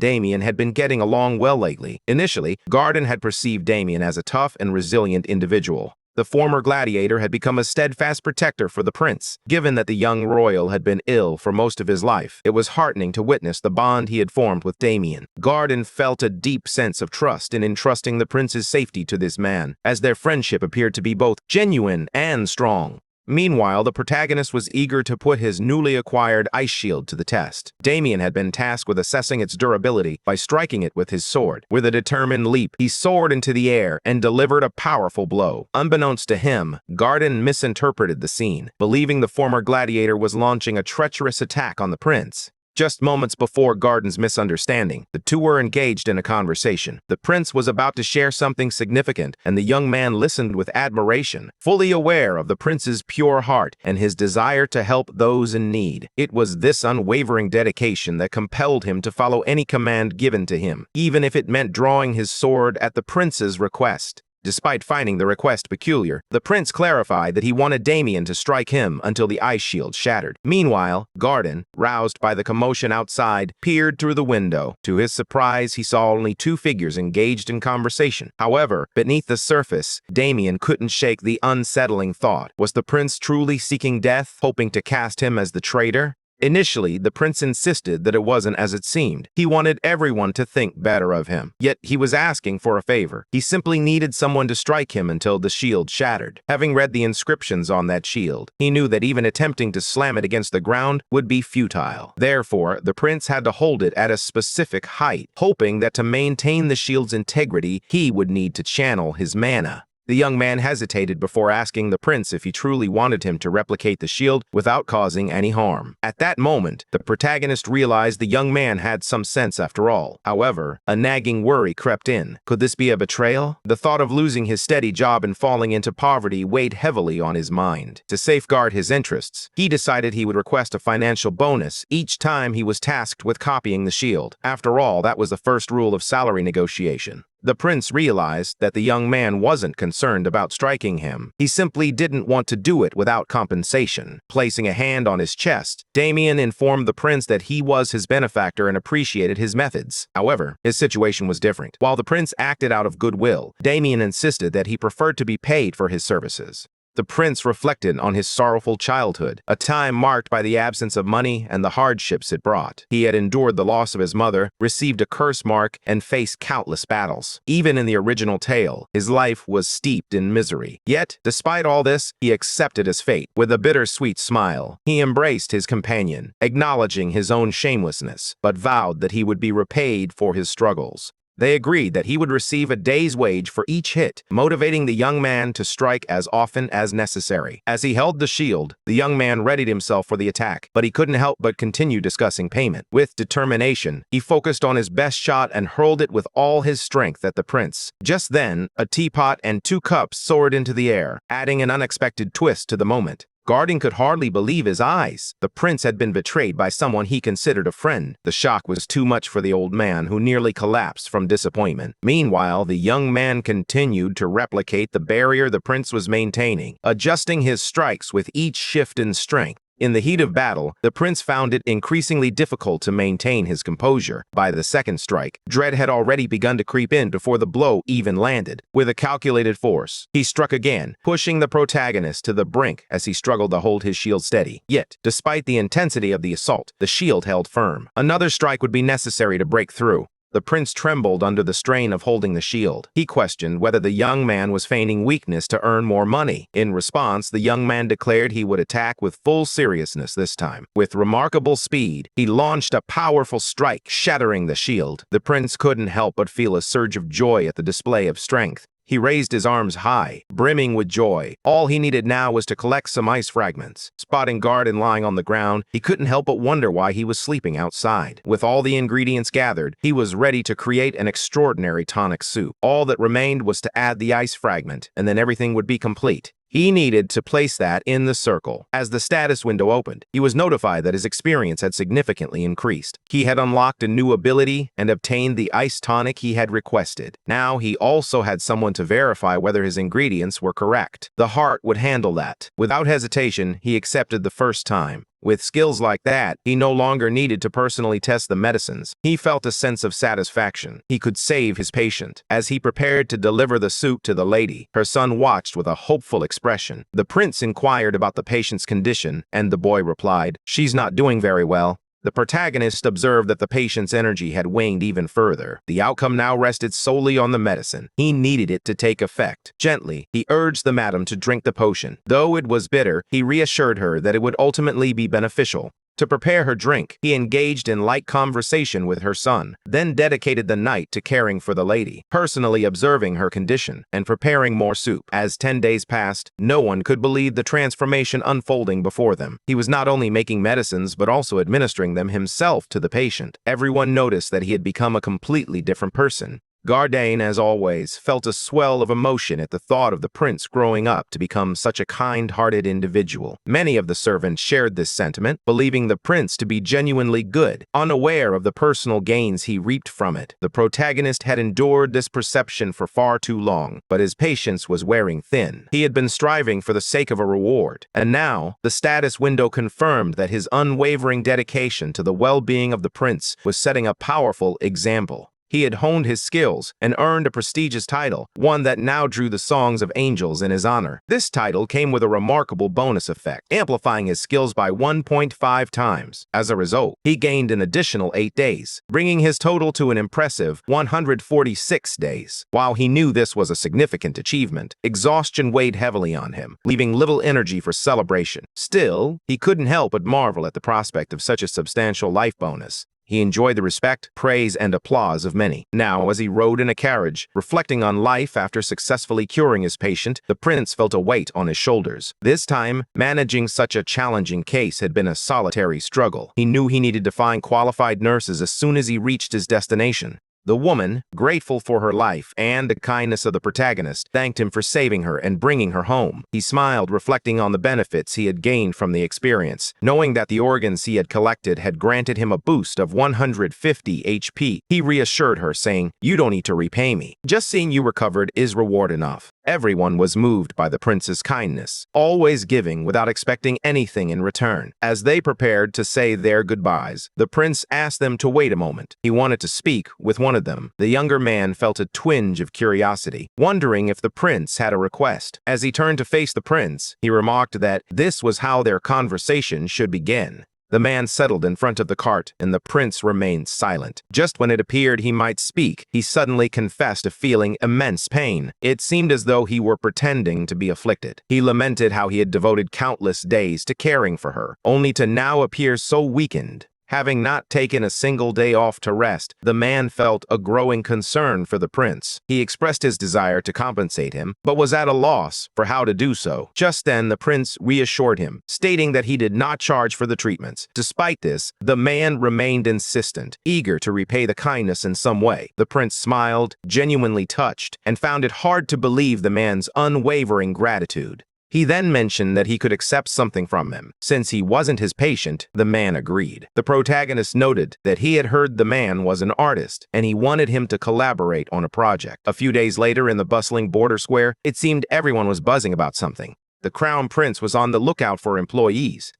Damien had been getting along well lately. Initially, Garden had perceived Damien as a tough and resilient individual. The former gladiator had become a steadfast protector for the prince. Given that the young royal had been ill for most of his life, it was heartening to witness the bond he had formed with Damien. Garden felt a deep sense of trust in entrusting the prince's safety to this man, as their friendship appeared to be both genuine and strong. Meanwhile, the protagonist was eager to put his newly acquired ice shield to the test. Damien had been tasked with assessing its durability by striking it with his sword. With a determined leap, he soared into the air and delivered a powerful blow. Unbeknownst to him, Garden misinterpreted the scene, believing the former gladiator was launching a treacherous attack on the prince. Just moments before Garden's misunderstanding, the two were engaged in a conversation. The prince was about to share something significant, and the young man listened with admiration, fully aware of the prince's pure heart and his desire to help those in need. It was this unwavering dedication that compelled him to follow any command given to him, even if it meant drawing his sword at the prince's request. Despite finding the request peculiar, the prince clarified that he wanted Damien to strike him until the ice shield shattered. Meanwhile, Garden, roused by the commotion outside, peered through the window. To his surprise, he saw only two figures engaged in conversation. However, beneath the surface, Damien couldn't shake the unsettling thought. Was the prince truly seeking death, hoping to cast him as the traitor? Initially, the prince insisted that it wasn't as it seemed. He wanted everyone to think better of him. Yet he was asking for a favor. He simply needed someone to strike him until the shield shattered. Having read the inscriptions on that shield, he knew that even attempting to slam it against the ground would be futile. Therefore, the prince had to hold it at a specific height, hoping that to maintain the shield's integrity, he would need to channel his mana. The young man hesitated before asking the prince if he truly wanted him to replicate the shield without causing any harm. At that moment, the protagonist realized the young man had some sense after all. However, a nagging worry crept in. Could this be a betrayal? The thought of losing his steady job and falling into poverty weighed heavily on his mind. To safeguard his interests, he decided he would request a financial bonus each time he was tasked with copying the shield. After all, that was the first rule of salary negotiation. The prince realized that the young man wasn't concerned about striking him. He simply didn't want to do it without compensation. Placing a hand on his chest, Damien informed the prince that he was his benefactor and appreciated his methods. However, his situation was different. While the prince acted out of goodwill, Damien insisted that he preferred to be paid for his services. The prince reflected on his sorrowful childhood, a time marked by the absence of money and the hardships it brought. He had endured the loss of his mother, received a curse mark, and faced countless battles. Even in the original tale, his life was steeped in misery. Yet, despite all this, he accepted his fate. With a bittersweet smile, he embraced his companion, acknowledging his own shamelessness, but vowed that he would be repaid for his struggles. They agreed that he would receive a day's wage for each hit, motivating the young man to strike as often as necessary. As he held the shield, the young man readied himself for the attack, but he couldn't help but continue discussing payment. With determination, he focused on his best shot and hurled it with all his strength at the prince. Just then, a teapot and two cups soared into the air, adding an unexpected twist to the moment. Garden could hardly believe his eyes. The prince had been betrayed by someone he considered a friend. The shock was too much for the old man, who nearly collapsed from disappointment. Meanwhile, the young man continued to replicate the barrier the prince was maintaining, adjusting his strikes with each shift in strength. In the heat of battle, the prince found it increasingly difficult to maintain his composure. By the second strike, dread had already begun to creep in before the blow even landed. With a calculated force, he struck again, pushing the protagonist to the brink as he struggled to hold his shield steady. Yet, despite the intensity of the assault, the shield held firm. Another strike would be necessary to break through. The prince trembled under the strain of holding the shield. He questioned whether the young man was feigning weakness to earn more money. In response, the young man declared he would attack with full seriousness this time. With remarkable speed, he launched a powerful strike, shattering the shield. The prince couldn't help but feel a surge of joy at the display of strength. He raised his arms high, brimming with joy. All he needed now was to collect some ice fragments. Spotting Garden lying on the ground, he couldn't help but wonder why he was sleeping outside. With all the ingredients gathered, he was ready to create an extraordinary tonic soup. All that remained was to add the ice fragment, and then everything would be complete. He needed to place that in the circle. As the status window opened, he was notified that his experience had significantly increased. He had unlocked a new ability and obtained the ice tonic he had requested. Now he also had someone to verify whether his ingredients were correct. The heart would handle that. Without hesitation, he accepted the first time. With skills like that, he no longer needed to personally test the medicines. He felt a sense of satisfaction. He could save his patient. As he prepared to deliver the soup to the lady, her son watched with a hopeful expression. The prince inquired about the patient's condition, and the boy replied, "She's not doing very well." The protagonist observed that the patient's energy had waned even further. The outcome now rested solely on the medicine. He needed it to take effect. Gently, he urged the madam to drink the potion. Though it was bitter, he reassured her that it would ultimately be beneficial. To prepare her drink, he engaged in light conversation with her son, then dedicated the night to caring for the lady, personally observing her condition and preparing more soup. As 10 days passed, no one could believe the transformation unfolding before them. He was not only making medicines, but also administering them himself to the patient. Everyone noticed that he had become a completely different person. Gardain, as always, felt a swell of emotion at the thought of the prince growing up to become such a kind-hearted individual. Many of the servants shared this sentiment, believing the prince to be genuinely good, unaware of the personal gains he reaped from it. The protagonist had endured this perception for far too long, but his patience was wearing thin. He had been striving for the sake of a reward, and now the status window confirmed that his unwavering dedication to the well-being of the prince was setting a powerful example. He had honed his skills and earned a prestigious title, one that now drew the songs of angels in his honor. This title came with a remarkable bonus effect, amplifying his skills by 1.5 times. As a result, he gained an additional 8 days, bringing his total to an impressive 146 days. While he knew this was a significant achievement, exhaustion weighed heavily on him, leaving little energy for celebration. Still, he couldn't help but marvel at the prospect of such a substantial life bonus. He enjoyed the respect, praise, and applause of many. Now, as he rode in a carriage, reflecting on life after successfully curing his patient, the prince felt a weight on his shoulders. This time, managing such a challenging case had been a solitary struggle. He knew he needed to find qualified nurses as soon as he reached his destination. The woman, grateful for her life and the kindness of the protagonist, thanked him for saving her and bringing her home. He smiled, reflecting on the benefits he had gained from the experience. Knowing that the organs he had collected had granted him a boost of 150 HP, he reassured her, saying, "You don't need to repay me. Just seeing you recovered is reward enough." Everyone was moved by the prince's kindness, always giving without expecting anything in return. As they prepared to say their goodbyes, the prince asked them to wait a moment. He wanted to speak with one of them. The younger man felt a twinge of curiosity, wondering if the prince had a request. As he turned to face the prince, he remarked that this was how their conversation should begin. The man settled in front of the cart, and the prince remained silent. Just when it appeared he might speak, he suddenly confessed to feeling immense pain. It seemed as though he were pretending to be afflicted. He lamented how he had devoted countless days to caring for her, only to now appear so weakened. Having not taken a single day off to rest, the man felt a growing concern for the prince. He expressed his desire to compensate him, but was at a loss for how to do so. Just then, the prince reassured him, stating that he did not charge for the treatments. Despite this, the man remained insistent, eager to repay the kindness in some way. The prince smiled, genuinely touched, and found it hard to believe the man's unwavering gratitude. He then mentioned that he could accept something from him. Since he wasn't his patient, the man agreed. The protagonist noted that he had heard the man was an artist, and he wanted him to collaborate on a project. A few days later, in the bustling border square, it seemed everyone was buzzing about something. The crown prince was on the lookout for employees.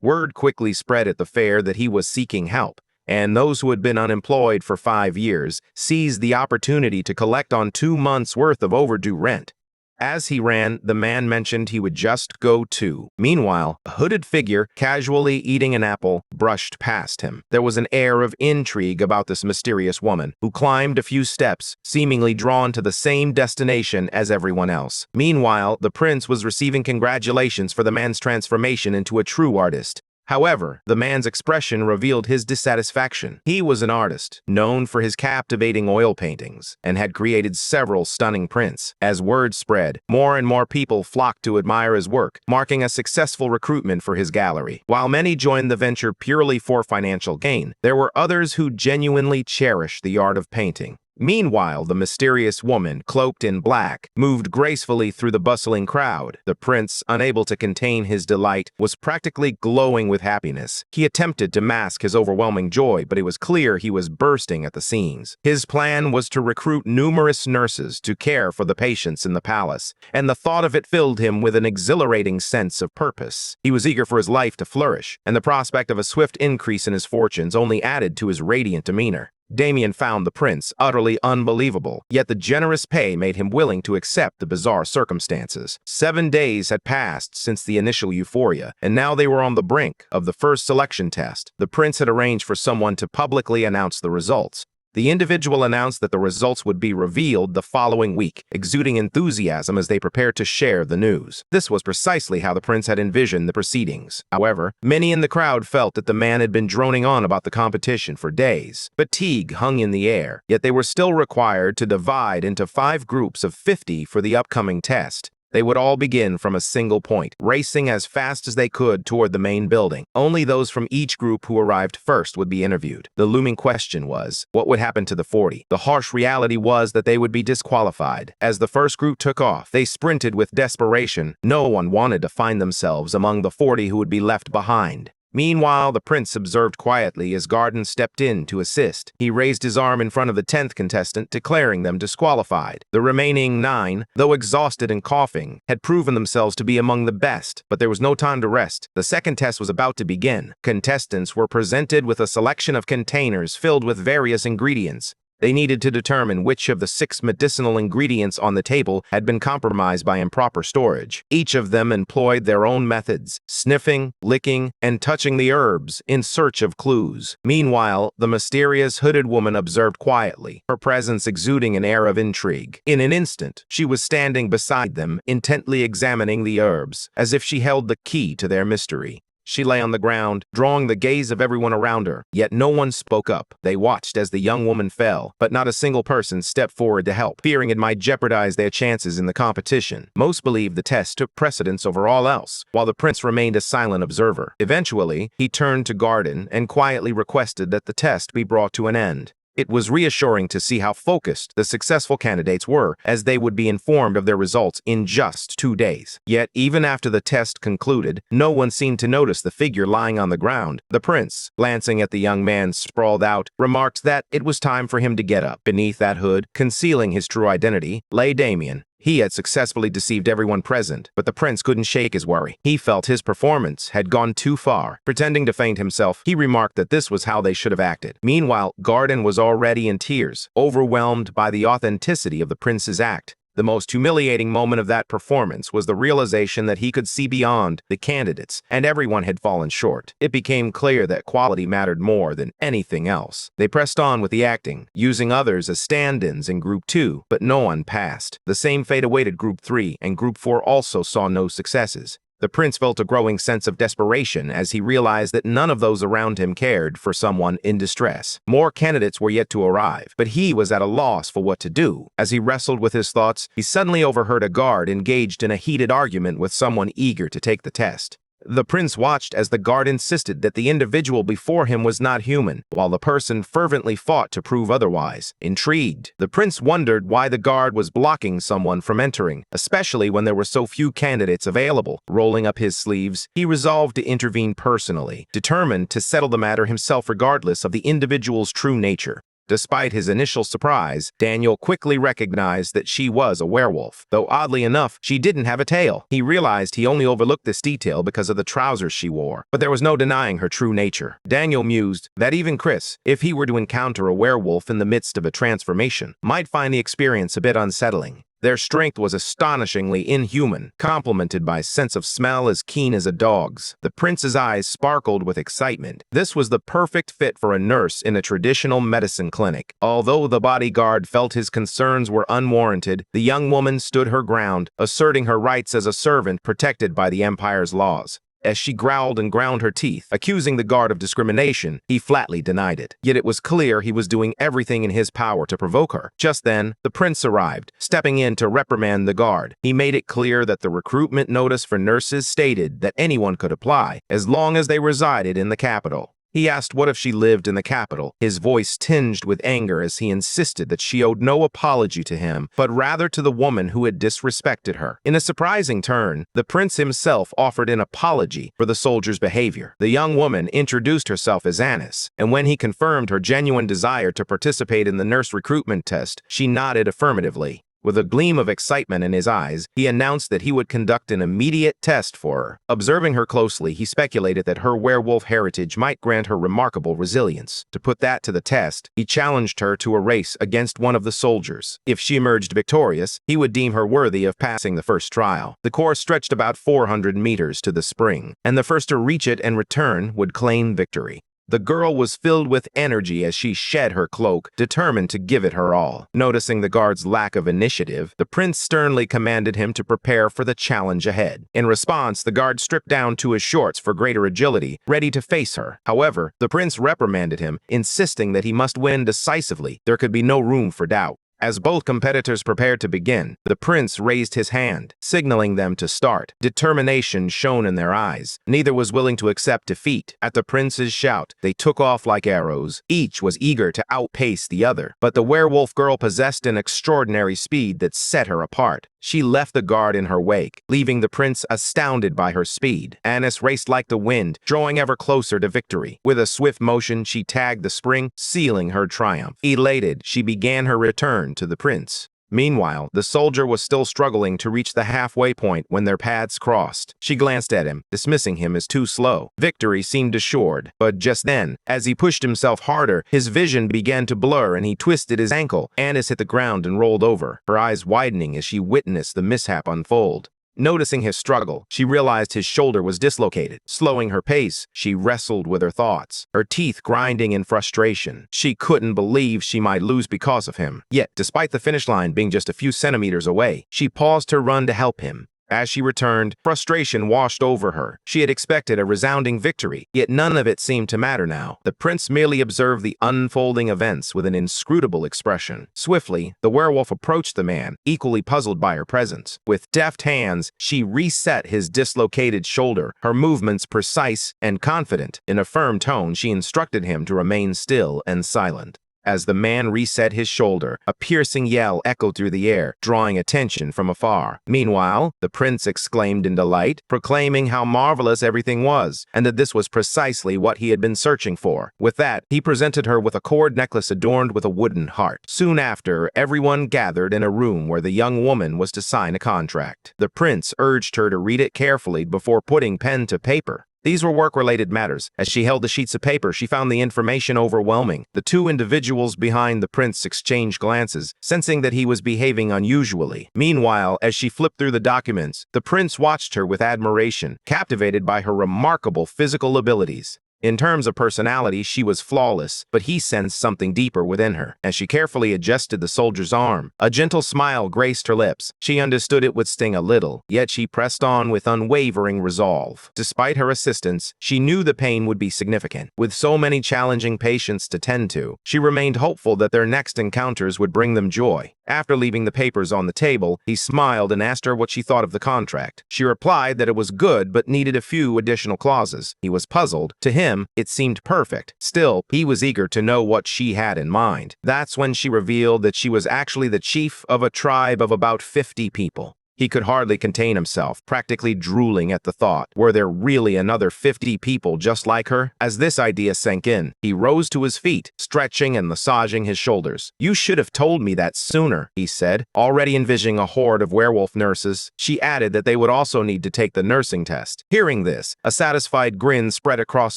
Word quickly spread at the fair that he was seeking help, and those who had been unemployed for 5 years seized the opportunity to collect on 2 months' worth of overdue rent. As he ran, the man mentioned he would just go too. Meanwhile, a hooded figure, casually eating an apple, brushed past him. There was an air of intrigue about this mysterious woman, who climbed a few steps, seemingly drawn to the same destination as everyone else. Meanwhile, the prince was receiving congratulations for the man's transformation into a true artist. However, the man's expression revealed his dissatisfaction. He was an artist, known for his captivating oil paintings, and had created several stunning prints. As word spread, more and more people flocked to admire his work, marking a successful recruitment for his gallery. While many joined the venture purely for financial gain, there were others who genuinely cherished the art of painting. Meanwhile, the mysterious woman, cloaked in black, moved gracefully through the bustling crowd. The prince, unable to contain his delight, was practically glowing with happiness. He attempted to mask his overwhelming joy, but it was clear he was bursting at the seams. His plan was to recruit numerous nurses to care for the patients in the palace, and the thought of it filled him with an exhilarating sense of purpose. He was eager for his life to flourish, and the prospect of a swift increase in his fortunes only added to his radiant demeanor. Damien found the prince utterly unbelievable, yet the generous pay made him willing to accept the bizarre circumstances. 7 days had passed since the initial euphoria, and now they were on the brink of the first selection test. The prince had arranged for someone to publicly announce the results. The individual announced that the results would be revealed the following week, exuding enthusiasm as they prepared to share the news. This was precisely how the prince had envisioned the proceedings. However, many in the crowd felt that the man had been droning on about the competition for days. Fatigue hung in the air, yet they were still required to divide into 5 groups of 50 for the upcoming test. They would all begin from a single point, racing as fast as they could toward the main building. Only those from each group who arrived first would be interviewed. The looming question was, what would happen to the 40? The harsh reality was that they would be disqualified. As the first group took off, they sprinted with desperation. No one wanted to find themselves among the 40 who would be left behind. Meanwhile, the prince observed quietly as Garden stepped in to assist. He raised his arm in front of the 10th contestant, declaring them disqualified. The remaining 9, though exhausted and coughing, had proven themselves to be among the best, but there was no time to rest. The second test was about to begin. Contestants were presented with a selection of containers filled with various ingredients. They needed to determine which of the 6 medicinal ingredients on the table had been compromised by improper storage. Each of them employed their own methods, sniffing, licking, and touching the herbs in search of clues. Meanwhile, the mysterious hooded woman observed quietly, her presence exuding an air of intrigue. In an instant, she was standing beside them, intently examining the herbs, as if she held the key to their mystery. She lay on the ground, drawing the gaze of everyone around her, yet no one spoke up. They watched as the young woman fell, but not a single person stepped forward to help, fearing it might jeopardize their chances in the competition. Most believed the test took precedence over all else, while the prince remained a silent observer. Eventually, he turned to Garden and quietly requested that the test be brought to an end. It was reassuring to see how focused the successful candidates were, as they would be informed of their results in just 2 days. Yet, even after the test concluded, no one seemed to notice the figure lying on the ground. The prince, glancing at the young man sprawled out, remarked that it was time for him to get up. Beneath that hood, concealing his true identity, lay Damien. He had successfully deceived everyone present, but the prince couldn't shake his worry. He felt his performance had gone too far. Pretending to faint himself, he remarked that this was how they should have acted. Meanwhile, Garden was already in tears, overwhelmed by the authenticity of the prince's act. The most humiliating moment of that performance was the realization that he could see beyond the candidates, and everyone had fallen short. It became clear that quality mattered more than anything else. They pressed on with the acting, using others as stand-ins in Group 2, but no one passed. The same fate awaited Group 3, and Group 4 also saw no successes. The prince felt a growing sense of desperation as he realized that none of those around him cared for someone in distress. More candidates were yet to arrive, but he was at a loss for what to do. As he wrestled with his thoughts, he suddenly overheard a guard engaged in a heated argument with someone eager to take the test. The prince watched as the guard insisted that the individual before him was not human, while the person fervently fought to prove otherwise. Intrigued, the prince wondered why the guard was blocking someone from entering, especially when there were so few candidates available. Rolling up his sleeves, he resolved to intervene personally, determined to settle the matter himself regardless of the individual's true nature. Despite his initial surprise, Daniel quickly recognized that she was a werewolf, though oddly enough, she didn't have a tail. He realized he only overlooked this detail because of the trousers she wore, but there was no denying her true nature. Daniel mused that even Chris, if he were to encounter a werewolf in the midst of a transformation, might find the experience a bit unsettling. Their strength was astonishingly inhuman, complemented by a sense of smell as keen as a dog's. The prince's eyes sparkled with excitement. This was the perfect fit for a nurse in a traditional medicine clinic. Although the bodyguard felt his concerns were unwarranted, the young woman stood her ground, asserting her rights as a servant protected by the Empire's laws. As she growled and ground her teeth, accusing the guard of discrimination, he flatly denied it. Yet it was clear he was doing everything in his power to provoke her. Just then, the prince arrived, stepping in to reprimand the guard. He made it clear that the recruitment notice for nurses stated that anyone could apply, as long as they resided in the capital. He asked what if she lived in the capital, his voice tinged with anger as he insisted that she owed no apology to him, but rather to the woman who had disrespected her. In a surprising turn, the prince himself offered an apology for the soldier's behavior. The young woman introduced herself as Annis, and when he confirmed her genuine desire to participate in the nurse recruitment test, she nodded affirmatively. With a gleam of excitement in his eyes, he announced that he would conduct an immediate test for her. Observing her closely, he speculated that her werewolf heritage might grant her remarkable resilience. To put that to the test, he challenged her to a race against one of the soldiers. If she emerged victorious, he would deem her worthy of passing the first trial. The course stretched about 400 meters to the spring, and the first to reach it and return would claim victory. The girl was filled with energy as she shed her cloak, determined to give it her all. Noticing the guard's lack of initiative, the prince sternly commanded him to prepare for the challenge ahead. In response, the guard stripped down to his shorts for greater agility, ready to face her. However, the prince reprimanded him, insisting that he must win decisively. There could be no room for doubt. As both competitors prepared to begin, the prince raised his hand, signaling them to start. Determination shone in their eyes. Neither was willing to accept defeat. At the prince's shout, they took off like arrows. Each was eager to outpace the other. But the werewolf girl possessed an extraordinary speed that set her apart. She left the guard in her wake, leaving the prince astounded by her speed. Anis raced like the wind, drawing ever closer to victory. With a swift motion, she tagged the spring, sealing her triumph. Elated, she began her return to the prince. Meanwhile, the soldier was still struggling to reach the halfway point when their paths crossed. She glanced at him, dismissing him as too slow. Victory seemed assured, but just then, as he pushed himself harder, his vision began to blur and he twisted his ankle. Anis hit the ground and rolled over, her eyes widening as she witnessed the mishap unfold. Noticing his struggle, she realized his shoulder was dislocated. Slowing her pace, she wrestled with her thoughts, her teeth grinding in frustration. She couldn't believe she might lose because of him. Yet, despite the finish line being just a few centimeters away, she paused her run to help him. As she returned, frustration washed over her. She had expected a resounding victory, yet none of it seemed to matter now. The prince merely observed the unfolding events with an inscrutable expression. Swiftly, the werewolf approached the man, equally puzzled by her presence. With deft hands, she reset his dislocated shoulder, her movements precise and confident. In a firm tone, she instructed him to remain still and silent. As the man reset his shoulder, a piercing yell echoed through the air, drawing attention from afar. Meanwhile, the prince exclaimed in delight, proclaiming how marvelous everything was, and that this was precisely what he had been searching for. With that, he presented her with a cord necklace adorned with a wooden heart. Soon after, everyone gathered in a room where the young woman was to sign a contract. The prince urged her to read it carefully before putting pen to paper. These were work-related matters. As she held the sheets of paper, she found the information overwhelming. The two individuals behind the prince exchanged glances, sensing that he was behaving unusually. Meanwhile, as she flipped through the documents, the prince watched her with admiration, captivated by her remarkable physical abilities. In terms of personality, she was flawless, but he sensed something deeper within her. As she carefully adjusted the soldier's arm, a gentle smile graced her lips. She understood it would sting a little, yet she pressed on with unwavering resolve. Despite her assistance, she knew the pain would be significant. With so many challenging patients to tend to, she remained hopeful that their next encounters would bring them joy. After leaving the papers on the table, he smiled and asked her what she thought of the contract. She replied that it was good but needed a few additional clauses. He was puzzled. To him, it seemed perfect. Still, he was eager to know what she had in mind. That's when she revealed that she was actually the chief of a tribe of about 50 people. He could hardly contain himself, practically drooling at the thought. Were there really another 50 people just like her? As this idea sank in, he rose to his feet, stretching and massaging his shoulders. "You should have told me that sooner," he said, already envisioning a horde of werewolf nurses. She added that they would also need to take the nursing test. Hearing this, a satisfied grin spread across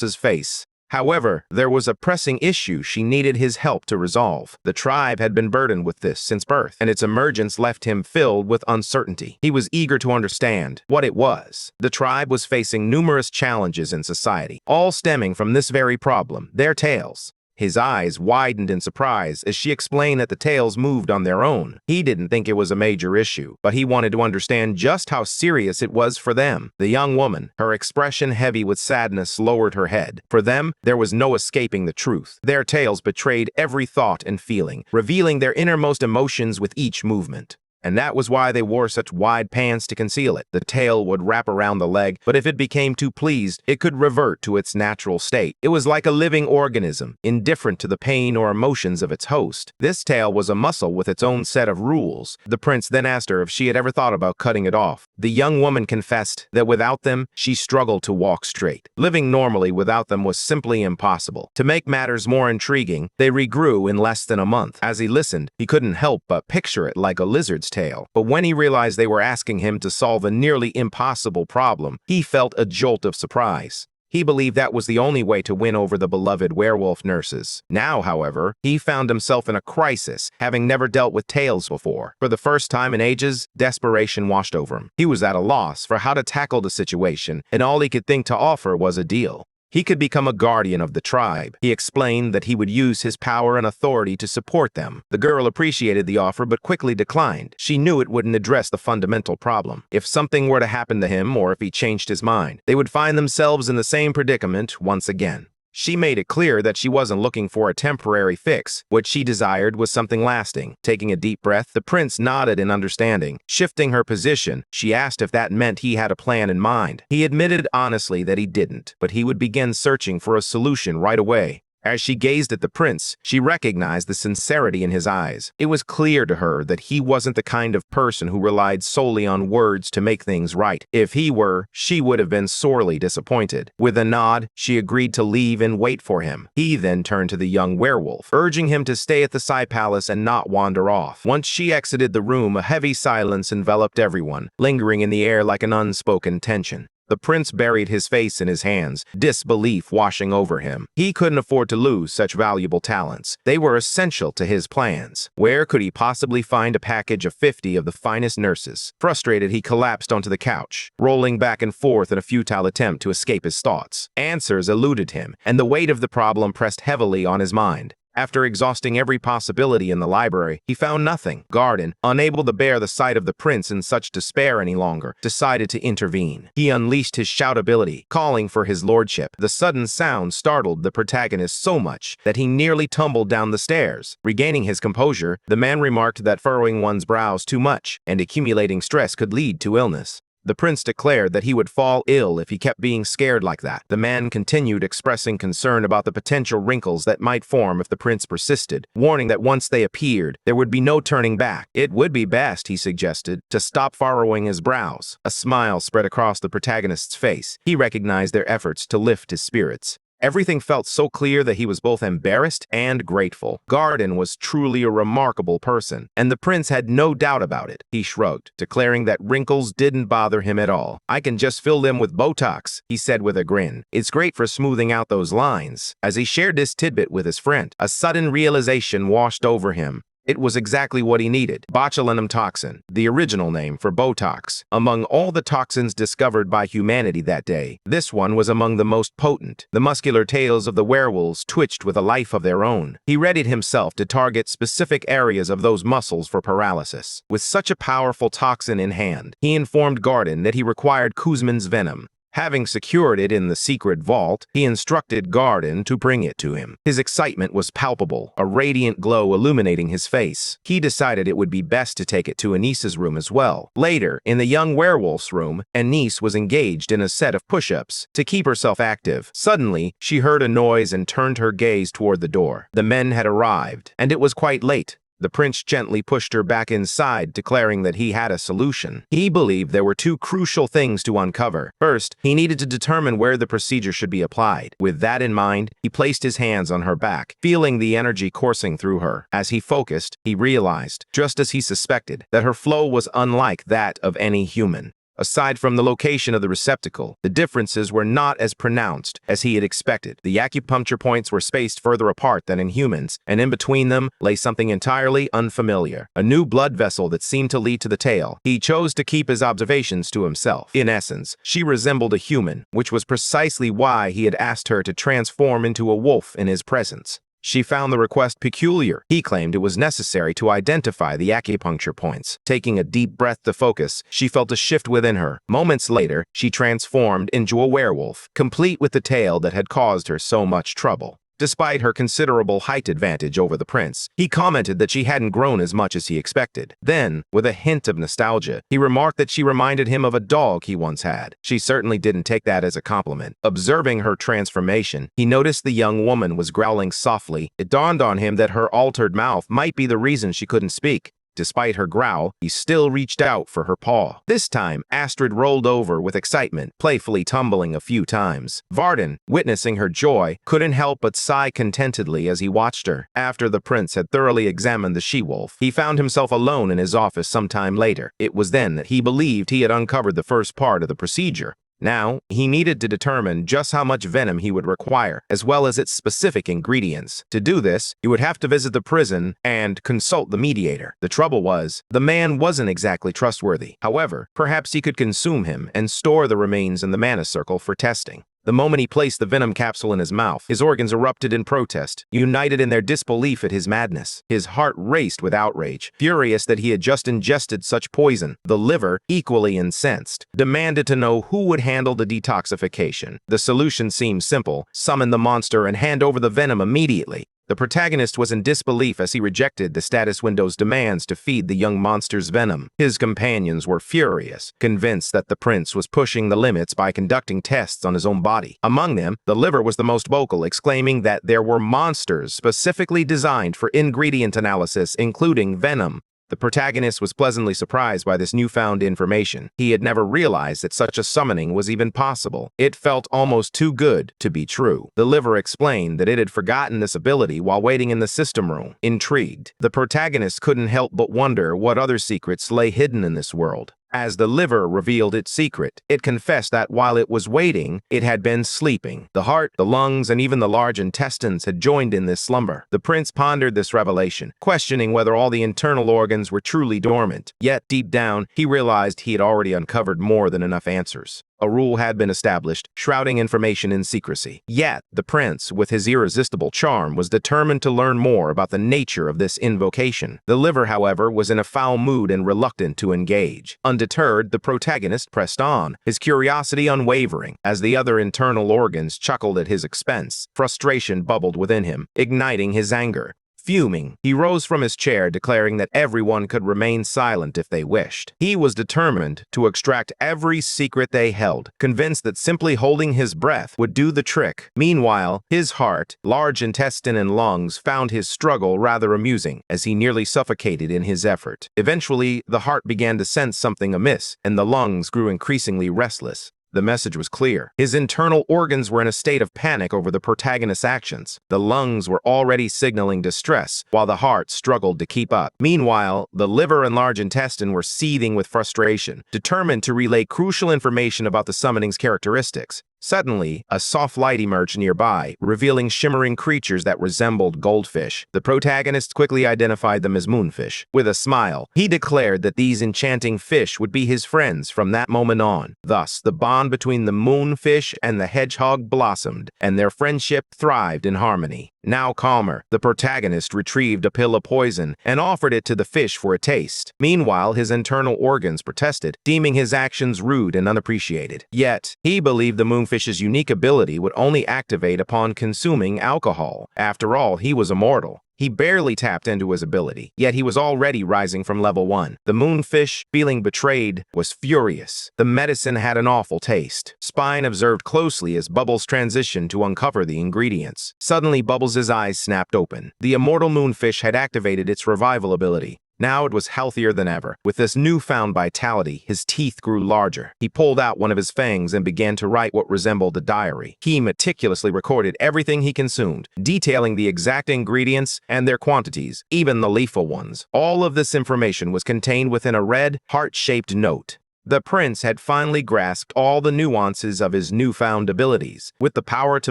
his face. However, there was a pressing issue she needed his help to resolve. The tribe had been burdened with this since birth, and its emergence left him filled with uncertainty. He was eager to understand what it was. The tribe was facing numerous challenges in society, all stemming from this very problem, their tails. His eyes widened in surprise as she explained that the tails moved on their own. He didn't think it was a major issue, but he wanted to understand just how serious it was for them. The young woman, her expression heavy with sadness, lowered her head. For them, there was no escaping the truth. Their tails betrayed every thought and feeling, revealing their innermost emotions with each movement. And that was why they wore such wide pants to conceal it. The tail would wrap around the leg, but if it became too pleased, it could revert to its natural state. It was like a living organism, indifferent to the pain or emotions of its host. This tail was a muscle with its own set of rules. The prince then asked her if she had ever thought about cutting it off. The young woman confessed that without them, she struggled to walk straight. Living normally without them was simply impossible. To make matters more intriguing, they regrew in less than a month. As he listened, he couldn't help but picture it like a lizard's tail. But when he realized they were asking him to solve a nearly impossible problem, he felt a jolt of surprise. He believed that was the only way to win over the beloved werewolf nurses. Now, however, he found himself in a crisis, having never dealt with tails before. For the first time in ages, desperation washed over him. He was at a loss for how to tackle the situation, and all he could think to offer was a deal. He could become a guardian of the tribe. He explained that he would use his power and authority to support them. The girl appreciated the offer but quickly declined. She knew it wouldn't address the fundamental problem. If something were to happen to him or if he changed his mind, they would find themselves in the same predicament once again. She made it clear that she wasn't looking for a temporary fix. What she desired was something lasting. Taking a deep breath, the prince nodded in understanding. Shifting her position, she asked if that meant he had a plan in mind. He admitted honestly that he didn't, but he would begin searching for a solution right away. As she gazed at the prince, she recognized the sincerity in his eyes. It was clear to her that he wasn't the kind of person who relied solely on words to make things right. If he were, she would have been sorely disappointed. With a nod, she agreed to leave and wait for him. He then turned to the young werewolf, urging him to stay at the Psy Palace and not wander off. Once she exited the room, a heavy silence enveloped everyone, lingering in the air like an unspoken tension. The prince buried his face in his hands, disbelief washing over him. He couldn't afford to lose such valuable talents. They were essential to his plans. Where could he possibly find a package of 50 of the finest nurses? Frustrated, he collapsed onto the couch, rolling back and forth in a futile attempt to escape his thoughts. Answers eluded him, and the weight of the problem pressed heavily on his mind. After exhausting every possibility in the library, he found nothing. Garden, unable to bear the sight of the prince in such despair any longer, decided to intervene. He unleashed his shout ability, calling for his lordship. The sudden sound startled the protagonist so much that he nearly tumbled down the stairs. Regaining his composure, the man remarked that furrowing one's brows too much and accumulating stress could lead to illness. The prince declared that he would fall ill if he kept being scared like that. The man continued expressing concern about the potential wrinkles that might form if the prince persisted, warning that once they appeared, there would be no turning back. It would be best, he suggested, to stop furrowing his brows. A smile spread across the protagonist's face. He recognized their efforts to lift his spirits. Everything felt so clear that he was both embarrassed and grateful. Garden was truly a remarkable person, and the prince had no doubt about it. He shrugged, declaring that wrinkles didn't bother him at all. "I can just fill them with Botox," he said with a grin. "It's great for smoothing out those lines." As he shared this tidbit with his friend, a sudden realization washed over him. It was exactly what he needed. Botulinum toxin, the original name for Botox. Among all the toxins discovered by humanity that day, this one was among the most potent. The muscular tails of the werewolves twitched with a life of their own. He readied himself to target specific areas of those muscles for paralysis. With such a powerful toxin in hand, he informed Garden that he required Kuzman's venom. Having secured it in the secret vault, he instructed Garden to bring it to him. His excitement was palpable, a radiant glow illuminating his face. He decided it would be best to take it to Anissa's room as well. Later, in the young werewolf's room, Anisse was engaged in a set of push-ups to keep herself active. Suddenly, she heard a noise and turned her gaze toward the door. The men had arrived, and it was quite late. The prince gently pushed her back inside, declaring that he had a solution. He believed there were two crucial things to uncover. First, he needed to determine where the procedure should be applied. With that in mind, he placed his hands on her back, feeling the energy coursing through her. As he focused, he realized, just as he suspected, that her flow was unlike that of any human. Aside from the location of the receptacle, the differences were not as pronounced as he had expected. The acupuncture points were spaced further apart than in humans, and in between them lay something entirely unfamiliar, a new blood vessel that seemed to lead to the tail. He chose to keep his observations to himself. In essence, she resembled a human, which was precisely why he had asked her to transform into a wolf in his presence. She found the request peculiar. He claimed it was necessary to identify the acupuncture points. Taking a deep breath to focus, she felt a shift within her. Moments later, she transformed into a werewolf, complete with the tail that had caused her so much trouble. Despite her considerable height advantage over the prince, he commented that she hadn't grown as much as he expected. Then, with a hint of nostalgia, he remarked that she reminded him of a dog he once had. She certainly didn't take that as a compliment. Observing her transformation, he noticed the young woman was growling softly. It dawned on him that her altered mouth might be the reason she couldn't speak. Despite her growl, he still reached out for her paw. This time, Astrid rolled over with excitement, playfully tumbling a few times. Varden, witnessing her joy, couldn't help but sigh contentedly as he watched her. After the prince had thoroughly examined the she-wolf, he found himself alone in his office some time later. It was then that he believed he had uncovered the first part of the procedure. Now, he needed to determine just how much venom he would require, as well as its specific ingredients. To do this, he would have to visit the prison and consult the mediator. The trouble was, the man wasn't exactly trustworthy. However, perhaps he could consume him and store the remains in the mana circle for testing. The moment he placed the venom capsule in his mouth, his organs erupted in protest, united in their disbelief at his madness. His heart raced with outrage, furious that he had just ingested such poison. The liver, equally incensed, demanded to know who would handle the detoxification. The solution seemed simple: summon the monster and hand over the venom immediately. The protagonist was in disbelief as he rejected the status window's demands to feed the young monster's venom. His companions were furious, convinced that the prince was pushing the limits by conducting tests on his own body. Among them, the liver was the most vocal, exclaiming that there were monsters specifically designed for ingredient analysis, including venom. The protagonist was pleasantly surprised by this newfound information. He had never realized that such a summoning was even possible. It felt almost too good to be true. The liver explained that it had forgotten this ability while waiting in the system room. Intrigued, the protagonist couldn't help but wonder what other secrets lay hidden in this world. As the liver revealed its secret, it confessed that while it was waiting, it had been sleeping. The heart, the lungs, and even the large intestines had joined in this slumber. The prince pondered this revelation, questioning whether all the internal organs were truly dormant. Yet, deep down, he realized he had already uncovered more than enough answers. A rule had been established, shrouding information in secrecy. Yet, the prince, with his irresistible charm, was determined to learn more about the nature of this invocation. The liver, however, was in a foul mood and reluctant to engage. Undeterred, the protagonist pressed on, his curiosity unwavering. As the other internal organs chuckled at his expense, frustration bubbled within him, igniting his anger. Fuming, he rose from his chair, declaring that everyone could remain silent if they wished. He was determined to extract every secret they held, convinced that simply holding his breath would do the trick. Meanwhile, his heart, large intestine, and lungs found his struggle rather amusing, as he nearly suffocated in his effort. Eventually, the heart began to sense something amiss, and the lungs grew increasingly restless. The message was clear. His internal organs were in a state of panic over the protagonist's actions. The lungs were already signaling distress, while the heart struggled to keep up. Meanwhile, the liver and large intestine were seething with frustration, determined to relay crucial information about the summoning's characteristics. Suddenly, a soft light emerged nearby, revealing shimmering creatures that resembled goldfish. The protagonist quickly identified them as moonfish. With a smile, he declared that these enchanting fish would be his friends from that moment on. Thus, the bond between the moonfish and the hedgehog blossomed, and their friendship thrived in harmony. Now calmer, the protagonist retrieved a pill of poison and offered it to the fish for a taste. Meanwhile, his internal organs protested, deeming his actions rude and unappreciated. Yet, he believed the moonfish's unique ability would only activate upon consuming alcohol. After all, he was immortal. He barely tapped into his ability, yet he was already rising from level 1. The moonfish, feeling betrayed, was furious. The medicine had an awful taste. Spine observed closely as Bubbles transitioned to uncover the ingredients. Suddenly, Bubbles' eyes snapped open. The immortal moonfish had activated its revival ability. Now it was healthier than ever. With this newfound vitality, his teeth grew larger. He pulled out one of his fangs and began to write what resembled a diary. He meticulously recorded everything he consumed, detailing the exact ingredients and their quantities, even the lethal ones. All of this information was contained within a red, heart-shaped note. The prince had finally grasped all the nuances of his newfound abilities. With the power to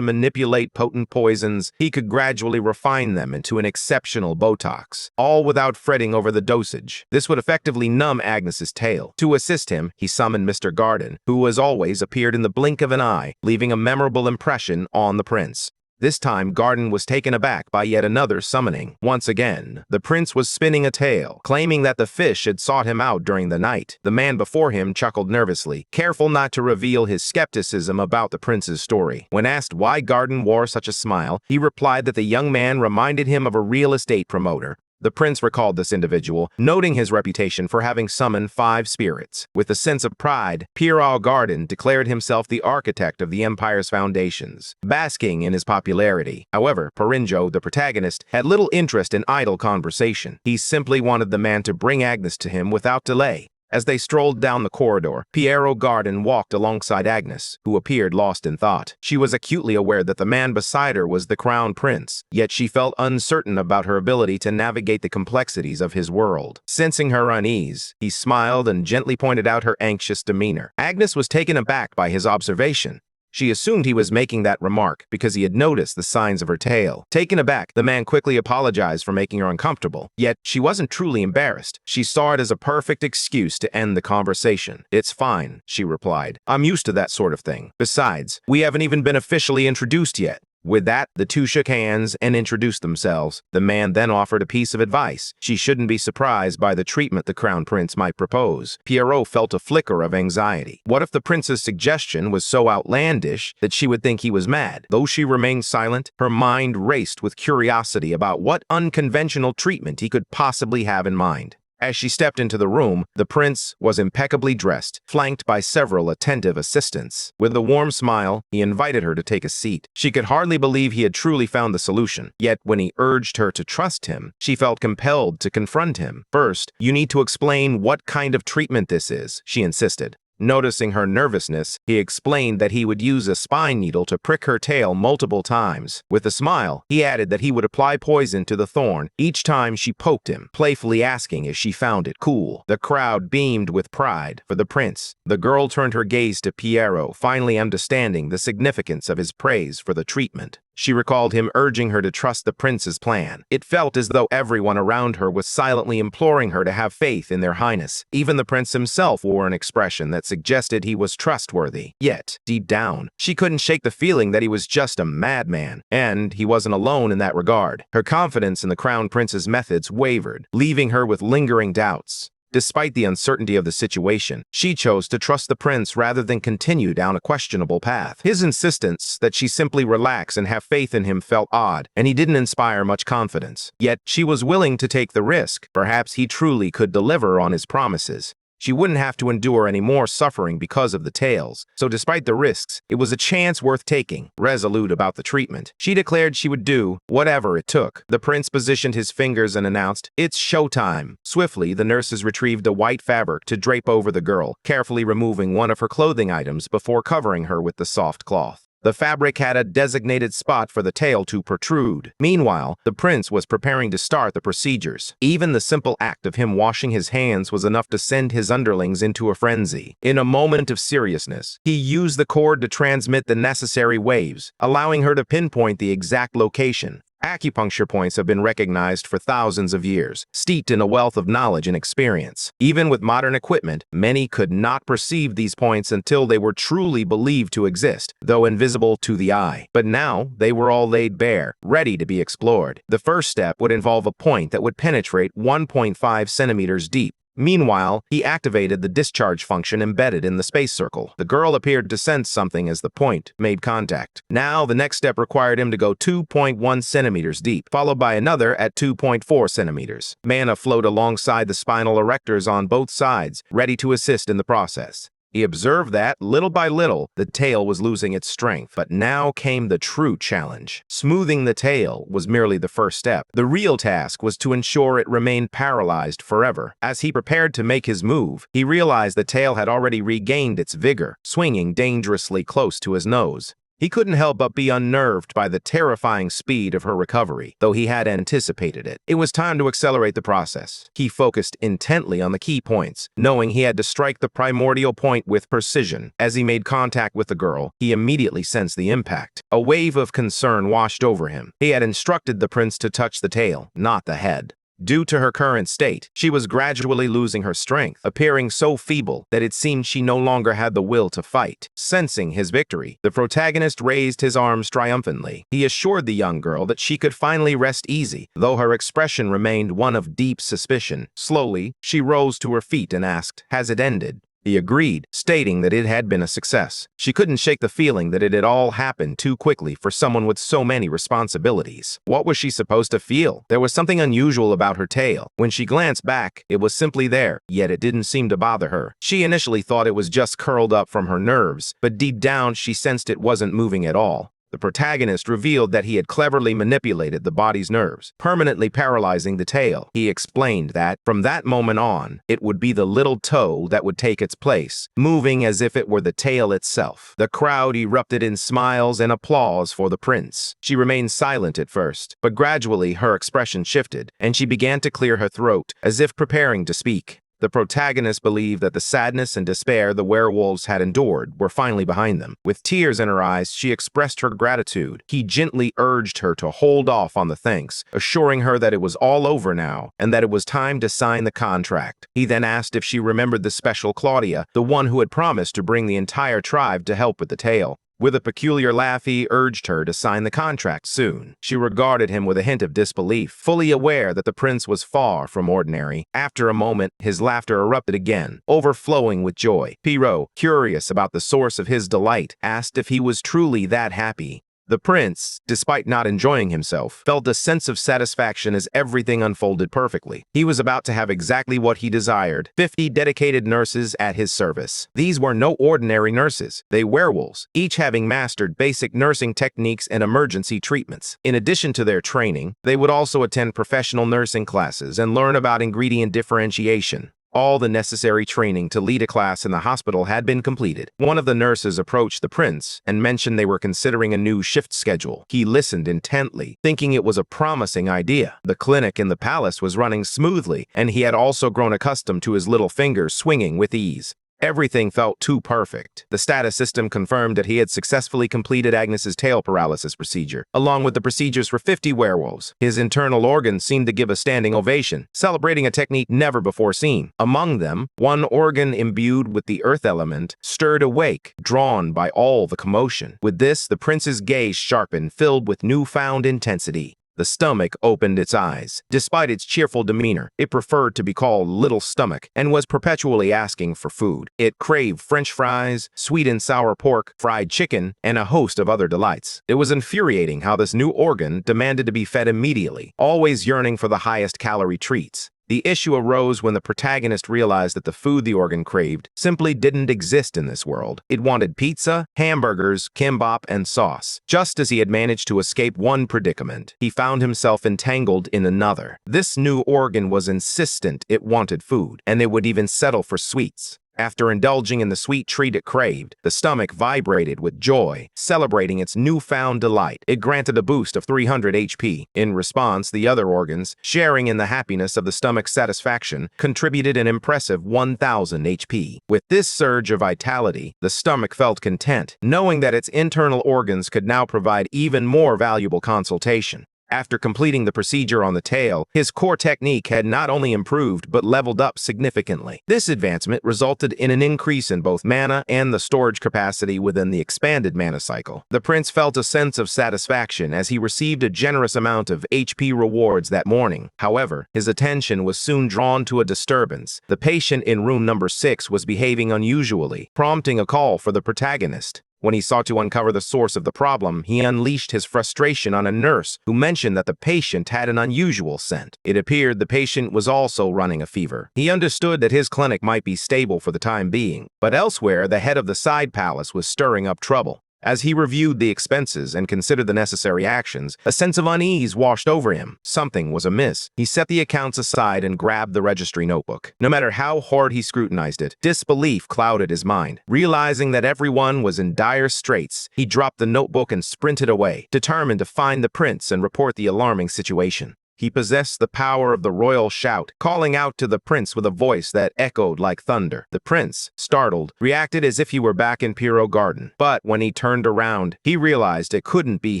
manipulate potent poisons, he could gradually refine them into an exceptional Botox, all without fretting over the dosage. This would effectively numb Agnes's tail. To assist him, he summoned Mr. Garden, who as always appeared in the blink of an eye, leaving a memorable impression on the prince. This time, Garden was taken aback by yet another summoning. Once again, the prince was spinning a tale, claiming that the fish had sought him out during the night. The man before him chuckled nervously, careful not to reveal his skepticism about the prince's story. When asked why Garden wore such a smile, he replied that the young man reminded him of a real estate promoter. The prince recalled this individual, noting his reputation for having summoned 5 spirits. With a sense of pride, Pierre Garden declared himself the architect of the empire's foundations, basking in his popularity. However, Parinjo, the protagonist, had little interest in idle conversation. He simply wanted the man to bring Agnes to him without delay. As they strolled down the corridor, Pierre Garden walked alongside Agnes, who appeared lost in thought. She was acutely aware that the man beside her was the crown prince, yet she felt uncertain about her ability to navigate the complexities of his world. Sensing her unease, he smiled and gently pointed out her anxious demeanor. Agnes was taken aback by his observation. She assumed he was making that remark because he had noticed the signs of her tail. Taken aback, the man quickly apologized for making her uncomfortable. Yet, she wasn't truly embarrassed. She saw it as a perfect excuse to end the conversation. "It's fine," she replied. "I'm used to that sort of thing. Besides, we haven't even been officially introduced yet." With that, the two shook hands and introduced themselves. The man then offered a piece of advice. She shouldn't be surprised by the treatment the crown prince might propose. Pierrot felt a flicker of anxiety. What if the prince's suggestion was so outlandish that she would think he was mad? Though she remained silent, her mind raced with curiosity about what unconventional treatment he could possibly have in mind. As she stepped into the room, the prince was impeccably dressed, flanked by several attentive assistants. With a warm smile, he invited her to take a seat. She could hardly believe he had truly found the solution. Yet, when he urged her to trust him, she felt compelled to confront him. "First, you need to explain what kind of treatment this is," she insisted. Noticing her nervousness, he explained that he would use a spine needle to prick her tail multiple times. With a smile, he added that he would apply poison to the thorn each time she poked him, playfully asking if she found it cool. The crowd beamed with pride for the prince. The girl turned her gaze to Pierrot, finally understanding the significance of his praise for the treatment. She recalled him urging her to trust the prince's plan. It felt as though everyone around her was silently imploring her to have faith in their highness. Even the prince himself wore an expression that suggested he was trustworthy. Yet, deep down, she couldn't shake the feeling that he was just a madman. And he wasn't alone in that regard. Her confidence in the crown prince's methods wavered, leaving her with lingering doubts. Despite the uncertainty of the situation, she chose to trust the prince rather than continue down a questionable path. His insistence that she simply relax and have faith in him felt odd, and he didn't inspire much confidence. Yet, she was willing to take the risk. Perhaps he truly could deliver on his promises. She wouldn't have to endure any more suffering because of the tales, so despite the risks, it was a chance worth taking. Resolute about the treatment, she declared she would do whatever it took. The prince positioned his fingers and announced, "It's showtime." Swiftly, the nurses retrieved a white fabric to drape over the girl, carefully removing one of her clothing items before covering her with the soft cloth. The fabric had a designated spot for the tail to protrude. Meanwhile, the prince was preparing to start the procedures. Even the simple act of him washing his hands was enough to send his underlings into a frenzy. In a moment of seriousness, he used the cord to transmit the necessary waves, allowing her to pinpoint the exact location. Acupuncture points have been recognized for thousands of years, steeped in a wealth of knowledge and experience. Even with modern equipment, many could not perceive these points until they were truly believed to exist, though invisible to the eye. But now, they were all laid bare, ready to be explored. The first step would involve a point that would penetrate 1.5 centimeters deep. Meanwhile, he activated the discharge function embedded in the space circle. The girl appeared to sense something as the point made contact. Now, the next step required him to go 2.1 centimeters deep, followed by another at 2.4 centimeters. Mana flowed alongside the spinal erectors on both sides, ready to assist in the process. He observed that, little by little, the tail was losing its strength. But now came the true challenge. Smoothing the tail was merely the first step. The real task was to ensure it remained paralyzed forever. As he prepared to make his move, he realized the tail had already regained its vigor, swinging dangerously close to his nose. He couldn't help but be unnerved by the terrifying speed of her recovery, though he had anticipated it. It was time to accelerate the process. He focused intently on the key points, knowing he had to strike the primordial point with precision. As he made contact with the girl, he immediately sensed the impact. A wave of concern washed over him. He had instructed the prince to touch the tail, not the head. Due to her current state, she was gradually losing her strength, appearing so feeble that it seemed she no longer had the will to fight. Sensing his victory, the protagonist raised his arms triumphantly. He assured the young girl that she could finally rest easy, though her expression remained one of deep suspicion. Slowly, she rose to her feet and asked, "Has it ended?" He agreed, stating that it had been a success. She couldn't shake the feeling that it had all happened too quickly for someone with so many responsibilities. What was she supposed to feel? There was something unusual about her tail. When she glanced back, it was simply there, yet it didn't seem to bother her. She initially thought it was just curled up from her nerves, but deep down she sensed it wasn't moving at all. The protagonist revealed that he had cleverly manipulated the body's nerves, permanently paralyzing the tail. He explained that, from that moment on, it would be the little toe that would take its place, moving as if it were the tail itself. The crowd erupted in smiles and applause for the prince. She remained silent at first, but gradually her expression shifted, and she began to clear her throat, as if preparing to speak. The protagonist believed that the sadness and despair the werewolves had endured were finally behind them. With tears in her eyes, she expressed her gratitude. He gently urged her to hold off on the thanks, assuring her that it was all over now and that it was time to sign the contract. He then asked if she remembered the special Claudia, the one who had promised to bring the entire tribe to help with the tale. With a peculiar laugh, he urged her to sign the contract soon. She regarded him with a hint of disbelief, fully aware that the prince was far from ordinary. After a moment, his laughter erupted again, overflowing with joy. Pierrot, curious about the source of his delight, asked if he was truly that happy. The prince, despite not enjoying himself, felt a sense of satisfaction as everything unfolded perfectly. He was about to have exactly what he desired, 50 dedicated nurses at his service. These were no ordinary nurses. They were werewolves, each having mastered basic nursing techniques and emergency treatments. In addition to their training, they would also attend professional nursing classes and learn about ingredient differentiation. All the necessary training to lead a class in the hospital had been completed. One of the nurses approached the prince and mentioned they were considering a new shift schedule. He listened intently, thinking it was a promising idea. The clinic in the palace was running smoothly, and he had also grown accustomed to his little fingers swinging with ease. Everything felt too perfect. The status system confirmed that he had successfully completed Agnes's tail paralysis procedure, along with the procedures for 50 werewolves. His internal organs seemed to give a standing ovation, celebrating a technique never before seen. Among them, one organ imbued with the earth element stirred awake, drawn by all the commotion. With this, the prince's gaze sharpened, filled with newfound intensity. The stomach opened its eyes. Despite its cheerful demeanor, it preferred to be called Little Stomach and was perpetually asking for food. It craved French fries, sweet and sour pork, fried chicken, and a host of other delights. It was infuriating how this new organ demanded to be fed immediately, always yearning for the highest calorie treats. The issue arose when the protagonist realized that the food the organ craved simply didn't exist in this world. It wanted pizza, hamburgers, kimbap, and sauce. Just as he had managed to escape one predicament, he found himself entangled in another. This new organ was insistent it wanted food, and it would even settle for sweets. After indulging in the sweet treat it craved, the stomach vibrated with joy, celebrating its newfound delight. It granted a boost of 300 HP. In response, the other organs, sharing in the happiness of the stomach's satisfaction, contributed an impressive 1000 HP. With this surge of vitality, the stomach felt content, knowing that its internal organs could now provide even more valuable consultation. After completing the procedure on the tail, his core technique had not only improved but leveled up significantly. This advancement resulted in an increase in both mana and the storage capacity within the expanded mana cycle. The prince felt a sense of satisfaction as he received a generous amount of HP rewards that morning. However, his attention was soon drawn to a disturbance. The patient in room number 6 was behaving unusually, prompting a call for the protagonist. When he sought to uncover the source of the problem, he unleashed his frustration on a nurse who mentioned that the patient had an unusual scent. It appeared the patient was also running a fever. He understood that his clinic might be stable for the time being, but elsewhere the head of the side palace was stirring up trouble. As he reviewed the expenses and considered the necessary actions, a sense of unease washed over him. Something was amiss. He set the accounts aside and grabbed the registry notebook. No matter how hard he scrutinized it, disbelief clouded his mind. Realizing that everyone was in dire straits, he dropped the notebook and sprinted away, determined to find the prince and report the alarming situation. He possessed the power of the royal shout, calling out to the prince with a voice that echoed like thunder. The prince, startled, reacted as if he were back in Pierrot Garden. But when he turned around, he realized it couldn't be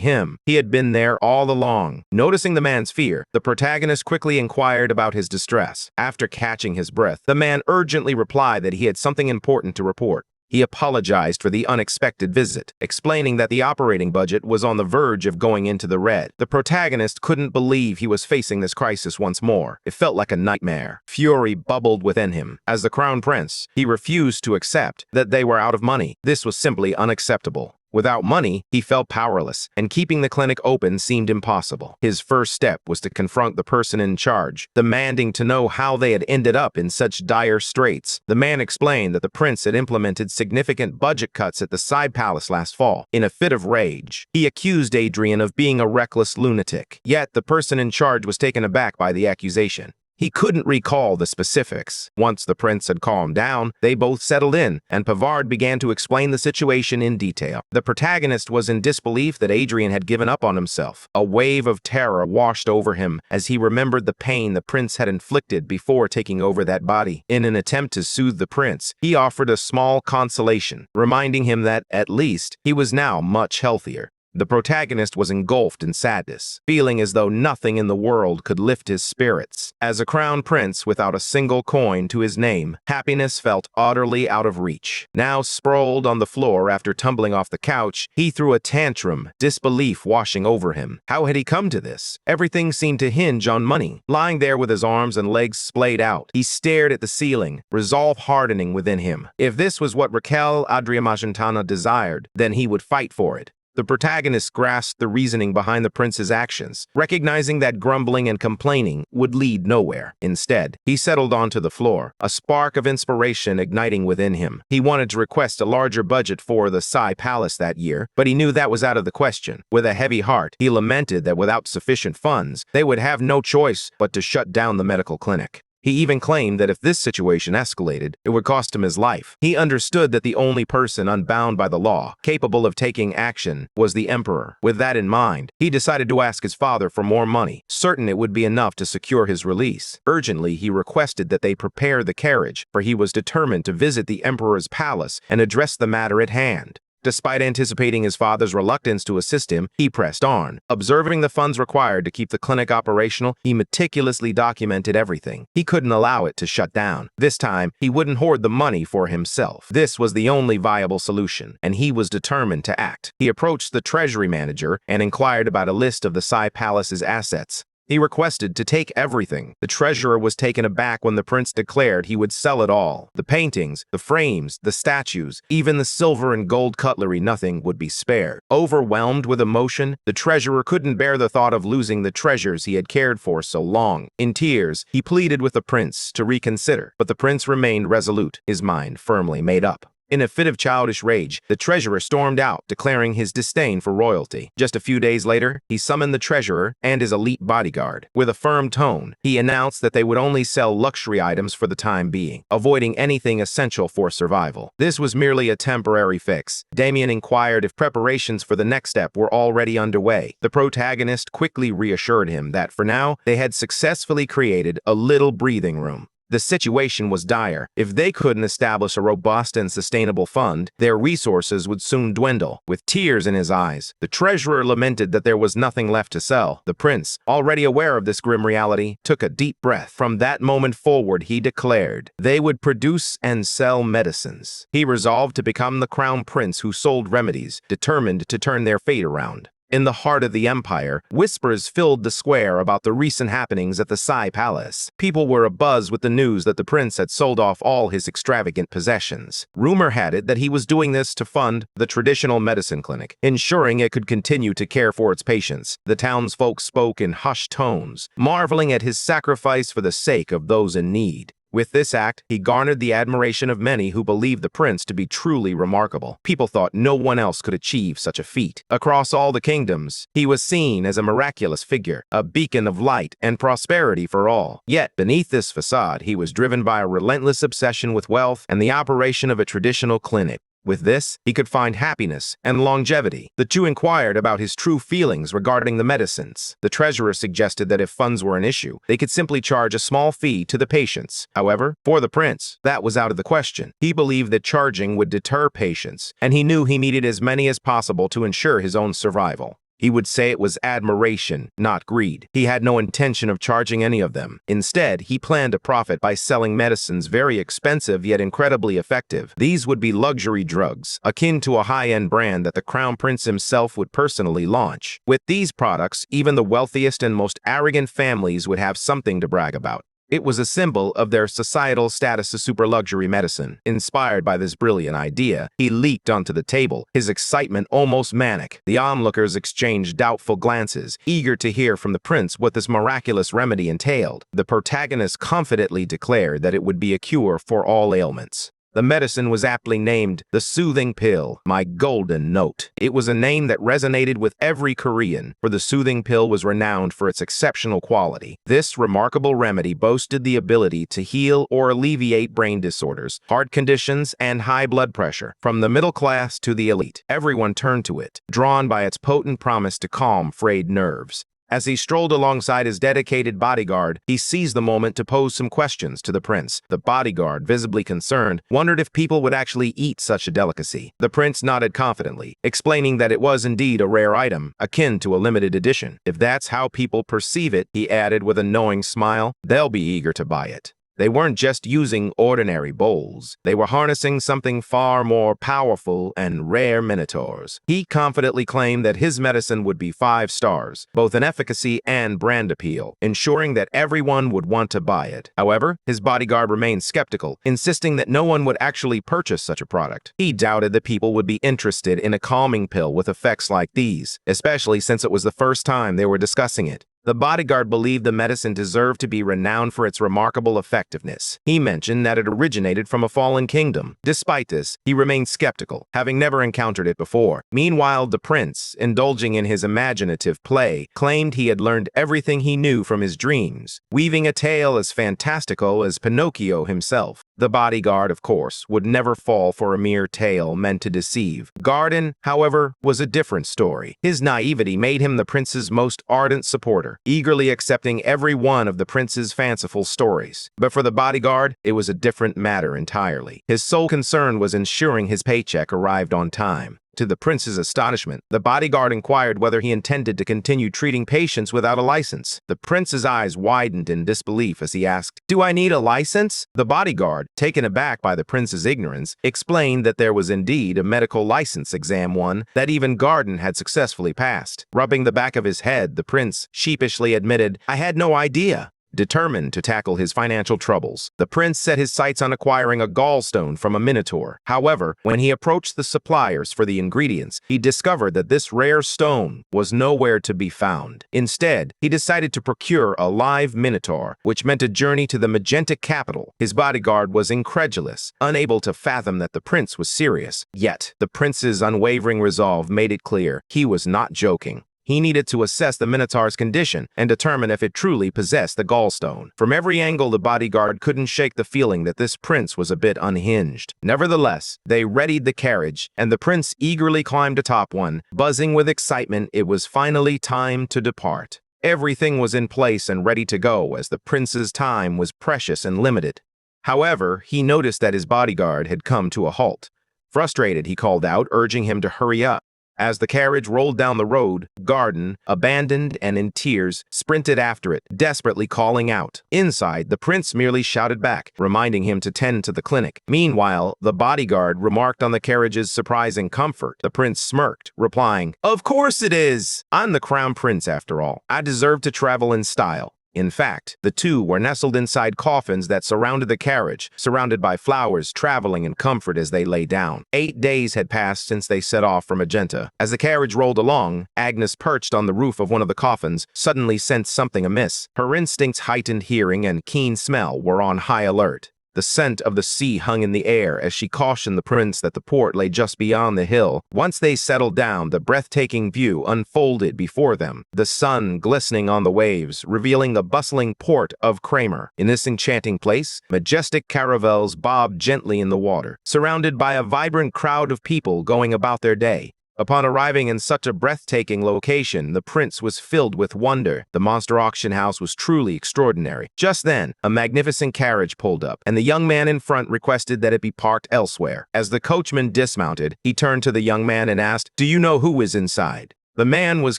him. He had been there all along. Noticing the man's fear, the protagonist quickly inquired about his distress. After catching his breath, the man urgently replied that he had something important to report. He apologized for the unexpected visit, explaining that the operating budget was on the verge of going into the red. The protagonist couldn't believe he was facing this crisis once more. It felt like a nightmare. Fury bubbled within him. As the crown prince, he refused to accept that they were out of money. This was simply unacceptable. Without money, he felt powerless, and keeping the clinic open seemed impossible. His first step was to confront the person in charge, demanding to know how they had ended up in such dire straits. The man explained that the prince had implemented significant budget cuts at the side palace last fall. In a fit of rage, he accused Adrian of being a reckless lunatic. Yet the person in charge was taken aback by the accusation. He couldn't recall the specifics. Once the prince had calmed down, they both settled in, and Pavard began to explain the situation in detail. The protagonist was in disbelief that Adrian had given up on himself. A wave of terror washed over him as he remembered the pain the prince had inflicted before taking over that body. In an attempt to soothe the prince, he offered a small consolation, reminding him that, at least, he was now much healthier. The protagonist was engulfed in sadness, feeling as though nothing in the world could lift his spirits. As a crown prince without a single coin to his name, happiness felt utterly out of reach. Now sprawled on the floor after tumbling off the couch, he threw a tantrum, disbelief washing over him. How had he come to this? Everything seemed to hinge on money. Lying there with his arms and legs splayed out, he stared at the ceiling, resolve hardening within him. If this was what Raquel Adriamagentana desired, then he would fight for it. The protagonist grasped the reasoning behind the prince's actions, recognizing that grumbling and complaining would lead nowhere. Instead, he settled onto the floor, a spark of inspiration igniting within him. He wanted to request a larger budget for the Sai Palace that year, but he knew that was out of the question. With a heavy heart, he lamented that without sufficient funds, they would have no choice but to shut down the medical clinic. He even claimed that if this situation escalated, it would cost him his life. He understood that the only person unbound by the law, capable of taking action, was the emperor. With that in mind, he decided to ask his father for more money, certain it would be enough to secure his release. Urgently, he requested that they prepare the carriage, for he was determined to visit the emperor's palace and address the matter at hand. Despite anticipating his father's reluctance to assist him, he pressed on. Observing the funds required to keep the clinic operational, he meticulously documented everything. He couldn't allow it to shut down. This time, he wouldn't hoard the money for himself. This was the only viable solution, and he was determined to act. He approached the treasury manager and inquired about a list of the Sai Palace's assets. He requested to take everything. The treasurer was taken aback when the prince declared he would sell it all. The paintings, the frames, the statues, even the silver and gold cutlery, nothing would be spared. Overwhelmed with emotion, the treasurer couldn't bear the thought of losing the treasures he had cared for so long. In tears, he pleaded with the prince to reconsider, but the prince remained resolute, his mind firmly made up. In a fit of childish rage, the treasurer stormed out, declaring his disdain for royalty. Just a few days later, he summoned the treasurer and his elite bodyguard. With a firm tone, he announced that they would only sell luxury items for the time being, avoiding anything essential for survival. This was merely a temporary fix. Damien inquired if preparations for the next step were already underway. The protagonist quickly reassured him that for now, they had successfully created a little breathing room. The situation was dire. If they couldn't establish a robust and sustainable fund, their resources would soon dwindle. With tears in his eyes, the treasurer lamented that there was nothing left to sell. The prince, already aware of this grim reality, took a deep breath. From that moment forward, he declared they would produce and sell medicines. He resolved to become the crown prince who sold remedies, determined to turn their fate around. In the heart of the empire, whispers filled the square about the recent happenings at the Sai Palace. People were abuzz with the news that the prince had sold off all his extravagant possessions. Rumor had it that he was doing this to fund the traditional medicine clinic, ensuring it could continue to care for its patients. The townsfolk spoke in hushed tones, marveling at his sacrifice for the sake of those in need. With this act, he garnered the admiration of many who believed the prince to be truly remarkable. People thought no one else could achieve such a feat. Across all the kingdoms, he was seen as a miraculous figure, a beacon of light and prosperity for all. Yet, beneath this facade, he was driven by a relentless obsession with wealth and the operation of a traditional clinic. With this, he could find happiness and longevity. The two inquired about his true feelings regarding the medicines. The treasurer suggested that if funds were an issue, they could simply charge a small fee to the patients. However, for the prince, that was out of the question. He believed that charging would deter patients, and he knew he needed as many as possible to ensure his own survival. He would say it was admiration, not greed. He had no intention of charging any of them. Instead, he planned to profit by selling medicines very expensive yet incredibly effective. These would be luxury drugs, akin to a high-end brand that the crown prince himself would personally launch. With these products, even the wealthiest and most arrogant families would have something to brag about. It was a symbol of their societal status as super-luxury medicine. Inspired by this brilliant idea, he leaped onto the table, his excitement almost manic. The onlookers exchanged doubtful glances, eager to hear from the prince what this miraculous remedy entailed. The protagonist confidently declared that it would be a cure for all ailments. The medicine was aptly named the soothing pill, my golden note. It was a name that resonated with every Korean, for the soothing pill was renowned for its exceptional quality. This remarkable remedy boasted the ability to heal or alleviate brain disorders, heart conditions, and high blood pressure. From the middle class to the elite, everyone turned to it, drawn by its potent promise to calm frayed nerves. As he strolled alongside his dedicated bodyguard, he seized the moment to pose some questions to the prince. The bodyguard, visibly concerned, wondered if people would actually eat such a delicacy. The prince nodded confidently, explaining that it was indeed a rare item, akin to a limited edition. If that's how people perceive it, he added with a knowing smile, they'll be eager to buy it. They weren't just using ordinary bowls. They were harnessing something far more powerful and rare minotaurs. He confidently claimed that his medicine would be 5 stars, both in efficacy and brand appeal, ensuring that everyone would want to buy it. However, his bodyguard remained skeptical, insisting that no one would actually purchase such a product. He doubted that people would be interested in a calming pill with effects like these, especially since it was the first time they were discussing it. The bodyguard believed the medicine deserved to be renowned for its remarkable effectiveness. He mentioned that it originated from a fallen kingdom. Despite this, he remained skeptical, having never encountered it before. Meanwhile, the prince, indulging in his imaginative play, claimed he had learned everything he knew from his dreams, weaving a tale as fantastical as Pinocchio himself. The bodyguard, of course, would never fall for a mere tale meant to deceive. Garden, however, was a different story. His naivety made him the prince's most ardent supporter, eagerly accepting every one of the prince's fanciful stories. But for the bodyguard, it was a different matter entirely. His sole concern was ensuring his paycheck arrived on time. To the prince's astonishment, the bodyguard inquired whether he intended to continue treating patients without a license. The prince's eyes widened in disbelief as he asked, "Do I need a license?" The bodyguard, taken aback by the prince's ignorance, explained that there was indeed a medical license exam one that even Garden had successfully passed. Rubbing the back of his head, the prince sheepishly admitted, "I had no idea." Determined to tackle his financial troubles, the prince set his sights on acquiring a gallstone from a minotaur. However, when he approached the suppliers for the ingredients, he discovered that this rare stone was nowhere to be found. Instead, he decided to procure a live minotaur, which meant a journey to the Magenta capital. His bodyguard was incredulous, unable to fathom that the prince was serious. Yet, the prince's unwavering resolve made it clear he was not joking. He needed to assess the Minotaur's condition and determine if it truly possessed the gallstone. From every angle, the bodyguard couldn't shake the feeling that this prince was a bit unhinged. Nevertheless, they readied the carriage, and the prince eagerly climbed atop one. Buzzing with excitement, it was finally time to depart. Everything was in place and ready to go, as the prince's time was precious and limited. However, he noticed that his bodyguard had come to a halt. Frustrated, he called out, urging him to hurry up. As the carriage rolled down the road, Garden, abandoned and in tears, sprinted after it, desperately calling out. Inside, the prince merely shouted back, reminding him to tend to the clinic. Meanwhile, the bodyguard remarked on the carriage's surprising comfort. The prince smirked, replying, "Of course it is! I'm the crown prince after all. I deserve to travel in style." In fact, the two were nestled inside coffins that surrounded the carriage, surrounded by flowers, traveling in comfort as they lay down. 8 days had passed since they set off for Magenta. As the carriage rolled along, Agnes, perched on the roof of one of the coffins, suddenly sensed something amiss. Her instincts, heightened hearing, and keen smell were on high alert. The scent of the sea hung in the air as she cautioned the prince that the port lay just beyond the hill. Once they settled down, the breathtaking view unfolded before them, the sun glistening on the waves, revealing the bustling port of Kramer. In this enchanting place, majestic caravels bobbed gently in the water, surrounded by a vibrant crowd of people going about their day. Upon arriving in such a breathtaking location, the prince was filled with wonder. The monster auction house was truly extraordinary. Just then, a magnificent carriage pulled up, and the young man in front requested that it be parked elsewhere. As the coachman dismounted, he turned to the young man and asked, "Do you know who is inside?" The man was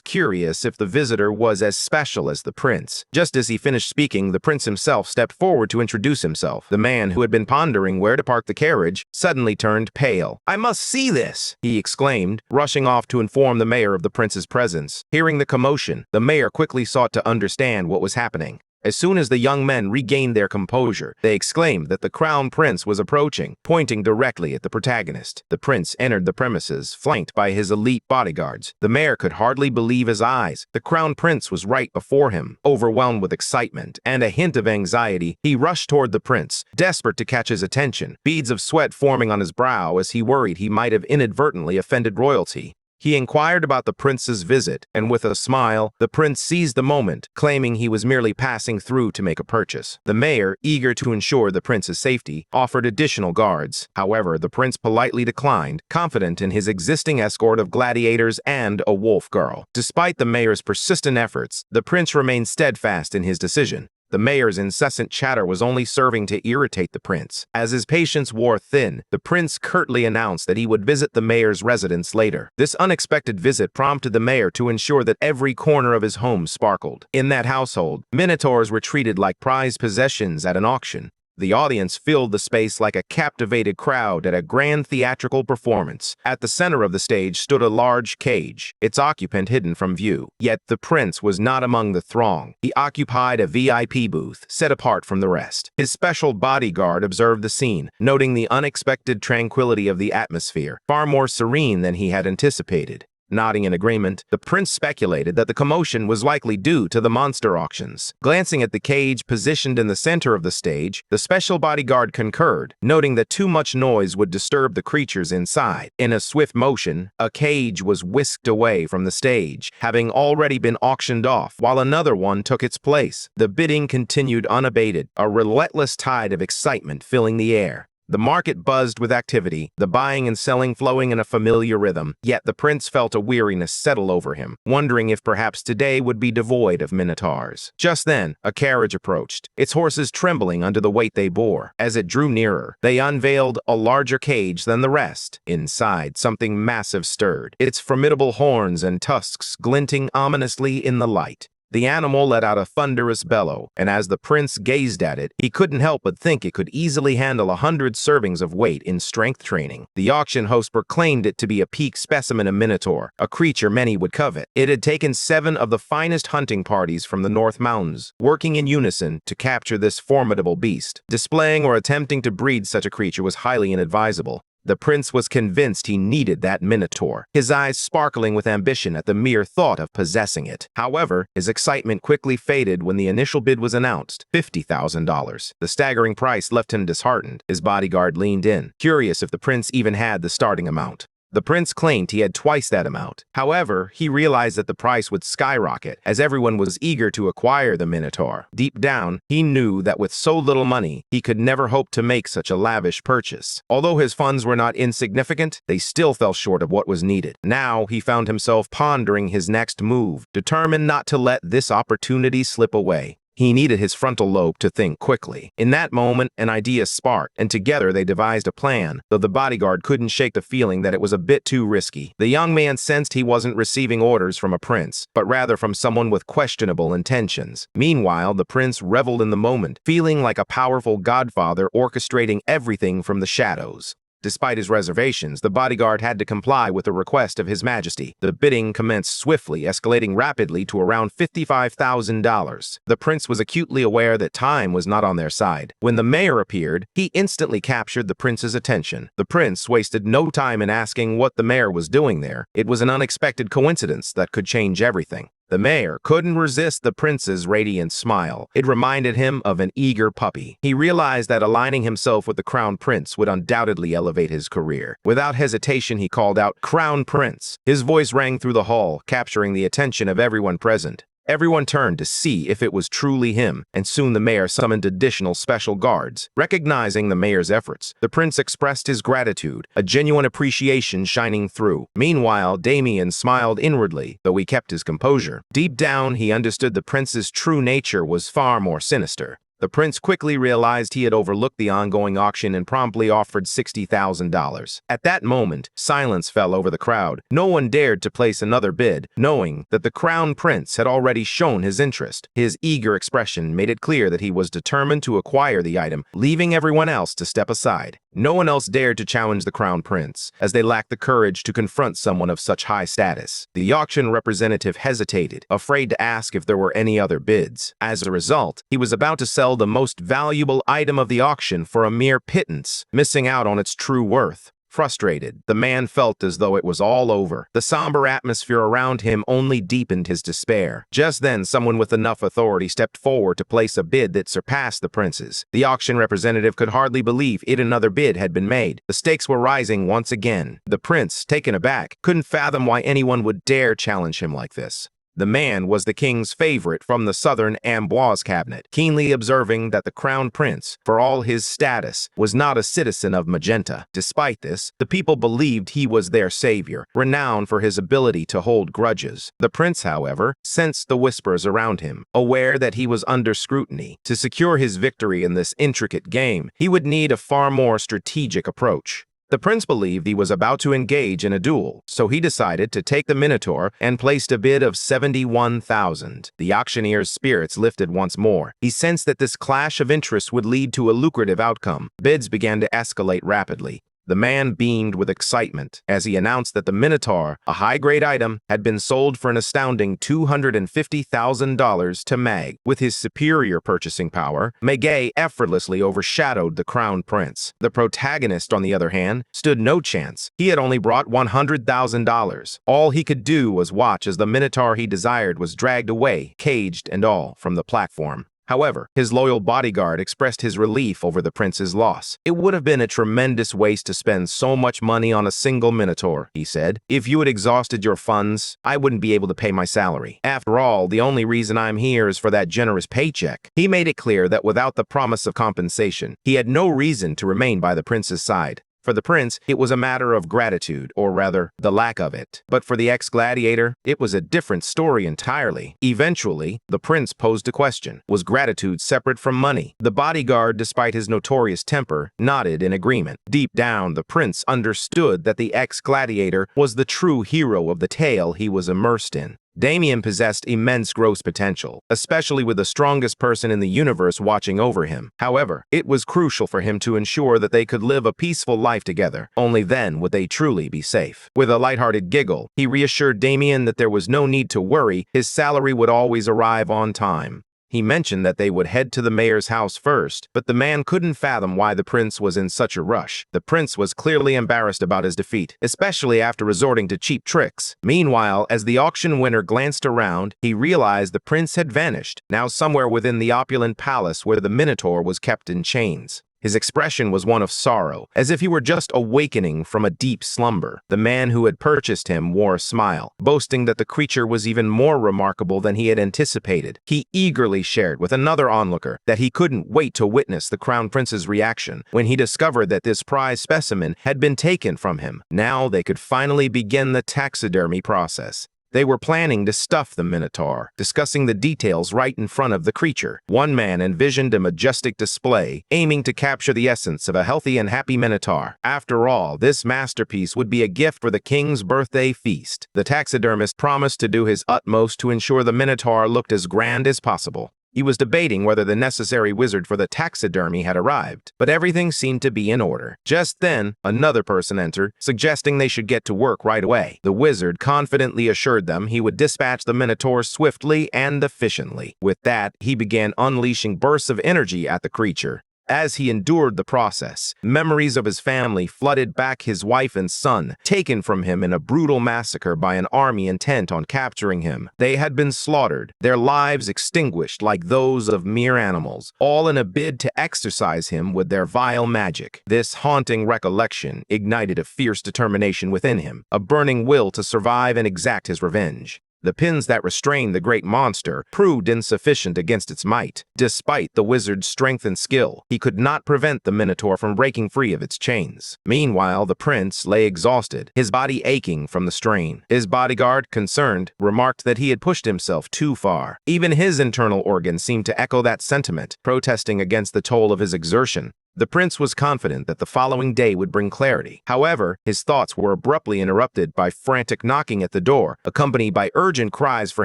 curious if the visitor was as special as the prince. Just as he finished speaking, the prince himself stepped forward to introduce himself. The man, who had been pondering where to park the carriage, suddenly turned pale. "I must see this!" he exclaimed, rushing off to inform the mayor of the prince's presence. Hearing the commotion, the mayor quickly sought to understand what was happening. As soon as the young men regained their composure, they exclaimed that the crown prince was approaching, pointing directly at the protagonist. The prince entered the premises, flanked by his elite bodyguards. The mayor could hardly believe his eyes. The crown prince was right before him. Overwhelmed with excitement and a hint of anxiety, he rushed toward the prince, desperate to catch his attention, beads of sweat forming on his brow as he worried he might have inadvertently offended royalty. He inquired about the prince's visit, and with a smile, the prince seized the moment, claiming he was merely passing through to make a purchase. The mayor, eager to ensure the prince's safety, offered additional guards. However, the prince politely declined, confident in his existing escort of gladiators and a wolf girl. Despite the mayor's persistent efforts, the prince remained steadfast in his decision. The mayor's incessant chatter was only serving to irritate the prince. As his patience wore thin, the prince curtly announced that he would visit the mayor's residence later. This unexpected visit prompted the mayor to ensure that every corner of his home sparkled. In that household, minotaurs were treated like prized possessions at an auction. The audience filled the space like a captivated crowd at a grand theatrical performance. At the center of the stage stood a large cage, its occupant hidden from view. Yet the prince was not among the throng. He occupied a VIP booth, set apart from the rest. His special bodyguard observed the scene, noting the unexpected tranquility of the atmosphere, far more serene than he had anticipated. Nodding in agreement, the prince speculated that the commotion was likely due to the monster auctions. Glancing at the cage positioned in the center of the stage, the special bodyguard concurred, noting that too much noise would disturb the creatures inside. In a swift motion, a cage was whisked away from the stage, having already been auctioned off, while another one took its place. The bidding continued unabated, a relentless tide of excitement filling the air. The market buzzed with activity, the buying and selling flowing in a familiar rhythm, yet the prince felt a weariness settle over him, wondering if perhaps today would be devoid of minotaurs. Just then, a carriage approached, its horses trembling under the weight they bore. As it drew nearer, they unveiled a larger cage than the rest. Inside, something massive stirred, its formidable horns and tusks glinting ominously in the light. The animal let out a thunderous bellow, and as the prince gazed at it, he couldn't help but think it could easily handle 100 servings of weight in strength training. The auction host proclaimed it to be a peak specimen of minotaur, a creature many would covet. It had taken 7 of the finest hunting parties from the North Mountains, working in unison to capture this formidable beast. Displaying or attempting to breed such a creature was highly inadvisable. The prince was convinced he needed that minotaur, his eyes sparkling with ambition at the mere thought of possessing it. However, his excitement quickly faded when the initial bid was announced, $50,000. The staggering price left him disheartened. His bodyguard leaned in, curious if the prince even had the starting amount. The prince claimed he had twice that amount. However, he realized that the price would skyrocket as everyone was eager to acquire the minotaur. Deep down, he knew that with so little money, he could never hope to make such a lavish purchase. Although his funds were not insignificant, they still fell short of what was needed. Now, he found himself pondering his next move, determined not to let this opportunity slip away. He needed his frontal lobe to think quickly. In that moment, an idea sparked, and together they devised a plan, though the bodyguard couldn't shake the feeling that it was a bit too risky. The young man sensed he wasn't receiving orders from a prince, but rather from someone with questionable intentions. Meanwhile, the prince reveled in the moment, feeling like a powerful godfather orchestrating everything from the shadows. Despite his reservations, the bodyguard had to comply with the request of His Majesty. The bidding commenced swiftly, escalating rapidly to around $55,000. The prince was acutely aware that time was not on their side. When the mayor appeared, he instantly captured the prince's attention. The prince wasted no time in asking what the mayor was doing there. It was an unexpected coincidence that could change everything. The mayor couldn't resist the prince's radiant smile. It reminded him of an eager puppy. He realized that aligning himself with the crown prince would undoubtedly elevate his career. Without hesitation, he called out, "Crown Prince." His voice rang through the hall, capturing the attention of everyone present. Everyone turned to see if it was truly him, and soon the mayor summoned additional special guards. Recognizing the mayor's efforts, the prince expressed his gratitude, a genuine appreciation shining through. Meanwhile, Damien smiled inwardly, though he kept his composure. Deep down, he understood the prince's true nature was far more sinister. The prince quickly realized he had overlooked the ongoing auction and promptly offered $60,000. At that moment, silence fell over the crowd. No one dared to place another bid, knowing that the crown prince had already shown his interest. His eager expression made it clear that he was determined to acquire the item, leaving everyone else to step aside. No one else dared to challenge the crown prince, as they lacked the courage to confront someone of such high status. The auction representative hesitated, afraid to ask if there were any other bids. As a result, he was about to sell the most valuable item of the auction for a mere pittance, missing out on its true worth. Frustrated, the man felt as though it was all over. The somber atmosphere around him only deepened his despair. Just then, someone with enough authority stepped forward to place a bid that surpassed the prince's. The auction representative could hardly believe yet another bid had been made. The stakes were rising once again. The prince, taken aback, couldn't fathom why anyone would dare challenge him like this. The man was the king's favorite from the southern Amboise cabinet, keenly observing that the crown prince, for all his status, was not a citizen of Magenta. Despite this, the people believed he was their savior, renowned for his ability to hold grudges. The prince, however, sensed the whispers around him, aware that he was under scrutiny. To secure his victory in this intricate game, he would need a far more strategic approach. The prince believed he was about to engage in a duel, so he decided to take the Minotaur and placed a bid of 71,000. The auctioneer's spirits lifted once more. He sensed that this clash of interests would lead to a lucrative outcome. Bids began to escalate rapidly. The man beamed with excitement as he announced that the Minotaur, a high-grade item, had been sold for an astounding $250,000 to Mag. With his superior purchasing power, Magay effortlessly overshadowed the crown prince. The protagonist, on the other hand, stood no chance. He had only brought $100,000. All he could do was watch as the Minotaur he desired was dragged away, caged and all, from the platform. However, his loyal bodyguard expressed his relief over the prince's loss. "It would have been a tremendous waste to spend so much money on a single Minotaur," he said. "If you had exhausted your funds, I wouldn't be able to pay my salary. After all, the only reason I'm here is for that generous paycheck." He made it clear that without the promise of compensation, he had no reason to remain by the prince's side. For the prince, it was a matter of gratitude, or rather, the lack of it. But for the ex-gladiator, it was a different story entirely. Eventually, the prince posed a question. Was gratitude separate from money? The bodyguard, despite his notorious temper, nodded in agreement. Deep down, the prince understood that the ex-gladiator was the true hero of the tale he was immersed in. Damien possessed immense growth potential, especially with the strongest person in the universe watching over him. However, it was crucial for him to ensure that they could live a peaceful life together. Only then would they truly be safe. With a lighthearted giggle, he reassured Damien that there was no need to worry, his salary would always arrive on time. He mentioned that they would head to the mayor's house first, but the man couldn't fathom why the prince was in such a rush. The prince was clearly embarrassed about his defeat, especially after resorting to cheap tricks. Meanwhile, as the auction winner glanced around, he realized the prince had vanished, now somewhere within the opulent palace where the Minotaur was kept in chains. His expression was one of sorrow, as if he were just awakening from a deep slumber. The man who had purchased him wore a smile, boasting that the creature was even more remarkable than he had anticipated. He eagerly shared with another onlooker that he couldn't wait to witness the crown prince's reaction when he discovered that this prize specimen had been taken from him. Now they could finally begin the taxidermy process. They were planning to stuff the Minotaur, discussing the details right in front of the creature. One man envisioned a majestic display, aiming to capture the essence of a healthy and happy Minotaur. After all, this masterpiece would be a gift for the king's birthday feast. The taxidermist promised to do his utmost to ensure the Minotaur looked as grand as possible. He was debating whether the necessary wizard for the taxidermy had arrived, but everything seemed to be in order. Just then, another person entered, suggesting they should get to work right away. The wizard confidently assured them he would dispatch the Minotaur swiftly and efficiently. With that, he began unleashing bursts of energy at the creature. As he endured the process, memories of his family flooded back, his wife and son, taken from him in a brutal massacre by an army intent on capturing him. They had been slaughtered, their lives extinguished like those of mere animals, all in a bid to exorcise him with their vile magic. This haunting recollection ignited a fierce determination within him, a burning will to survive and exact his revenge. The pins that restrained the great monster proved insufficient against its might. Despite the wizard's strength and skill, he could not prevent the Minotaur from breaking free of its chains. Meanwhile, the prince lay exhausted, his body aching from the strain. His bodyguard, concerned, remarked that he had pushed himself too far. Even his internal organs seemed to echo that sentiment, protesting against the toll of his exertion. The prince was confident that the following day would bring clarity. However, his thoughts were abruptly interrupted by frantic knocking at the door, accompanied by urgent cries for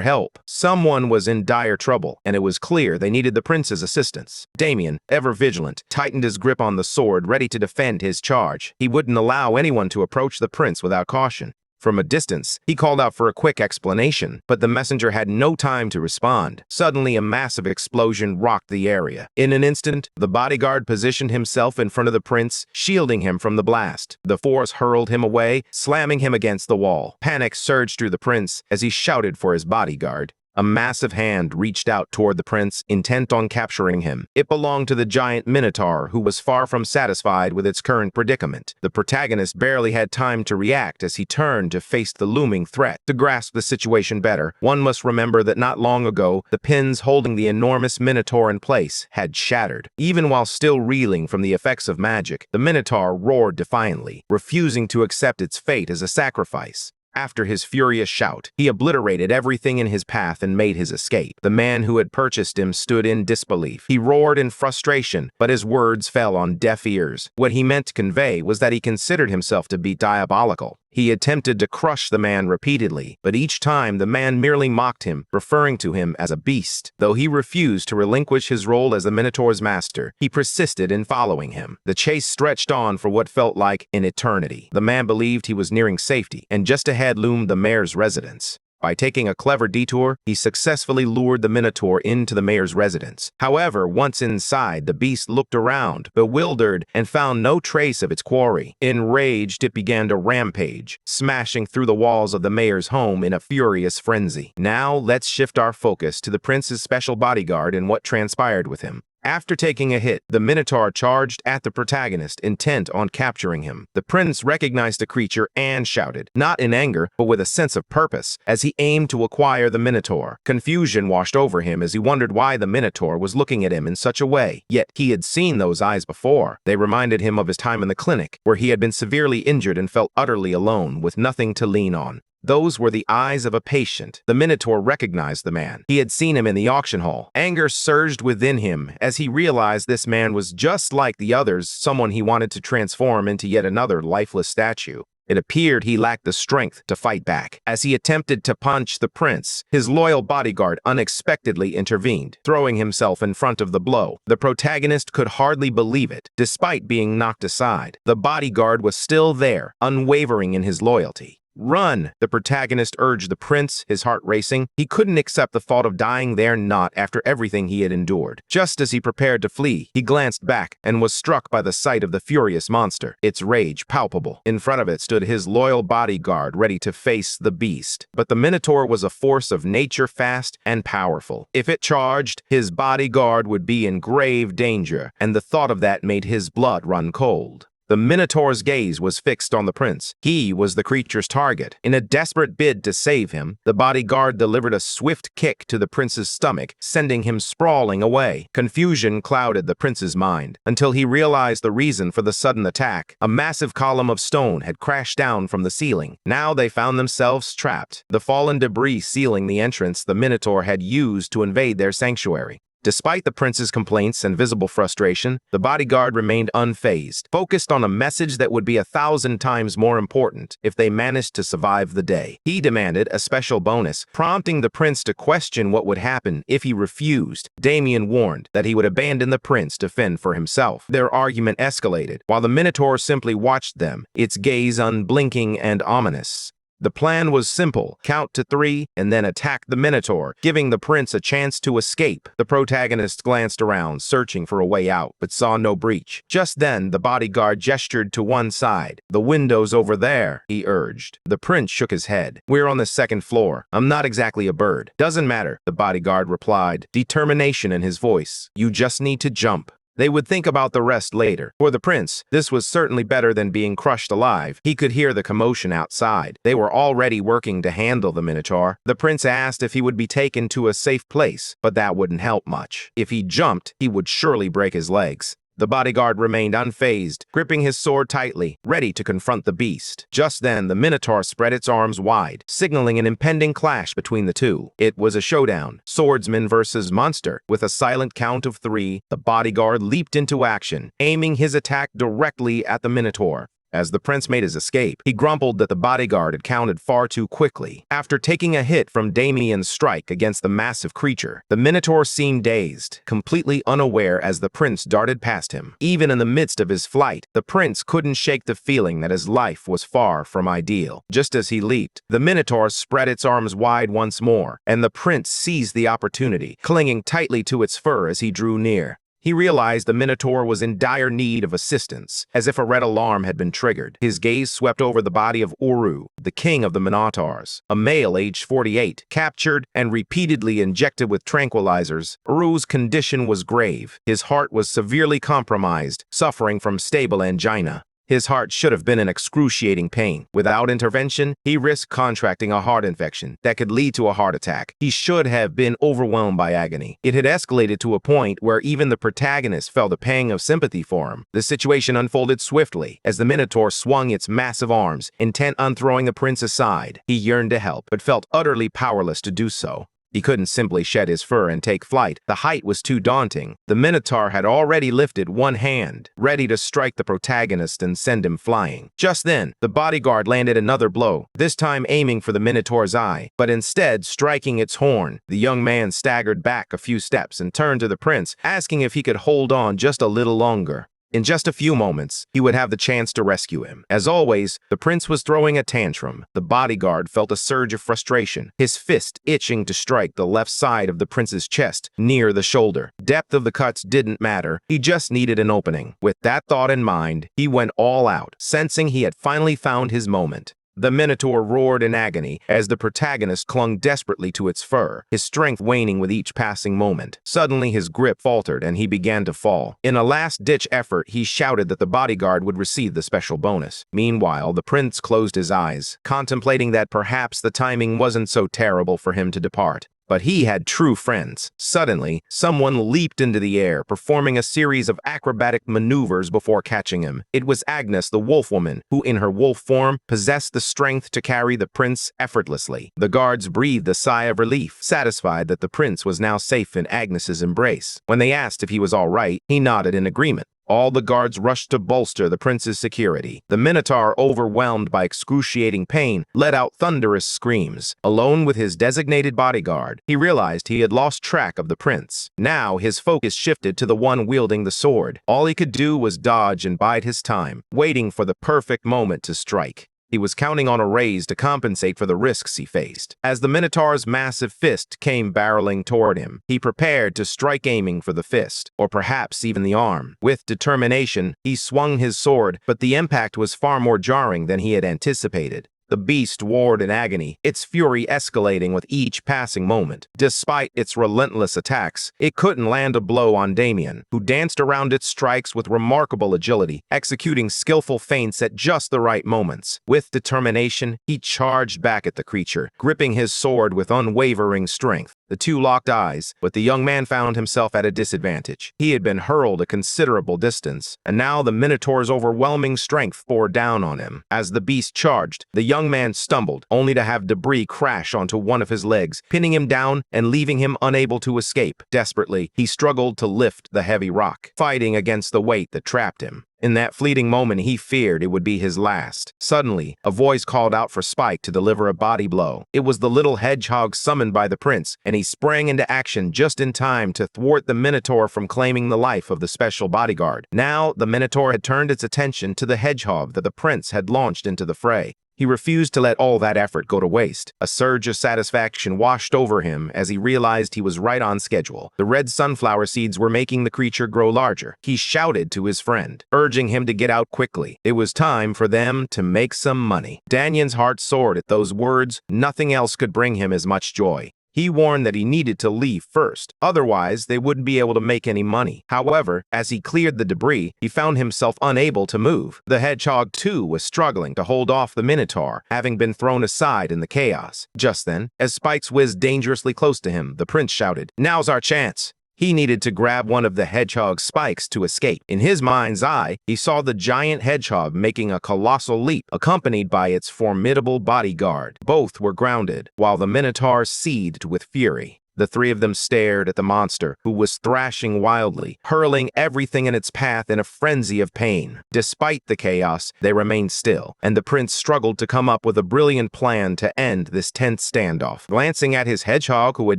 help. Someone was in dire trouble, and it was clear they needed the prince's assistance. Damien, ever vigilant, tightened his grip on the sword, ready to defend his charge. He wouldn't allow anyone to approach the prince without caution. From a distance, he called out for a quick explanation, but the messenger had no time to respond. Suddenly, a massive explosion rocked the area. In an instant, the bodyguard positioned himself in front of the prince, shielding him from the blast. The force hurled him away, slamming him against the wall. Panic surged through the prince as he shouted for his bodyguard. A massive hand reached out toward the prince, intent on capturing him. It belonged to the giant Minotaur, who was far from satisfied with its current predicament. The protagonist barely had time to react as he turned to face the looming threat. To grasp the situation better, one must remember that not long ago, the pins holding the enormous Minotaur in place had shattered. Even while still reeling from the effects of magic, the Minotaur roared defiantly, refusing to accept its fate as a sacrifice. After his furious shout, he obliterated everything in his path and made his escape. The man who had purchased him stood in disbelief. He roared in frustration, but his words fell on deaf ears. What he meant to convey was that he considered himself to be diabolical. He attempted to crush the man repeatedly, but each time the man merely mocked him, referring to him as a beast. Though he refused to relinquish his role as the Minotaur's master, he persisted in following him. The chase stretched on for what felt like an eternity. The man believed he was nearing safety, and just ahead loomed the mayor's residence. By taking a clever detour, he successfully lured the Minotaur into the mayor's residence. However, once inside, the beast looked around, bewildered, and found no trace of its quarry. Enraged, it began to rampage, smashing through the walls of the mayor's home in a furious frenzy. Now, let's shift our focus to the prince's special bodyguard and what transpired with him. After taking a hit, the Minotaur charged at the protagonist, intent on capturing him. The prince recognized the creature and shouted, not in anger, but with a sense of purpose, as he aimed to acquire the Minotaur. Confusion washed over him as he wondered why the Minotaur was looking at him in such a way. Yet he had seen those eyes before. They reminded him of his time in the clinic, where he had been severely injured and felt utterly alone, with nothing to lean on. Those were the eyes of a patient. The Minotaur recognized the man. He had seen him in the auction hall. Anger surged within him as he realized this man was just like the others, someone he wanted to transform into yet another lifeless statue. It appeared he lacked the strength to fight back. As he attempted to punch the prince, his loyal bodyguard unexpectedly intervened, throwing himself in front of the blow. The protagonist could hardly believe it. Despite being knocked aside, the bodyguard was still there, unwavering in his loyalty. Run, the protagonist urged the prince, his heart racing. He couldn't accept the thought of dying there not after everything he had endured. Just as he prepared to flee, he glanced back and was struck by the sight of the furious monster, its rage palpable. In front of it stood his loyal bodyguard ready to face the beast. But the Minotaur was a force of nature, fast and powerful. If it charged, his bodyguard would be in grave danger, and the thought of that made his blood run cold. The Minotaur's gaze was fixed on the prince. He was the creature's target. In a desperate bid to save him, the bodyguard delivered a swift kick to the prince's stomach, sending him sprawling away. Confusion clouded the prince's mind until he realized the reason for the sudden attack. A massive column of stone had crashed down from the ceiling. Now they found themselves trapped, the fallen debris sealing the entrance the Minotaur had used to invade their sanctuary. Despite the prince's complaints and visible frustration, the bodyguard remained unfazed, focused on a message that would be 1,000 times more important if they managed to survive the day. He demanded a special bonus, prompting the prince to question what would happen if he refused. Damien warned that he would abandon the prince to fend for himself. Their argument escalated, while the Minotaur simply watched them, its gaze unblinking and ominous. The plan was simple: count to 3 and then attack the Minotaur, giving the prince a chance to escape. The protagonist glanced around, searching for a way out, but saw no breach. Just then, the bodyguard gestured to one side. "The window's over there," he urged. The prince shook his head. "We're on the 2nd floor. I'm not exactly a bird." "Doesn't matter," the bodyguard replied, determination in his voice. "You just need to jump." They would think about the rest later. For the prince, this was certainly better than being crushed alive. He could hear the commotion outside. They were already working to handle the Minotaur. The prince asked if he would be taken to a safe place, but that wouldn't help much. If he jumped, he would surely break his legs. The bodyguard remained unfazed, gripping his sword tightly, ready to confront the beast. Just then, the Minotaur spread its arms wide, signaling an impending clash between the two. It was a showdown, swordsman versus monster. With a silent count of 3, the bodyguard leaped into action, aiming his attack directly at the Minotaur. As the prince made his escape, he grumbled that the bodyguard had counted far too quickly. After taking a hit from Damien's strike against the massive creature, the Minotaur seemed dazed, completely unaware as the prince darted past him. Even in the midst of his flight, the prince couldn't shake the feeling that his life was far from ideal. Just as he leaped, the Minotaur spread its arms wide once more, and the prince seized the opportunity, clinging tightly to its fur as he drew near. He realized the Minotaur was in dire need of assistance, as if a red alarm had been triggered. His gaze swept over the body of Uru, the king of the Minotaurs, a male aged 48, captured and repeatedly injected with tranquilizers. Uru's condition was grave. His heart was severely compromised, suffering from stable angina. His heart should have been in excruciating pain. Without intervention, he risked contracting a heart infection that could lead to a heart attack. He should have been overwhelmed by agony. It had escalated to a point where even the protagonist felt a pang of sympathy for him. The situation unfolded swiftly as the Minotaur swung its massive arms, intent on throwing the prince aside. He yearned to help, but felt utterly powerless to do so. He couldn't simply shed his fur and take flight. The height was too daunting. The Minotaur had already lifted one hand, ready to strike the protagonist and send him flying. Just then, the bodyguard landed another blow, this time aiming for the Minotaur's eye, but instead striking its horn. The young man staggered back a few steps and turned to the prince, asking if he could hold on just a little longer. In just a few moments, he would have the chance to rescue him. As always, the prince was throwing a tantrum. The bodyguard felt a surge of frustration, his fist itching to strike the left side of the prince's chest, near the shoulder. Depth of the cuts didn't matter. He just needed an opening. With that thought in mind, he went all out, sensing he had finally found his moment. The Minotaur roared in agony as the protagonist clung desperately to its fur, his strength waning with each passing moment. Suddenly, his grip faltered and he began to fall. In a last-ditch effort, he shouted that the bodyguard would receive the special bonus. Meanwhile, the prince closed his eyes, contemplating that perhaps the timing wasn't so terrible for him to depart. But he had true friends. Suddenly, someone leaped into the air, performing a series of acrobatic maneuvers before catching him. It was Agnes, the wolf woman, who in her wolf form possessed the strength to carry the prince effortlessly. The guards breathed a sigh of relief, satisfied that the prince was now safe in Agnes's embrace. When they asked if he was all right, he nodded in agreement. All the guards rushed to bolster the prince's security. The Minotaur, overwhelmed by excruciating pain, let out thunderous screams. Alone with his designated bodyguard, he realized he had lost track of the prince. Now his focus shifted to the one wielding the sword. All he could do was dodge and bide his time, waiting for the perfect moment to strike. He was counting on a raise to compensate for the risks he faced. As the Minotaur's massive fist came barreling toward him, he prepared to strike, aiming for the fist, or perhaps even the arm. With determination, he swung his sword, but the impact was far more jarring than he had anticipated. The beast roared in agony, its fury escalating with each passing moment. Despite its relentless attacks, it couldn't land a blow on Damien, who danced around its strikes with remarkable agility, executing skillful feints at just the right moments. With determination, he charged back at the creature, gripping his sword with unwavering strength. The two locked eyes, but the young man found himself at a disadvantage. He had been hurled a considerable distance, and now the Minotaur's overwhelming strength bore down on him. As the beast charged, the young man stumbled, only to have debris crash onto one of his legs, pinning him down and leaving him unable to escape. Desperately, he struggled to lift the heavy rock, fighting against the weight that trapped him. In that fleeting moment, he feared it would be his last. Suddenly, a voice called out for Spike to deliver a body blow. It was the little hedgehog summoned by the prince, and he sprang into action just in time to thwart the Minotaur from claiming the life of the special bodyguard. Now, the Minotaur had turned its attention to the hedgehog that the prince had launched into the fray. He refused to let all that effort go to waste. A surge of satisfaction washed over him as he realized he was right on schedule. The red sunflower seeds were making the creature grow larger. He shouted to his friend, urging him to get out quickly. It was time for them to make some money. Danien's heart soared at those words. Nothing else could bring him as much joy. He warned that he needed to leave first, otherwise they wouldn't be able to make any money. However, as he cleared the debris, he found himself unable to move. The hedgehog, too, was struggling to hold off the Minotaur, having been thrown aside in the chaos. Just then, as spikes whizzed dangerously close to him, the prince shouted, "Now's our chance!" He needed to grab one of the hedgehog's spikes to escape. In his mind's eye, he saw the giant hedgehog making a colossal leap, accompanied by its formidable bodyguard. Both were grounded, while the Minotaur seethed with fury. The three of them stared at the monster, who was thrashing wildly, hurling everything in its path in a frenzy of pain. Despite the chaos, they remained still, and the prince struggled to come up with a brilliant plan to end this tense standoff. Glancing at his hedgehog, who had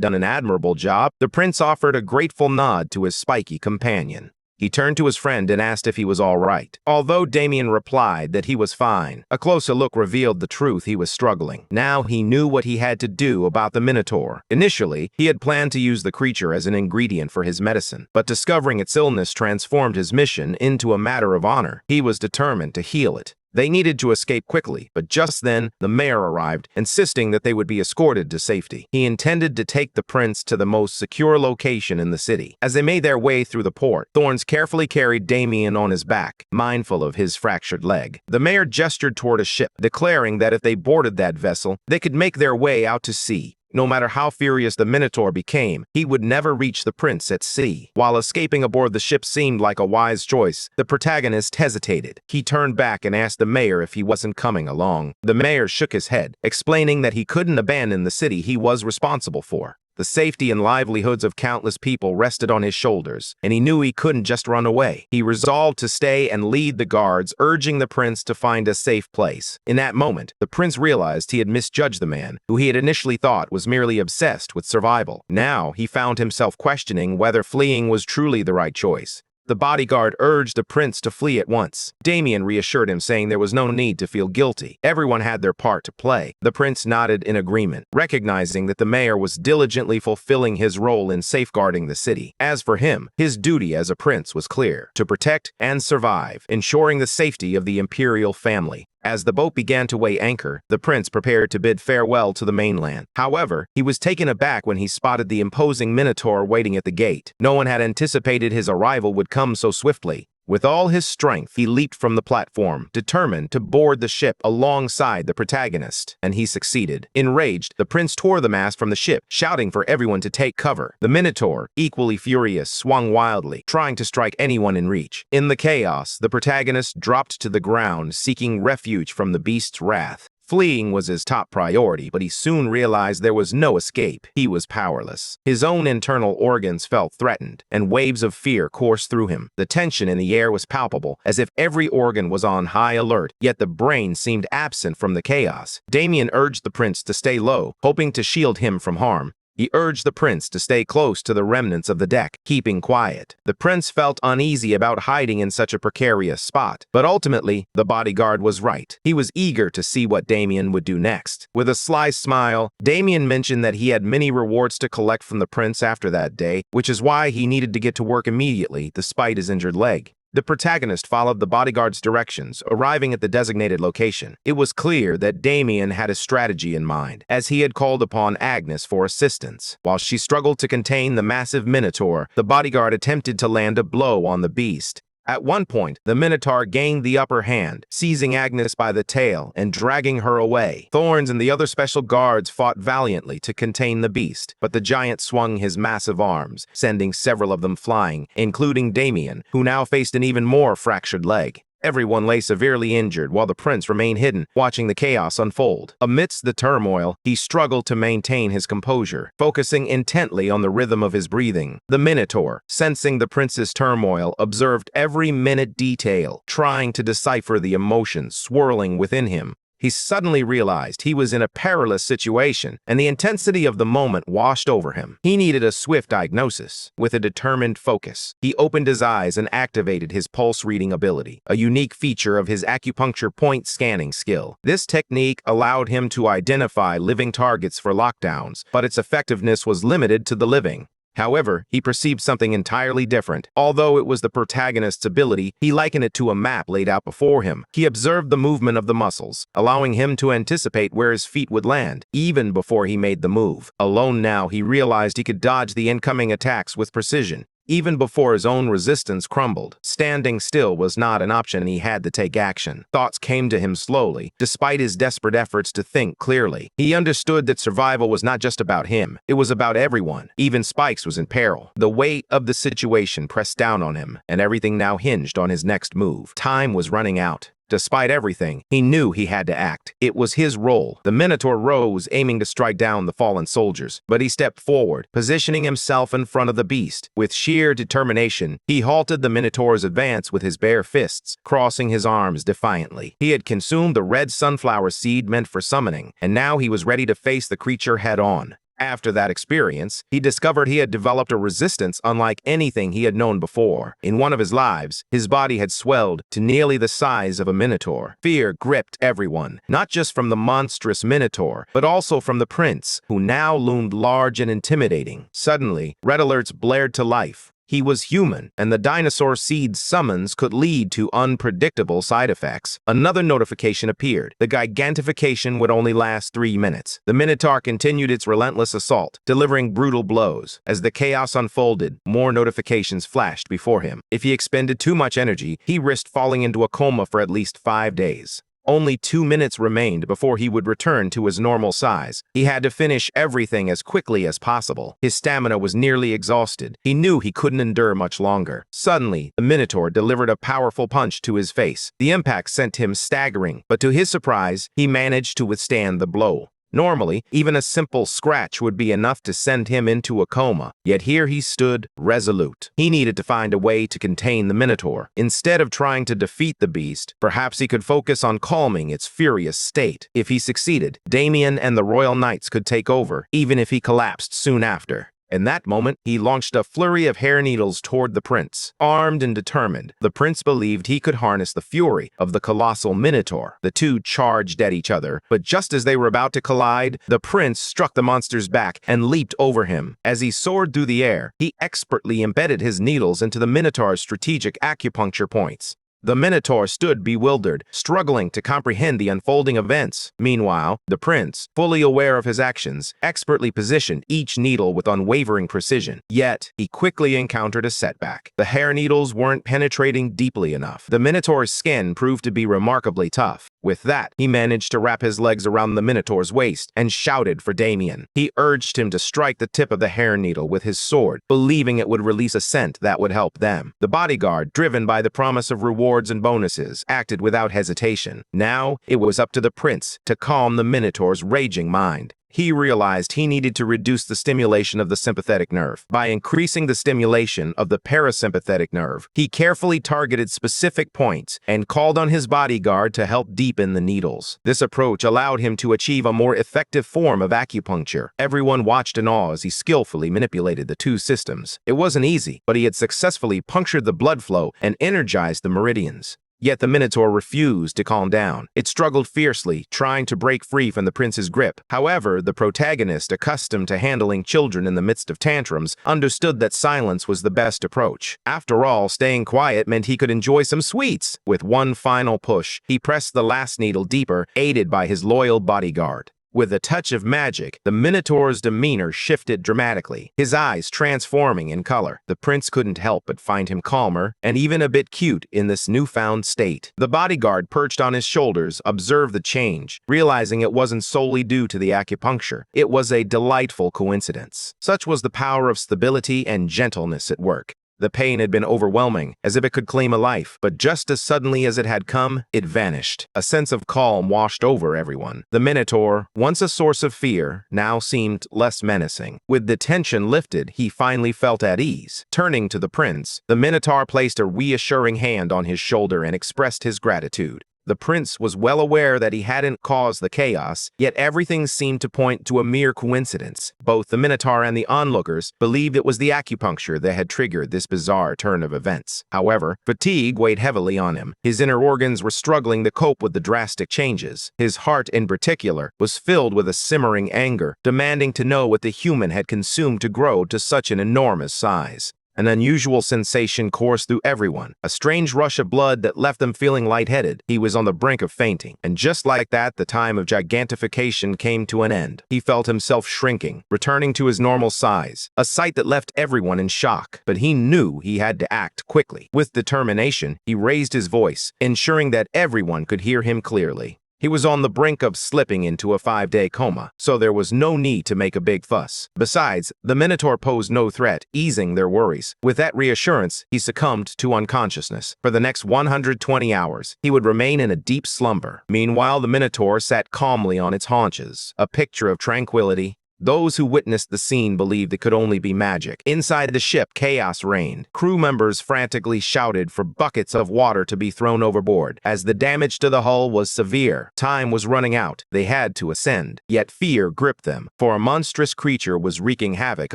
done an admirable job, the prince offered a grateful nod to his spiky companion. He turned to his friend and asked if he was all right. Although Damien replied that he was fine, a closer look revealed the truth: he was struggling. Now he knew what he had to do about the Minotaur. Initially, he had planned to use the creature as an ingredient for his medicine, but discovering its illness transformed his mission into a matter of honor. He was determined to heal it. They needed to escape quickly, but just then, the mayor arrived, insisting that they would be escorted to safety. He intended to take the prince to the most secure location in the city. As they made their way through the port, Thorns carefully carried Damien on his back, mindful of his fractured leg. The mayor gestured toward a ship, declaring that if they boarded that vessel, they could make their way out to sea. No matter how furious the Minotaur became, he would never reach the prince at sea. While escaping aboard the ship seemed like a wise choice, the protagonist hesitated. He turned back and asked the mayor if he wasn't coming along. The mayor shook his head, explaining that he couldn't abandon the city he was responsible for. The safety and livelihoods of countless people rested on his shoulders, and he knew he couldn't just run away. He resolved to stay and lead the guards, urging the prince to find a safe place. In that moment, the prince realized he had misjudged the man, who he had initially thought was merely obsessed with survival. Now, he found himself questioning whether fleeing was truly the right choice. The bodyguard urged the prince to flee at once. Damien reassured him, saying there was no need to feel guilty. Everyone had their part to play. The prince nodded in agreement, recognizing that the mayor was diligently fulfilling his role in safeguarding the city. As for him, his duty as a prince was clear: to protect and survive, ensuring the safety of the imperial family. As the boat began to weigh anchor, the prince prepared to bid farewell to the mainland. However, he was taken aback when he spotted the imposing Minotaur waiting at the gate. No one had anticipated his arrival would come so swiftly. With all his strength, he leaped from the platform, determined to board the ship alongside the protagonist, and he succeeded. Enraged, the prince tore the mast from the ship, shouting for everyone to take cover. The Minotaur, equally furious, swung wildly, trying to strike anyone in reach. In the chaos, the protagonist dropped to the ground, seeking refuge from the beast's wrath. Fleeing was his top priority, but he soon realized there was no escape. He was powerless. His own internal organs felt threatened, and waves of fear coursed through him. The tension in the air was palpable, as if every organ was on high alert, yet the brain seemed absent from the chaos. Damien urged the prince to stay low, hoping to shield him from harm. He urged the prince to stay close to the remnants of the deck, keeping quiet. The prince felt uneasy about hiding in such a precarious spot, but ultimately, the bodyguard was right. He was eager to see what Damien would do next. With a sly smile, Damien mentioned that he had many rewards to collect from the prince after that day, which is why he needed to get to work immediately, despite his injured leg. The protagonist followed the bodyguard's directions, arriving at the designated location. It was clear that Damien had a strategy in mind, as he had called upon Agnes for assistance. While she struggled to contain the massive Minotaur, the bodyguard attempted to land a blow on the beast. At one point, the Minotaur gained the upper hand, seizing Agnes by the tail and dragging her away. Thorns and the other special guards fought valiantly to contain the beast, but the giant swung his massive arms, sending several of them flying, including Damien, who now faced an even more fractured leg. Everyone lay severely injured, while the prince remained hidden, watching the chaos unfold. Amidst the turmoil, he struggled to maintain his composure, focusing intently on the rhythm of his breathing. The Minotaur, sensing the prince's turmoil, observed every minute detail, trying to decipher the emotions swirling within him. He suddenly realized he was in a perilous situation, and the intensity of the moment washed over him. He needed a swift diagnosis. With a determined focus, he opened his eyes and activated his pulse-reading ability, a unique feature of his acupuncture point scanning skill. This technique allowed him to identify living targets for lockdowns, but its effectiveness was limited to the living. However, he perceived something entirely different. Although it was the protagonist's ability, he likened it to a map laid out before him. He observed the movement of the muscles, allowing him to anticipate where his feet would land, even before he made the move. Alone now, he realized he could dodge the incoming attacks with precision. Even before his own resistance crumbled, standing still was not an option and he had to take action. Thoughts came to him slowly, despite his desperate efforts to think clearly. He understood that survival was not just about him, it was about everyone. Even Spikes was in peril. The weight of the situation pressed down on him, and everything now hinged on his next move. Time was running out. Despite everything, he knew he had to act. It was his role. The Minotaur rose, aiming to strike down the fallen soldiers, but he stepped forward, positioning himself in front of the beast. With sheer determination, he halted the Minotaur's advance with his bare fists, crossing his arms defiantly. He had consumed the red sunflower seed meant for summoning, and now he was ready to face the creature head-on. After that experience, he discovered he had developed a resistance unlike anything he had known before. In one of his lives, his body had swelled to nearly the size of a minotaur. Fear gripped everyone, not just from the monstrous minotaur, but also from the prince, who now loomed large and intimidating. Suddenly, red alerts blared to life. He was human, and the dinosaur seed summons could lead to unpredictable side effects. Another notification appeared. The gigantification would only last 3 minutes. The Minotaur continued its relentless assault, delivering brutal blows. As the chaos unfolded, more notifications flashed before him. If he expended too much energy, he risked falling into a coma for at least 5 days. Only 2 minutes remained before he would return to his normal size. He had to finish everything as quickly as possible. His stamina was nearly exhausted. He knew he couldn't endure much longer. Suddenly, the Minotaur delivered a powerful punch to his face. The impact sent him staggering, but to his surprise, he managed to withstand the blow. Normally, even a simple scratch would be enough to send him into a coma, yet here he stood, resolute. He needed to find a way to contain the Minotaur. Instead of trying to defeat the beast, perhaps he could focus on calming its furious state. If he succeeded, Damien and the Royal Knights could take over, even if he collapsed soon after. In that moment, he launched a flurry of hair needles toward the prince. Armed and determined, the prince believed he could harness the fury of the colossal Minotaur. The two charged at each other, but just as they were about to collide, the prince struck the monster's back and leaped over him. As he soared through the air, he expertly embedded his needles into the Minotaur's strategic acupuncture points. The Minotaur stood bewildered, struggling to comprehend the unfolding events. Meanwhile, the prince, fully aware of his actions, expertly positioned each needle with unwavering precision. Yet, he quickly encountered a setback. The hair needles weren't penetrating deeply enough. The Minotaur's skin proved to be remarkably tough. With that, he managed to wrap his legs around the Minotaur's waist and shouted for Damien. He urged him to strike the tip of the hair needle with his sword, believing it would release a scent that would help them. The bodyguard, driven by the promise of rewards and bonuses, acted without hesitation. Now, it was up to the prince to calm the Minotaur's raging mind. He realized he needed to reduce the stimulation of the sympathetic nerve. By increasing the stimulation of the parasympathetic nerve, he carefully targeted specific points and called on his bodyguard to help deepen the needles. This approach allowed him to achieve a more effective form of acupuncture. Everyone watched in awe as he skillfully manipulated the two systems. It wasn't easy, but he had successfully punctured the blood flow and energized the meridians. Yet the Minotaur refused to calm down. It struggled fiercely, trying to break free from the prince's grip. However, the protagonist, accustomed to handling children in the midst of tantrums, understood that silence was the best approach. After all, staying quiet meant he could enjoy some sweets. With one final push, he pressed the last needle deeper, aided by his loyal bodyguard. With a touch of magic, the Minotaur's demeanor shifted dramatically, his eyes transforming in color. The prince couldn't help but find him calmer and even a bit cute in this newfound state. The bodyguard perched on his shoulders observed the change, realizing it wasn't solely due to the acupuncture. It was a delightful coincidence. Such was the power of stability and gentleness at work. The pain had been overwhelming, as if it could claim a life, but just as suddenly as it had come, it vanished. A sense of calm washed over everyone. The Minotaur, once a source of fear, now seemed less menacing. With the tension lifted, he finally felt at ease. Turning to the prince, the Minotaur placed a reassuring hand on his shoulder and expressed his gratitude. The prince was well aware that he hadn't caused the chaos, yet everything seemed to point to a mere coincidence. Both the Minotaur and the onlookers believed it was the acupuncture that had triggered this bizarre turn of events. However, fatigue weighed heavily on him. His inner organs were struggling to cope with the drastic changes. His heart, in particular, was filled with a simmering anger, demanding to know what the human had consumed to grow to such an enormous size. An unusual sensation coursed through everyone, a strange rush of blood that left them feeling lightheaded. He was on the brink of fainting, and just like that, the time of gigantification came to an end. He felt himself shrinking, returning to his normal size, a sight that left everyone in shock. But he knew he had to act quickly. With determination, he raised his voice, ensuring that everyone could hear him clearly. He was on the brink of slipping into a 5-day coma, so there was no need to make a big fuss. Besides, the Minotaur posed no threat, easing their worries. With that reassurance, he succumbed to unconsciousness. For the next 120 hours, he would remain in a deep slumber. Meanwhile, the Minotaur sat calmly on its haunches, a picture of tranquility. Those who witnessed the scene believed it could only be magic. Inside the ship, chaos reigned. Crew members frantically shouted for buckets of water to be thrown overboard, as the damage to the hull was severe. Time was running out. They had to ascend. Yet fear gripped them, for a monstrous creature was wreaking havoc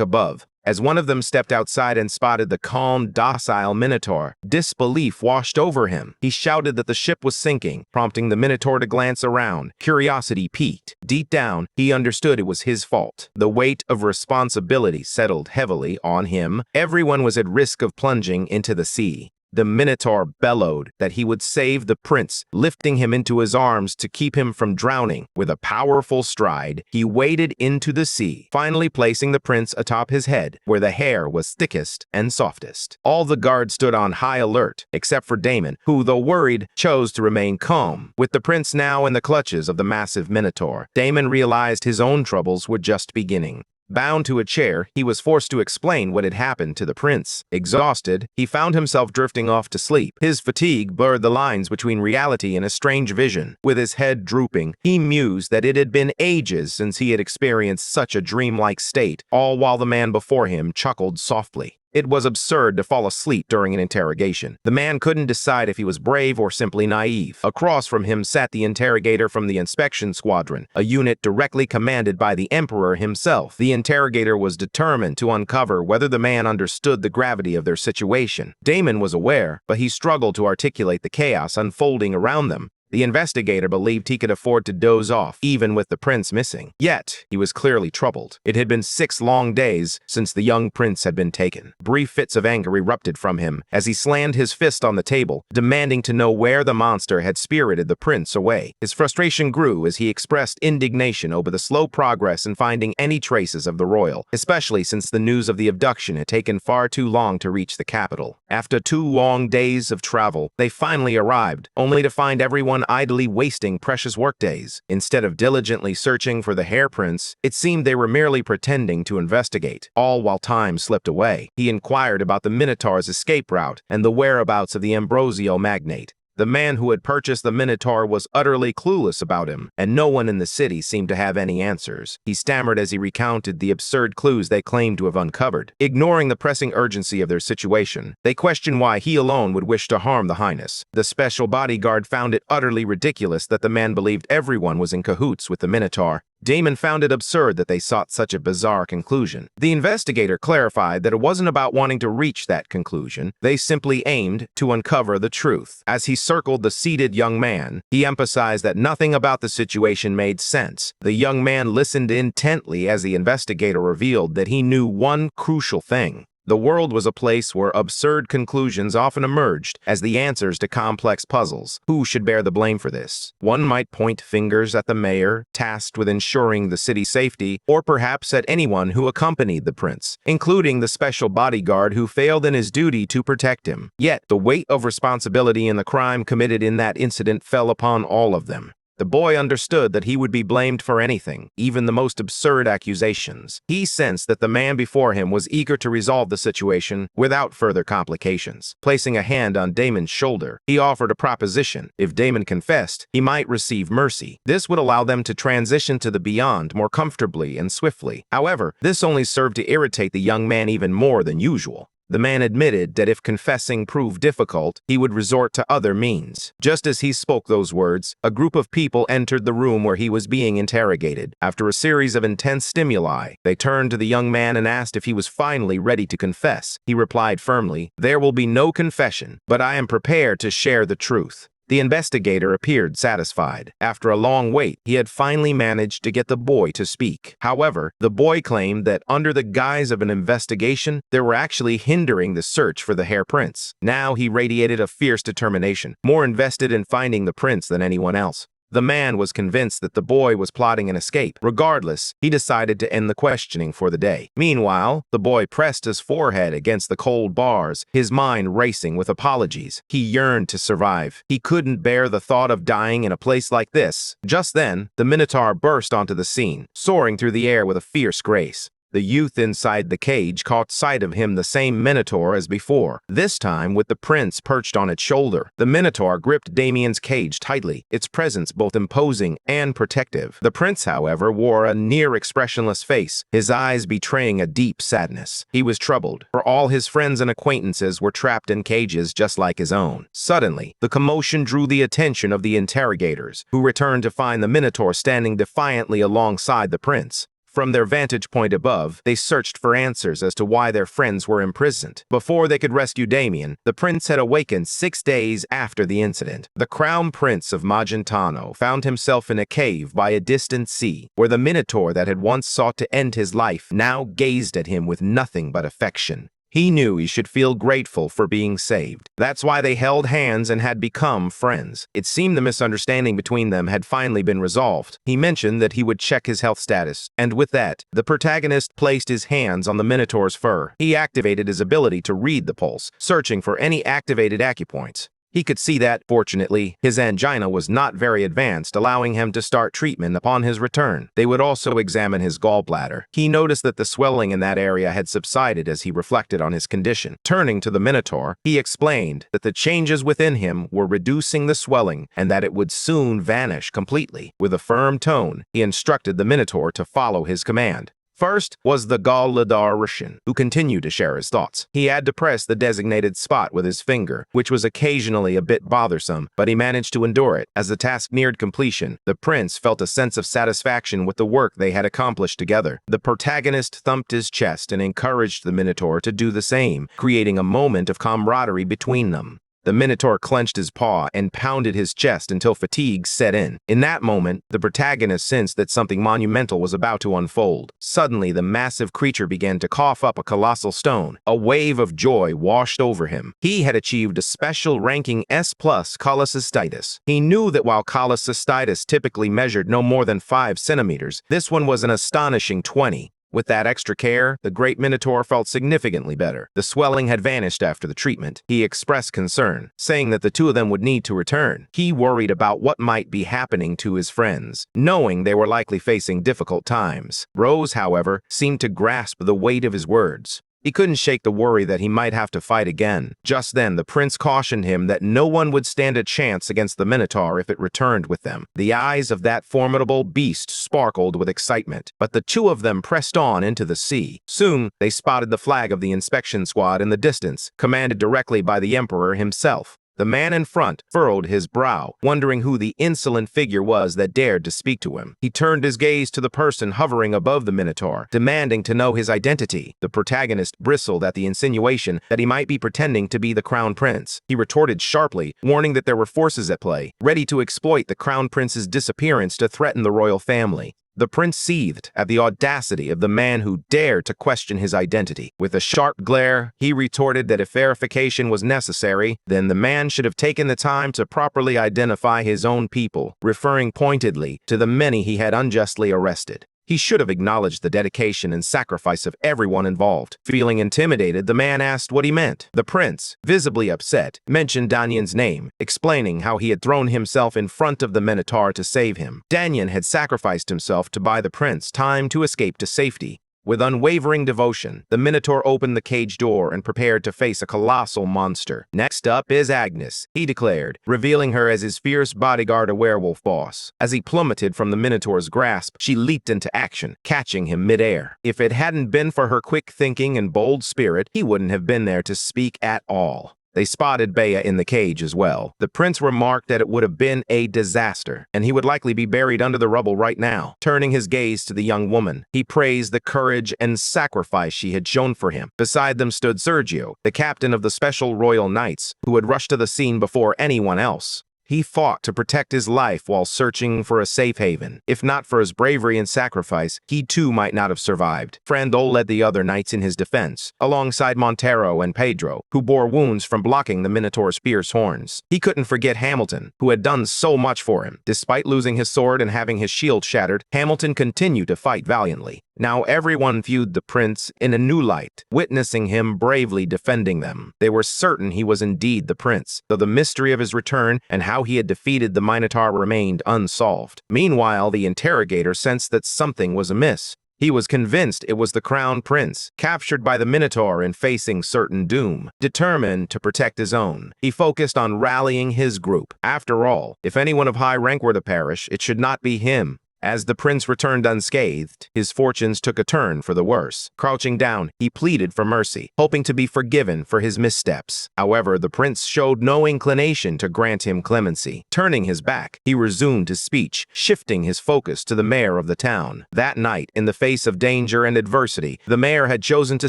above. As one of them stepped outside and spotted the calm, docile Minotaur, disbelief washed over him. He shouted that the ship was sinking, prompting the Minotaur to glance around. Curiosity piqued. Deep down, he understood it was his fault. The weight of responsibility settled heavily on him. Everyone was at risk of plunging into the sea. The Minotaur bellowed that he would save the prince, lifting him into his arms to keep him from drowning. With a powerful stride, he waded into the sea, finally placing the prince atop his head, where the hair was thickest and softest. All the guards stood on high alert, except for Damon, who, though worried, chose to remain calm. With the prince now in the clutches of the massive Minotaur, Damon realized his own troubles were just beginning. Bound to a chair, he was forced to explain what had happened to the prince. Exhausted, he found himself drifting off to sleep. His fatigue blurred the lines between reality and a strange vision. With his head drooping, he mused that it had been ages since he had experienced such a dreamlike state, all while the man before him chuckled softly. It was absurd to fall asleep during an interrogation. The man couldn't decide if he was brave or simply naive. Across from him sat the interrogator from the inspection squadron, a unit directly commanded by the Emperor himself. The interrogator was determined to uncover whether the man understood the gravity of their situation. Damon was aware, but he struggled to articulate the chaos unfolding around them. The investigator believed he could afford to doze off, even with the prince missing. Yet, he was clearly troubled. It had been 6 long days since the young prince had been taken. Brief fits of anger erupted from him as he slammed his fist on the table, demanding to know where the monster had spirited the prince away. His frustration grew as he expressed indignation over the slow progress in finding any traces of the royal, especially since the news of the abduction had taken far too long to reach the capital. After 2 long days of travel, they finally arrived, only to find everyone idly wasting precious workdays. Instead of diligently searching for the hairprints, it seemed they were merely pretending to investigate. All while time slipped away, he inquired about the Minotaur's escape route and the whereabouts of the Ambrosio magnate. The man who had purchased the Minotaur was utterly clueless about him, and no one in the city seemed to have any answers. He stammered as he recounted the absurd clues they claimed to have uncovered. Ignoring the pressing urgency of their situation, they questioned why he alone would wish to harm the Highness. The special bodyguard found it utterly ridiculous that the man believed everyone was in cahoots with the Minotaur. Damon found it absurd that they sought such a bizarre conclusion. The investigator clarified that it wasn't about wanting to reach that conclusion. They simply aimed to uncover the truth. As he circled the seated young man, he emphasized that nothing about the situation made sense. The young man listened intently as the investigator revealed that he knew one crucial thing. The world was a place where absurd conclusions often emerged as the answers to complex puzzles. Who should bear the blame for this? One might point fingers at the mayor, tasked with ensuring the city's safety, or perhaps at anyone who accompanied the prince, including the special bodyguard who failed in his duty to protect him. Yet, the weight of responsibility in the crime committed in that incident fell upon all of them. The boy understood that he would be blamed for anything, even the most absurd accusations. He sensed that the man before him was eager to resolve the situation without further complications. Placing a hand on Damon's shoulder, he offered a proposition. If Damon confessed, he might receive mercy. This would allow them to transition to the beyond more comfortably and swiftly. However, this only served to irritate the young man even more than usual. The man admitted that if confessing proved difficult, he would resort to other means. Just as he spoke those words, a group of people entered the room where he was being interrogated. After a series of intense stimuli, they turned to the young man and asked if he was finally ready to confess. He replied firmly, "There will be no confession, but I am prepared to share the truth." The investigator appeared satisfied. After a long wait, he had finally managed to get the boy to speak. However, the boy claimed that under the guise of an investigation, they were actually hindering the search for the hair prints. Now he radiated a fierce determination, more invested in finding the prints than anyone else. The man was convinced that the boy was plotting an escape. Regardless, he decided to end the questioning for the day. Meanwhile, the boy pressed his forehead against the cold bars, his mind racing with apologies. He yearned to survive. He couldn't bear the thought of dying in a place like this. Just then, the Minotaur burst onto the scene, soaring through the air with a fierce grace. The youth inside the cage caught sight of him, the same Minotaur as before, this time with the prince perched on its shoulder. The Minotaur gripped Damien's cage tightly, its presence both imposing and protective. The prince, however, wore a near-expressionless face, his eyes betraying a deep sadness. He was troubled, for all his friends and acquaintances were trapped in cages just like his own. Suddenly, the commotion drew the attention of the interrogators, who returned to find the Minotaur standing defiantly alongside the prince. From their vantage point above, they searched for answers as to why their friends were imprisoned. Before they could rescue Damien, the prince had awakened 6 days after the incident. The crown prince of Magentano found himself in a cave by a distant sea, where the Minotaur that had once sought to end his life now gazed at him with nothing but affection. He knew he should feel grateful for being saved. That's why they held hands and had become friends. It seemed the misunderstanding between them had finally been resolved. He mentioned that he would check his health status, and with that, the protagonist placed his hands on the Minotaur's fur. He activated his ability to read the pulse, searching for any activated acupoints. He could see that, fortunately, his angina was not very advanced, allowing him to start treatment upon his return. They would also examine his gallbladder. He noticed that the swelling in that area had subsided as he reflected on his condition. Turning to the Minotaur, he explained that the changes within him were reducing the swelling and that it would soon vanish completely. With a firm tone, he instructed the Minotaur to follow his command. First was the Galladarishan, who continued to share his thoughts. He had to press the designated spot with his finger, which was occasionally a bit bothersome, but he managed to endure it. As the task neared completion, the prince felt a sense of satisfaction with the work they had accomplished together. The protagonist thumped his chest and encouraged the Minotaur to do the same, creating a moment of camaraderie between them. The Minotaur clenched his paw and pounded his chest until fatigue set in. In that moment, the protagonist sensed that something monumental was about to unfold. Suddenly, the massive creature began to cough up a colossal stone. A wave of joy washed over him. He had achieved a special ranking S+ cholecystitis. He knew that while cholecystitis typically measured no more than 5 centimeters, this one was an astonishing 20. With that extra care, the great Minotaur felt significantly better. The swelling had vanished after the treatment. He expressed concern, saying that the two of them would need to return. He worried about what might be happening to his friends, knowing they were likely facing difficult times. Rose, however, seemed to grasp the weight of his words. He couldn't shake the worry that he might have to fight again. Just then, the prince cautioned him that no one would stand a chance against the Minotaur if it returned with them. The eyes of that formidable beast sparkled with excitement, but the two of them pressed on into the sea. Soon, they spotted the flag of the inspection squad in the distance, commanded directly by the Emperor himself. The man in front furrowed his brow, wondering who the insolent figure was that dared to speak to him. He turned his gaze to the person hovering above the Minotaur, demanding to know his identity. The protagonist bristled at the insinuation that he might be pretending to be the crown prince. He retorted sharply, warning that there were forces at play, ready to exploit the crown prince's disappearance to threaten the royal family. The prince seethed at the audacity of the man who dared to question his identity. With a sharp glare, he retorted that if verification was necessary, then the man should have taken the time to properly identify his own people, referring pointedly to the many he had unjustly arrested. He should have acknowledged the dedication and sacrifice of everyone involved. Feeling intimidated, the man asked what he meant. The prince, visibly upset, mentioned Danien's name, explaining how he had thrown himself in front of the Minotaur to save him. Danien had sacrificed himself to buy the prince time to escape to safety. With unwavering devotion, the Minotaur opened the cage door and prepared to face a colossal monster. "Next up is Agnes," he declared, revealing her as his fierce bodyguard, a werewolf boss. As he plummeted from the Minotaur's grasp, she leaped into action, catching him midair. If it hadn't been for her quick thinking and bold spirit, he wouldn't have been there to speak at all. They spotted Bea in the cage as well. The prince remarked that it would have been a disaster, and he would likely be buried under the rubble right now. Turning his gaze to the young woman, he praised the courage and sacrifice she had shown for him. Beside them stood Sergio, the captain of the Special Royal Knights, who had rushed to the scene before anyone else. He fought to protect his life while searching for a safe haven. If not for his bravery and sacrifice, he too might not have survived. Frandol led the other knights in his defense, alongside Montero and Pedro, who bore wounds from blocking the Minotaur's fierce horns. He couldn't forget Hamilton, who had done so much for him. Despite losing his sword and having his shield shattered, Hamilton continued to fight valiantly. Now everyone viewed the prince in a new light, witnessing him bravely defending them. They were certain he was indeed the prince, though the mystery of his return and how he had defeated the Minotaur remained unsolved. Meanwhile, the interrogator sensed that something was amiss. He was convinced it was the crown prince, captured by the Minotaur and facing certain doom. Determined to protect his own, he focused on rallying his group. After all, if anyone of high rank were to perish, it should not be him. As the prince returned unscathed, his fortunes took a turn for the worse. Crouching down, he pleaded for mercy, hoping to be forgiven for his missteps. However, the prince showed no inclination to grant him clemency. Turning his back, he resumed his speech, shifting his focus to the mayor of the town. That night, in the face of danger and adversity, the mayor had chosen to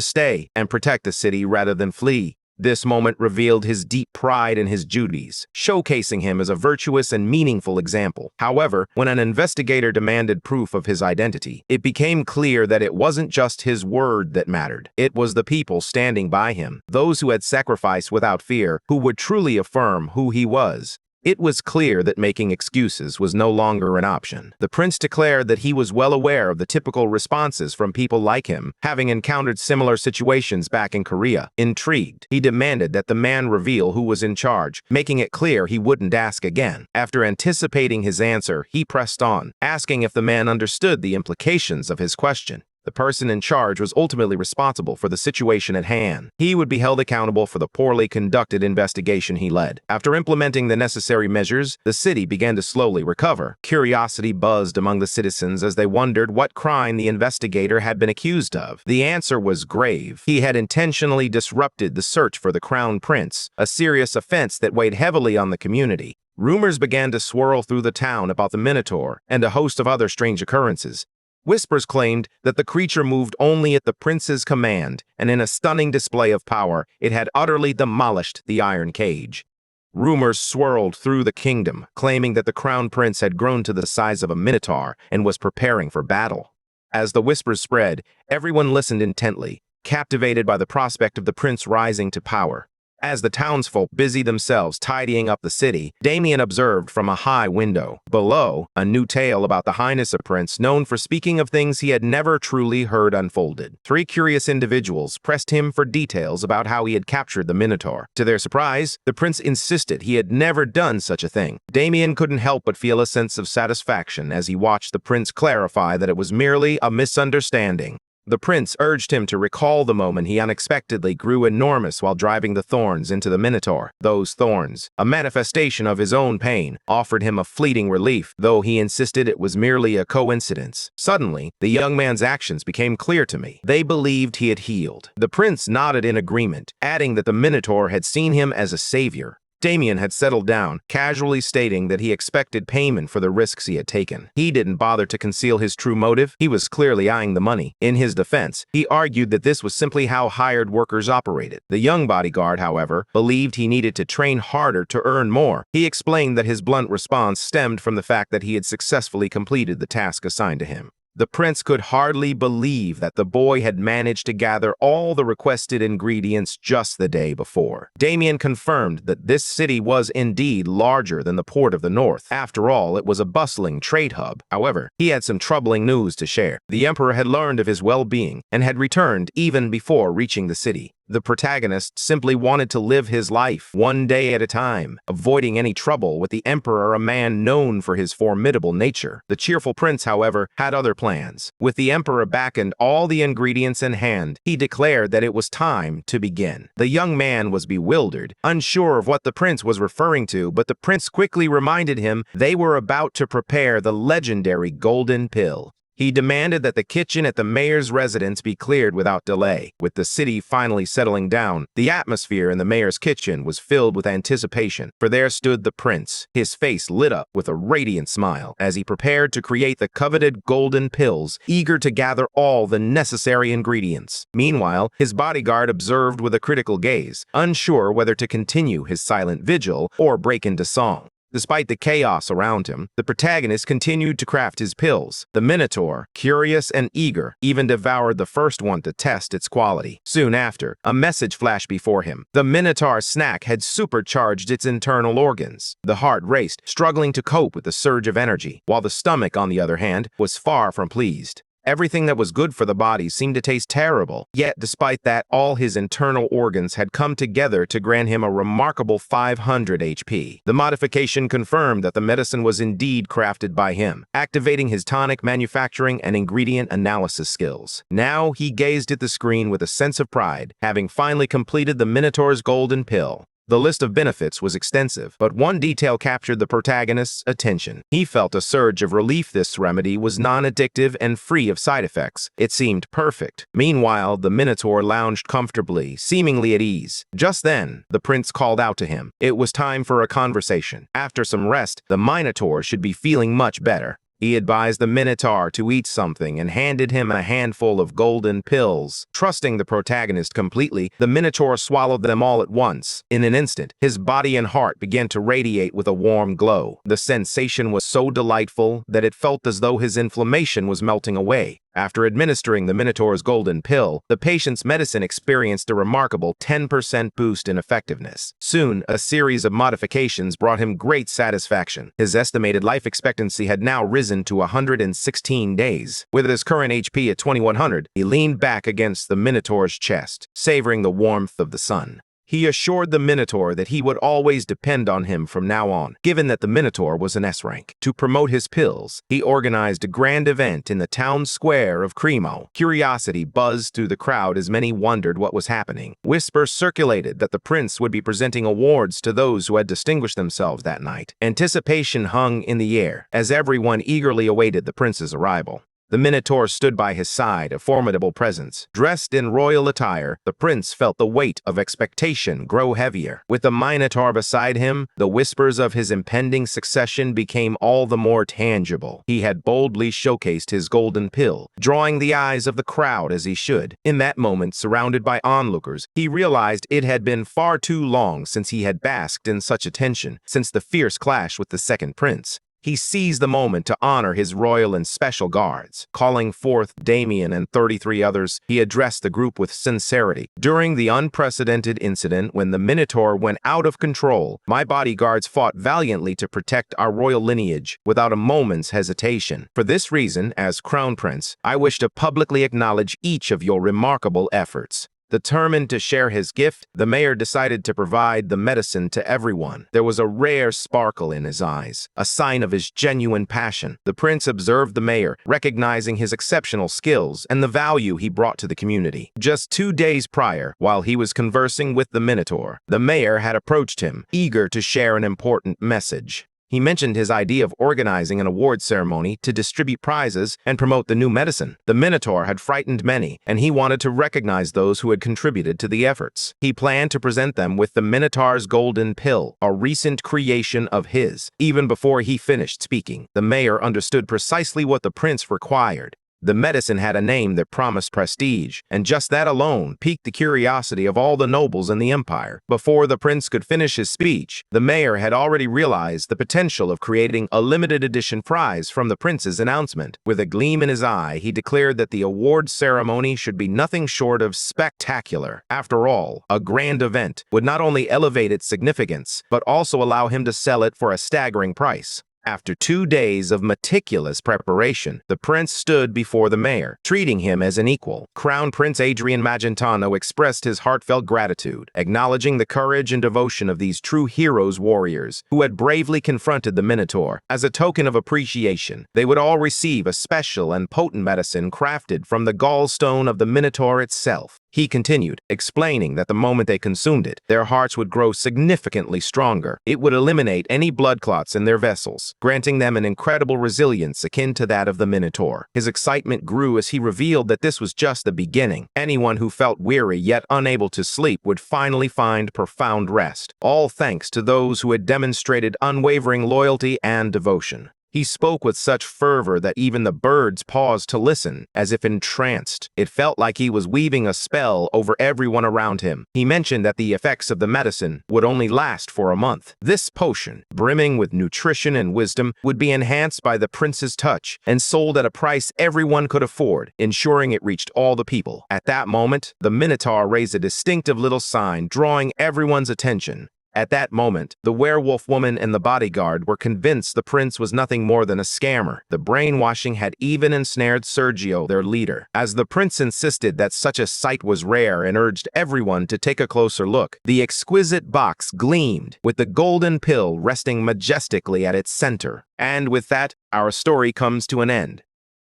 stay and protect the city rather than flee. This moment revealed his deep pride in his duties, showcasing him as a virtuous and meaningful example. However, when an investigator demanded proof of his identity, it became clear that it wasn't just his word that mattered. It was the people standing by him, those who had sacrificed without fear, who would truly affirm who he was. It was clear that making excuses was no longer an option. The prince declared that he was well aware of the typical responses from people like him, having encountered similar situations back in Korea. Intrigued, he demanded that the man reveal who was in charge, making it clear he wouldn't ask again. After anticipating his answer, he pressed on, asking if the man understood the implications of his question. The person in charge was ultimately responsible for the situation at hand. He would be held accountable for the poorly conducted investigation he led. After implementing the necessary measures, the city began to slowly recover. Curiosity buzzed among the citizens as they wondered what crime the investigator had been accused of. The answer was grave. He had intentionally disrupted the search for the crown prince, a serious offense that weighed heavily on the community. Rumors began to swirl through the town about the Minotaur and a host of other strange occurrences. Whispers claimed that the creature moved only at the prince's command, and in a stunning display of power, it had utterly demolished the iron cage. Rumors swirled through the kingdom, claiming that the crown prince had grown to the size of a minotaur and was preparing for battle. As the whispers spread, everyone listened intently, captivated by the prospect of the prince rising to power. As the townsfolk busied themselves tidying up the city, Damien observed from a high window. Below, a new tale about the highness of Prince, known for speaking of things he had never truly heard unfolded. 3 curious individuals pressed him for details about how he had captured the Minotaur. To their surprise, the prince insisted he had never done such a thing. Damien couldn't help but feel a sense of satisfaction as he watched the prince clarify that it was merely a misunderstanding. The prince urged him to recall the moment he unexpectedly grew enormous while driving the thorns into the Minotaur. Those thorns, a manifestation of his own pain, offered him a fleeting relief, though he insisted it was merely a coincidence. Suddenly, the young man's actions became clear to me. They believed he had healed. The prince nodded in agreement, adding that the Minotaur had seen him as a savior. Damien had settled down, casually stating that he expected payment for the risks he had taken. He didn't bother to conceal his true motive. He was clearly eyeing the money. In his defense, he argued that this was simply how hired workers operated. The young bodyguard, however, believed he needed to train harder to earn more. He explained that his blunt response stemmed from the fact that he had successfully completed the task assigned to him. The prince could hardly believe that the boy had managed to gather all the requested ingredients just the day before. Damien confirmed that this city was indeed larger than the port of the north. After all, it was a bustling trade hub. However, he had some troubling news to share. The emperor had learned of his well-being and had returned even before reaching the city. The protagonist simply wanted to live his life one day at a time, avoiding any trouble with the emperor, a man known for his formidable nature. The cheerful prince, however, had other plans. With the emperor back and all the ingredients in hand, he declared that it was time to begin. The young man was bewildered, unsure of what the prince was referring to, but the prince quickly reminded him they were about to prepare the legendary golden pill. He demanded that the kitchen at the mayor's residence be cleared without delay. With the city finally settling down, the atmosphere in the mayor's kitchen was filled with anticipation, for there stood the prince, his face lit up with a radiant smile, as he prepared to create the coveted golden pills, eager to gather all the necessary ingredients. Meanwhile, his bodyguard observed with a critical gaze, unsure whether to continue his silent vigil or break into song. Despite the chaos around him, the protagonist continued to craft his pills. The Minotaur, curious and eager, even devoured the first one to test its quality. Soon after, a message flashed before him. The Minotaur snack had supercharged its internal organs. The heart raced, struggling to cope with the surge of energy, while the stomach, on the other hand, was far from pleased. Everything that was good for the body seemed to taste terrible. Yet, despite that, all his internal organs had come together to grant him a remarkable 500 HP. The modification confirmed that the medicine was indeed crafted by him, activating his tonic manufacturing and ingredient analysis skills. Now he gazed at the screen with a sense of pride, having finally completed the Minotaur's golden pill. The list of benefits was extensive, but one detail captured the protagonist's attention. He felt a surge of relief. This remedy was non-addictive and free of side effects. It seemed perfect. Meanwhile, the Minotaur lounged comfortably, seemingly at ease. Just then, the prince called out to him. It was time for a conversation. After some rest, the Minotaur should be feeling much better. He advised the Minotaur to eat something and handed him a handful of golden pills. Trusting the protagonist completely, the Minotaur swallowed them all at once. In an instant, his body and heart began to radiate with a warm glow. The sensation was so delightful that it felt as though his inflammation was melting away. After administering the Minotaur's golden pill, the patient's medicine experienced a remarkable 10% boost in effectiveness. Soon, a series of modifications brought him great satisfaction. His estimated life expectancy had now risen to 116 days. With his current HP at 2100, he leaned back against the Minotaur's chest, savoring the warmth of the sun. He assured the Minotaur that he would always depend on him from now on, given that the Minotaur was an S-rank. To promote his pills, he organized a grand event in the town square of Cremo. Curiosity buzzed through the crowd as many wondered what was happening. Whispers circulated that the prince would be presenting awards to those who had distinguished themselves that night. Anticipation hung in the air as everyone eagerly awaited the prince's arrival. The Minotaur stood by his side, a formidable presence. Dressed in royal attire, the prince felt the weight of expectation grow heavier. With the Minotaur beside him, the whispers of his impending succession became all the more tangible. He had boldly showcased his golden pill, drawing the eyes of the crowd as he should. In that moment, surrounded by onlookers, he realized it had been far too long since he had basked in such attention, since the fierce clash with the second prince. He seized the moment to honor his royal and special guards. Calling forth Damien and 33 others, he addressed the group with sincerity. During the unprecedented incident when the Minotaur went out of control, my bodyguards fought valiantly to protect our royal lineage without a moment's hesitation. For this reason, as Crown Prince, I wish to publicly acknowledge each of your remarkable efforts. Determined to share his gift, the mayor decided to provide the medicine to everyone. There was a rare sparkle in his eyes, a sign of his genuine passion. The prince observed the mayor, recognizing his exceptional skills and the value he brought to the community. Just 2 days prior, while he was conversing with the Minotaur, the mayor had approached him, eager to share an important message. He mentioned his idea of organizing an award ceremony to distribute prizes and promote the new medicine. The Minotaur had frightened many, and he wanted to recognize those who had contributed to the efforts. He planned to present them with the Minotaur's golden pill, a recent creation of his. Even before he finished speaking, the mayor understood precisely what the prince required. The medicine had a name that promised prestige, and just that alone piqued the curiosity of all the nobles in the empire. Before the prince could finish his speech, the mayor had already realized the potential of creating a limited edition prize from the prince's announcement. With a gleam in his eye, he declared that the award ceremony should be nothing short of spectacular. After all, a grand event would not only elevate its significance, but also allow him to sell it for a staggering price. After 2 days of meticulous preparation, the prince stood before the mayor, treating him as an equal. Crown Prince Adrian Magentano expressed his heartfelt gratitude, acknowledging the courage and devotion of these true heroes warriors who had bravely confronted the Minotaur. As a token of appreciation, they would all receive a special and potent medicine crafted from the gallstone of the Minotaur itself. He continued, explaining that the moment they consumed it, their hearts would grow significantly stronger. It would eliminate any blood clots in their vessels, granting them an incredible resilience akin to that of the Minotaur. His excitement grew as he revealed that this was just the beginning. Anyone who felt weary yet unable to sleep would finally find profound rest, all thanks to those who had demonstrated unwavering loyalty and devotion. He spoke with such fervor that even the birds paused to listen, as if entranced. It felt like he was weaving a spell over everyone around him. He mentioned that the effects of the medicine would only last for a month. This potion, brimming with nutrition and wisdom, would be enhanced by the prince's touch and sold at a price everyone could afford, ensuring it reached all the people. At that moment, the Minotaur raised a distinctive little sign, drawing everyone's attention. At that moment, the werewolf woman and the bodyguard were convinced the prince was nothing more than a scammer. The brainwashing had even ensnared Sergio, their leader. As the prince insisted that such a sight was rare and urged everyone to take a closer look, the exquisite box gleamed, with the golden pill resting majestically at its center. And with that, our story comes to an end.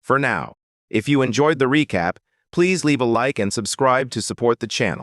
For now, if you enjoyed the recap, please leave a like and subscribe to support the channel.